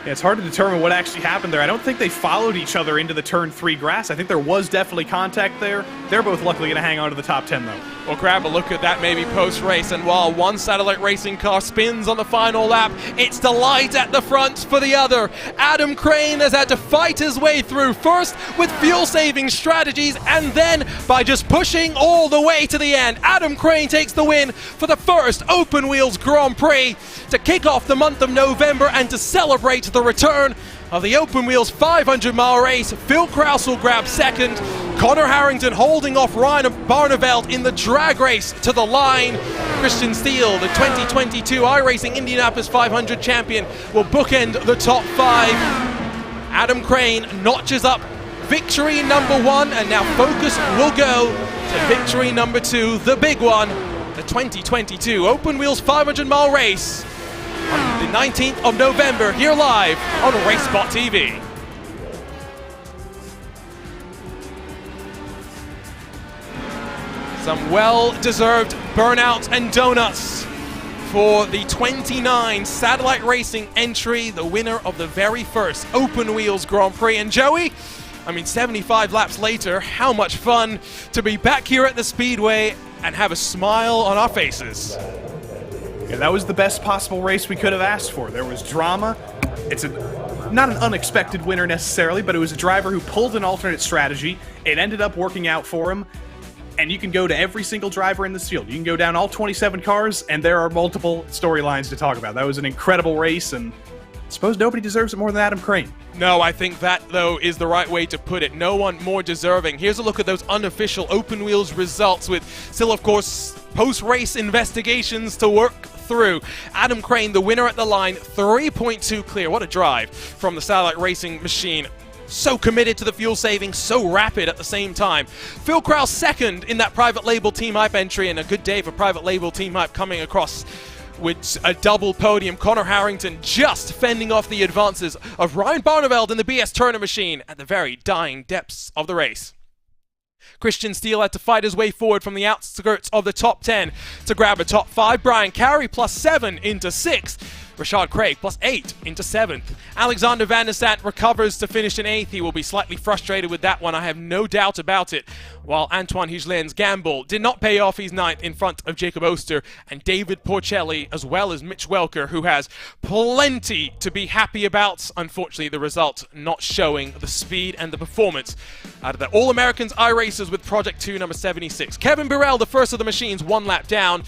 Yeah, it's hard to determine what actually happened there. I don't think they followed each other into the turn 3 grass. I think there was definitely contact there. They're both luckily going to hang on to the top 10, though. We'll grab a look at that maybe post-race, and while one satellite racing car spins on the final lap, it's the light at the front for the other. Adam Crane has had to fight his way through, first with fuel-saving strategies, and then by just pushing all the way to the end. Adam Crane takes the win for the first Open Wheels Grand Prix to kick off the month of November and to celebrate the return of the Open Wheels 500-mile race. Phil Kraus will grab second. Connor Harrington holding off Ryan Barneveld in the drag race to the line. Christian Steele, the 2022 iRacing Indianapolis 500 champion, will bookend the top 5. Adam Crane notches up victory number 1, and now focus will go to victory number 2, the big one, the 2022 Open Wheels 500-mile race on the 19th of November, here live on RaceSpotTV. Some well-deserved burnouts and donuts for the 29 satellite racing entry, the winner of the very first Open Wheels Grand Prix. And Joey, I mean, 75 laps later, how much fun to be back here at the Speedway and have a smile on our faces. Yeah, that was the best possible race we could have asked for. There was drama. It's not an unexpected winner necessarily, but it was a driver who pulled an alternate strategy. It ended up working out for him. And you can go to every single driver in this field. You can go down all 27 cars, and there are multiple storylines to talk about. That was an incredible race, and I suppose nobody deserves it more than Adam Crane. No, I think that, though, is the right way to put it. No one more deserving. Here's a look at those unofficial open wheels results with still, of course, post-race investigations to work through. Adam Crane, the winner at the line, 3.2 clear. What a drive from the Satellite Racing machine. So committed to the fuel saving, so rapid at the same time. Phil Krause second in that private label Team Hype entry, and a good day for private label Team Hype coming across with a double podium. Connor Harrington just fending off the advances of Ryan Barneveld in the BS Turner machine at the very dying depths of the race. Christian Steele had to fight his way forward from the outskirts of the top 10 to grab a top 5. Brian Carey +7 into 6th. Rashad Craig +8 into 7th. Alexander Van der Sant recovers to finish in 8th. He will be slightly frustrated with that one, I have no doubt about it. While Antoine Higelin's gamble did not pay off. He's 9th in front of Jacob Oster and David Porcelli, as well as Mitch Welker, who has plenty to be happy about. Unfortunately, the result not showing the speed and the performance out of the All-Americans iRacers with Project 2 number 76. Kevin Burrell, the first of the machines, 1 lap down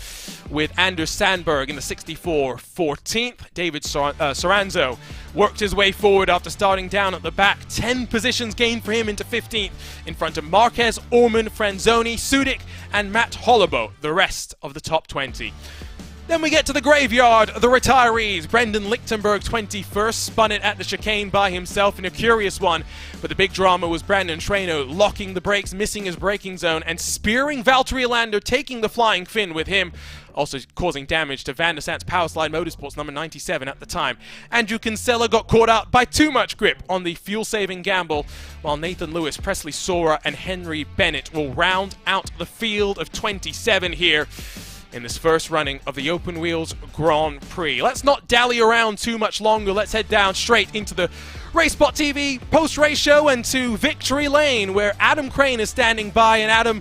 with Anders Sandberg in the 64 14th. David Soranzo worked his way forward after starting down at the back. 10 positions gained for him into 15th in front of Marquez, Orman, Franzoni, Sudik, and Matt Hollabo, the rest of the top 20. Then we get to the graveyard, the retirees. Brendan Lichtenberg, 21st, spun it at the chicane by himself in a curious one. But the big drama was Brandon Treno locking the brakes, missing his braking zone, and spearing Valtteri Lander, taking the flying fin with him, also causing damage to Van der Sant's Powerslide Motorsports number 97 at the time. Andrew Kinsella got caught out by too much grip on the fuel-saving gamble, while Nathan Lewis, Presley Sora, and Henry Bennett will round out the field of 27 here in this first running of the Open Wheels Grand Prix. Let's not dally around too much longer. Let's head down straight into the RaceSpotTV post-race show and to Victory Lane, where Adam Crane is standing by. And Adam,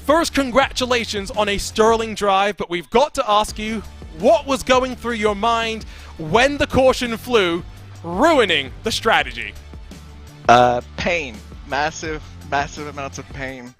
first, congratulations on a sterling drive, but we've got to ask you, what was going through your mind when the caution flew, ruining the strategy? Pain. Massive amounts of pain.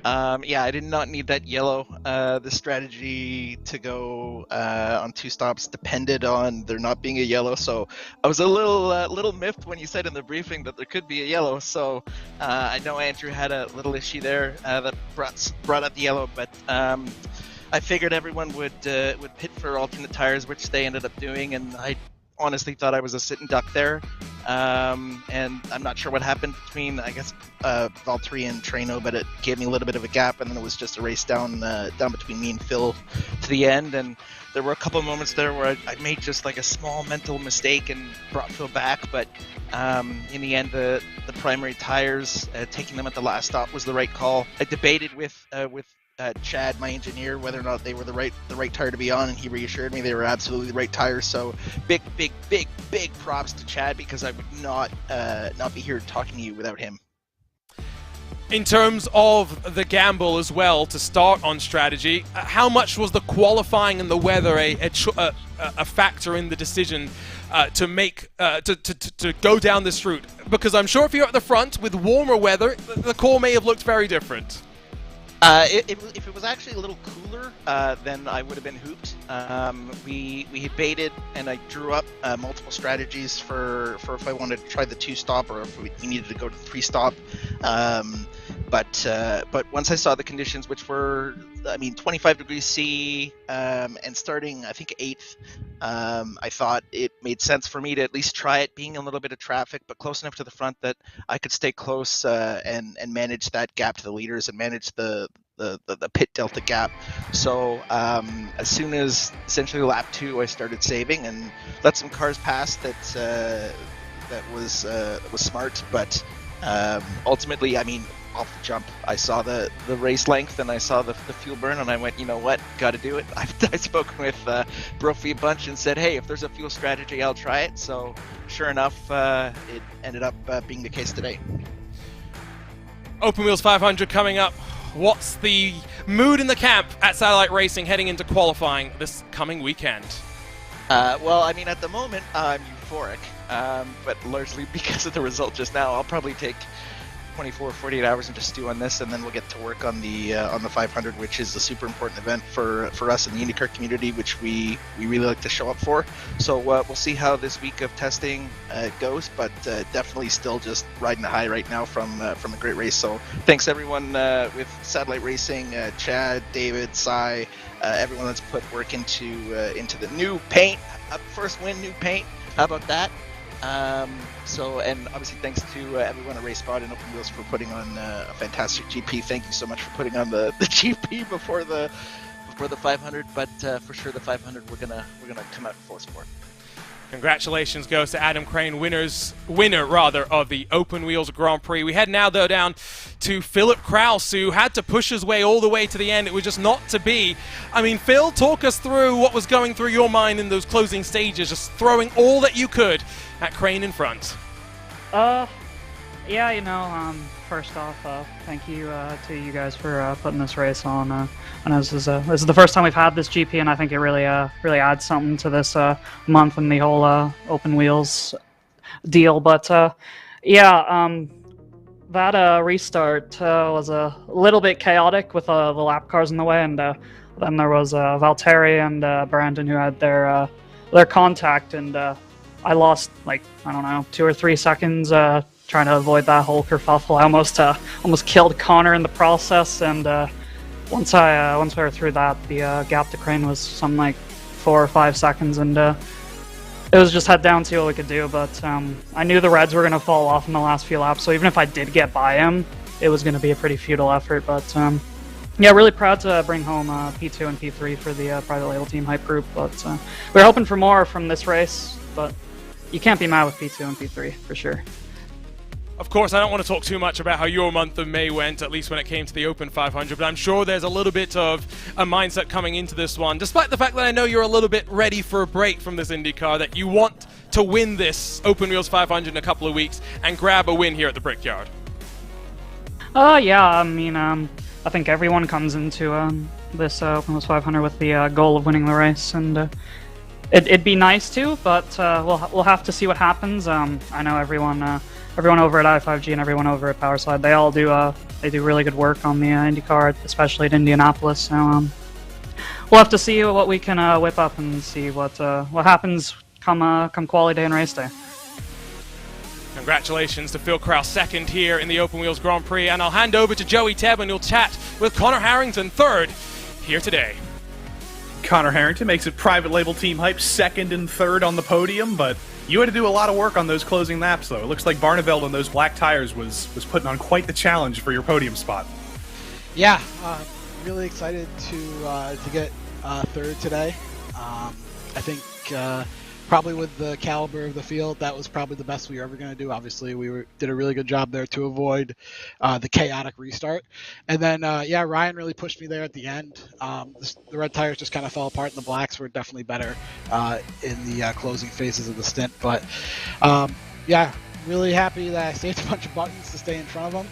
Yeah, I did not need that yellow. The strategy to go on 2 stops depended on there not being a yellow, so I was a little miffed when you said in the briefing that there could be a yellow. So I know Andrew had a little issue there that brought up the yellow, but I figured everyone would pit for alternate tires, which they ended up doing, and I honestly thought I was a sit and duck there. And I'm not sure what happened between, I guess, Valtteri and Treno, but it gave me a little bit of a gap, and then it was just a race down between me and Phil to the end. And there were a couple of moments there where I made just like a small mental mistake and brought Phil back, but in the end, the primary tires, taking them at the last stop was the right call. I debated with Chad, my engineer, whether or not they were the right tire to be on, and he reassured me they were absolutely the right tires. So big props to Chad, because I would not be here talking to you without him. In terms of the gamble as well, to start on strategy, how much was the qualifying and the weather a factor in the decision to make to go down this route? Because I'm sure if you're at the front with warmer weather, the call may have looked very different. If it was actually a little cooler, then I would have been hooped. We had baited, and I drew up multiple strategies for if I wanted to try the 2-stop or if we needed to go to 3-stop. But once I saw the conditions, which were, 25 degrees C, and starting, I think, 8th, I thought it made sense for me to at least try it, being a little bit of traffic, but close enough to the front that I could stay close and manage that gap to the leaders and manage the pit delta gap. So as soon as essentially lap 2, I started saving and let some cars pass. That was smart, but ultimately, off the jump, I saw the race length and I saw the fuel burn, and I went, you know what, got to do it. I spoke with Brophy a bunch and said, hey, if there's a fuel strategy, I'll try it. So sure enough, it ended up being the case today. Open Wheels 500 coming up. What's the mood in the camp at Satellite Racing heading into qualifying this coming weekend? Well, I mean, at the moment, I'm euphoric, but largely because of the result just now. I'll probably take 24 or 48 hours and just stew on this, and then we'll get to work on the 500, which is a super important event for us in the IndyCar community, which we really like to show up for. So we'll see how this week of testing goes, but definitely still just riding the high right now from a great race. So thanks everyone with Satellite Racing, Chad, David, Sai, everyone that's put work into the new paint. First win, new paint. How about that? And obviously thanks to everyone at RaceSpot and Open Wheels for putting on a fantastic GP. Thank you so much for putting on the GP before the 500, but for sure the 500 we're gonna come out in full support. Congratulations goes to Adam Crane, winner of the Open Wheels Grand Prix. We head now, though, down to Philip Kraus, who had to push his way all the way to the end. It was just not to be. I mean, Phil, talk us through what was going through your mind in those closing stages, just throwing all that you could at Crane in front. Yeah, first off, thank you to you guys for putting this race on. I know this is the first time we've had this GP, and I think it really adds something to this month and the whole Open Wheels deal. But that restart was a little bit chaotic with the lap cars in the way, and then there was Valtteri and Brandon who had their contact, and I lost 2 or 3 seconds trying to avoid that whole kerfuffle. I almost killed Connor in the process, and once we were through that, the gap to Crane was something like 4 or 5 seconds, and it was just head down, see what we could do. But I knew the Reds were going to fall off in the last few laps, so even if I did get by him, it was going to be a pretty futile effort. But yeah, really proud to bring home P2 and P3 for the private label team hype group. But we were hoping for more from this race, but you can't be mad with P2 and P3 for sure. Of course, I don't want to talk too much about how your month of May went, at least when it came to the Open 500, but I'm sure there's a little bit of a mindset coming into this one, despite the fact that I know you're a little bit ready for a break from this IndyCar, that you want to win this Open Wheels 500 in a couple of weeks and grab a win here at the Brickyard. Yeah, I mean, I think everyone comes into this Open Wheels 500 with the goal of winning the race, and it'd be nice to, but we'll have to see what happens. I know everyone over at i5G and everyone over at Powerslide, they all do really good work on the IndyCar, especially at Indianapolis. So we'll have to see what we can whip up and see what happens come quali day and race day. Congratulations to Phil Kraus, second here in the Open Wheels Grand Prix, and I'll hand over to Joey Tebb and he'll chat with Connor Harrington, third here today. Connor Harrington makes it private label team hype, second and third on the podium, but you had to do a lot of work on those closing laps, though. It looks like Barneveld on those black tires was putting on quite the challenge for your podium spot. Yeah, really excited to get third today. I think probably with the caliber of the field, that was probably the best we were ever going to do. Obviously, we did a really good job there to avoid the chaotic restart. And then, Ryan really pushed me there at the end. The red tires just kind of fell apart, and the blacks were definitely better in the closing phases of the stint. But, really happy that I saved a bunch of buttons to stay in front of them.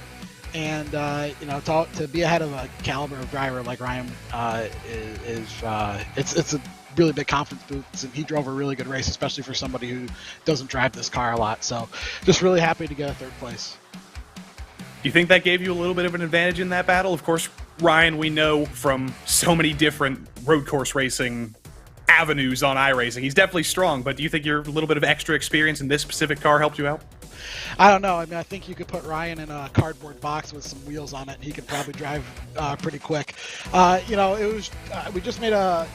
And, to be ahead of a caliber of driver like Ryan it's a really big confidence boost, and he drove a really good race, especially for somebody who doesn't drive this car a lot. So just really happy to get a third place. Do you think that gave you a little bit of an advantage in that battle? Of course, Ryan, we know from so many different road course racing avenues on iRacing, he's definitely strong, but do you think your little bit of extra experience in this specific car helped you out? I don't know. I mean, I think you could put Ryan in a cardboard box with some wheels on it, and he could probably drive pretty quick. It was we just made an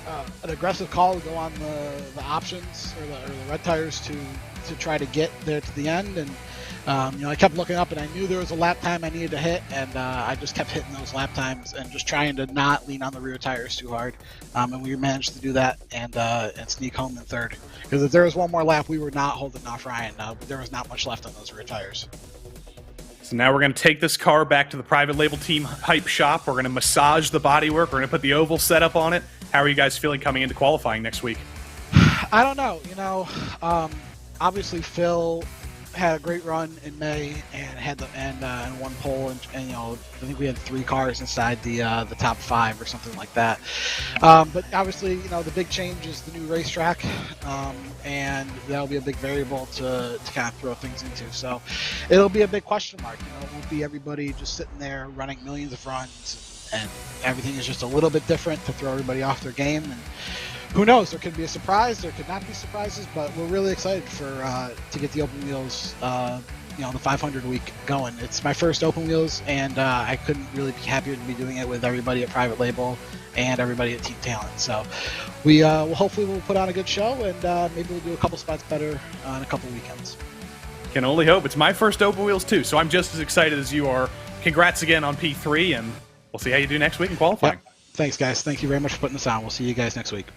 aggressive call to go on the options or the red tires to try to get there to the end, and I kept looking up, and I knew there was a lap time I needed to hit, and I just kept hitting those lap times and just trying to not lean on the rear tires too hard, and we managed to do that and sneak home in third. Because if there was one more lap, we were not holding off Ryan. There was not much left on those rear tires. So now we're going to take this car back to the private label team hype shop. We're going to massage the bodywork. We're going to put the oval setup on it. How are you guys feeling coming into qualifying next week? I don't know. Obviously Phil had a great run in May and had and won pole, and you know, I think we had 3 cars inside the top 5 or something like that. But obviously, you know, the big change is the new racetrack, and that'll be a big variable to kind of throw things into. So it'll be a big question mark. You know, it won't be everybody just sitting there running millions of runs, and everything is just a little bit different to throw everybody off their game. And who knows? There could be a surprise. There could not be surprises, but we're really excited to get the open wheels, you know, the 500 week going. It's my first open wheels, and I couldn't really be happier to be doing it with everybody at Private Label and everybody at Team Talent. So we'll hopefully put on a good show, and maybe we'll do a couple spots better on a couple weekends. Can only hope. It's my first open wheels too, so I'm just as excited as you are. Congrats again on P3, and we'll see how you do next week in qualifying. Yep. Thanks, guys. Thank you very much for putting this on. We'll see you guys next week.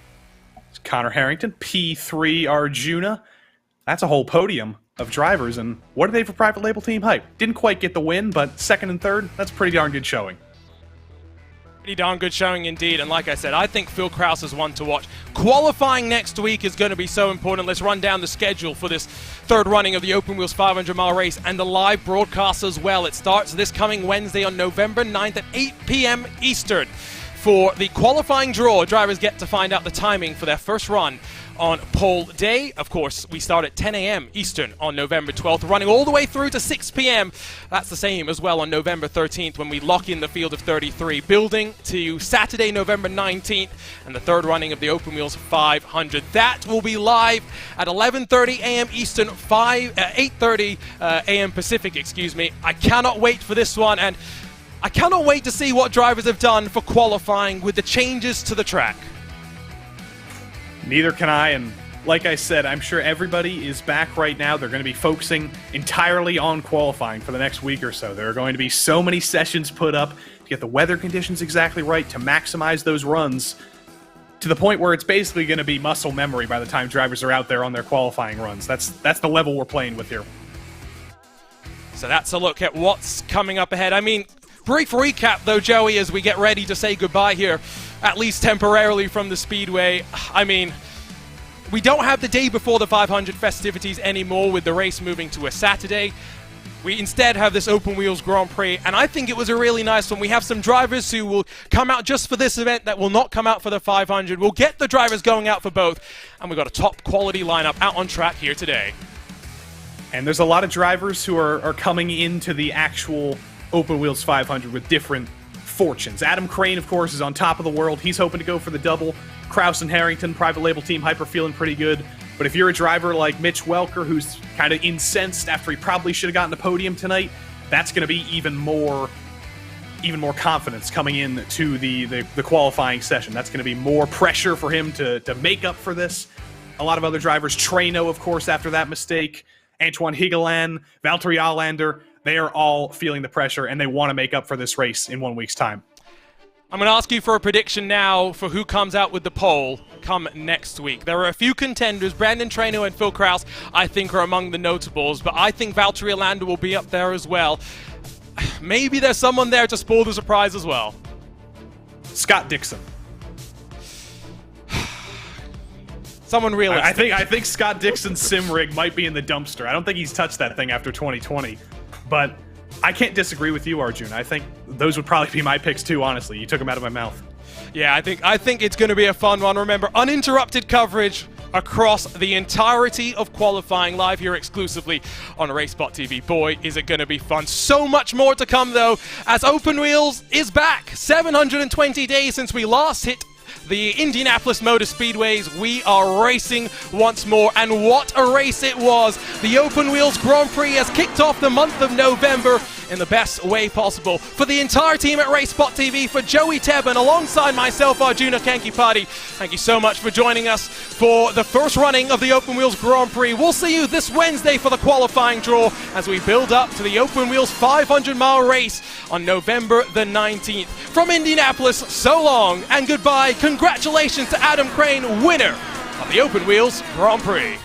Connor Harrington, P3 Arjuna. That's a whole podium of drivers, and what are they for Private Label Team Hype? Didn't quite get the win, but second and third, that's pretty darn good showing. Pretty darn good showing indeed, and like I said, I think Phil Krause is one to watch. Qualifying next week is going to be so important. Let's run down the schedule for this third running of the Open Wheels 500-mile race and the live broadcast as well. It starts this coming Wednesday on November 9th at 8 p.m. Eastern. For the qualifying draw, drivers get to find out the timing for their first run on pole day. Of course, we start at 10 a.m. Eastern on November 12th, running all the way through to 6 p.m. That's the same as well on November 13th when we lock in the field of 33, building to Saturday, November 19th, and the third running of the Open Wheels 500. That will be live at 11:30 a.m. Eastern, 8:30 a.m. Pacific, excuse me. I cannot wait for this one, and I cannot wait to see what drivers have done for qualifying with the changes to the track. Neither can I, and like I said, I'm sure everybody is back right now. They're going to be focusing entirely on qualifying for the next week or so. There are going to be so many sessions put up to get the weather conditions exactly right, to maximize those runs, to the point where it's basically going to be muscle memory by the time drivers are out there on their qualifying runs. That's the level we're playing with here. So that's a look at what's coming up ahead. I mean, brief recap, though, Joey, as we get ready to say goodbye here, at least temporarily from the Speedway. I mean, we don't have the day before the 500 festivities anymore with the race moving to a Saturday. We instead have this Open Wheels Grand Prix, and I think it was a really nice one. We have some drivers who will come out just for this event that will not come out for the 500. We'll get the drivers going out for both, and we've got a top quality lineup out on track here today. And there's a lot of drivers who are coming into the actual Open Wheels 500 with different fortunes. Adam Crane, of course, is on top of the world. He's hoping to go for the double. Krause and Harrington, Private Label Team Hyper, feeling pretty good. But if you're a driver like Mitch Welker, who's kind of incensed after he probably should have gotten the podium tonight, that's going to be even more confidence coming in to the qualifying session. That's going to be more pressure for him to make up for this. A lot of other drivers, Treno, of course, after that mistake, Antoine Higeland, Valtteri Allander, they are all feeling the pressure, and they want to make up for this race in 1 week's time. I'm going to ask you for a prediction now for who comes out with the pole come next week. There are a few contenders. Brandon Treno and Phil Krause, I think, are among the notables, but I think Valtteri Allander will be up there as well. Maybe there's someone there to spoil the surprise as well. Scott Dixon. Someone realistic. I think Scott Dixon's sim rig might be in the dumpster. I don't think he's touched that thing after 2020. But I can't disagree with you, Arjun. I think those would probably be my picks too, honestly. You took them out of my mouth. Yeah, I think it's going to be a fun one. Remember, uninterrupted coverage across the entirety of qualifying, live here exclusively on RaceSpotTV. Boy, is it going to be fun. So much more to come, though, as Open Wheels is back. 720 days since we last hit the Indianapolis Motor Speedways. We are racing once more, and what a race it was. The Open Wheels Grand Prix has kicked off the month of November in the best way possible. For the entire team at RaceSpotTV, for Joey Tebben, alongside myself, Arjuna Kankipati, thank you so much for joining us for the first running of the Open Wheels Grand Prix. We'll see you this Wednesday for the qualifying draw as we build up to the Open Wheels 500-mile race on November the 19th. From Indianapolis, so long and goodbye. Congratulations to Adam Crane, winner of the Open Wheels Grand Prix.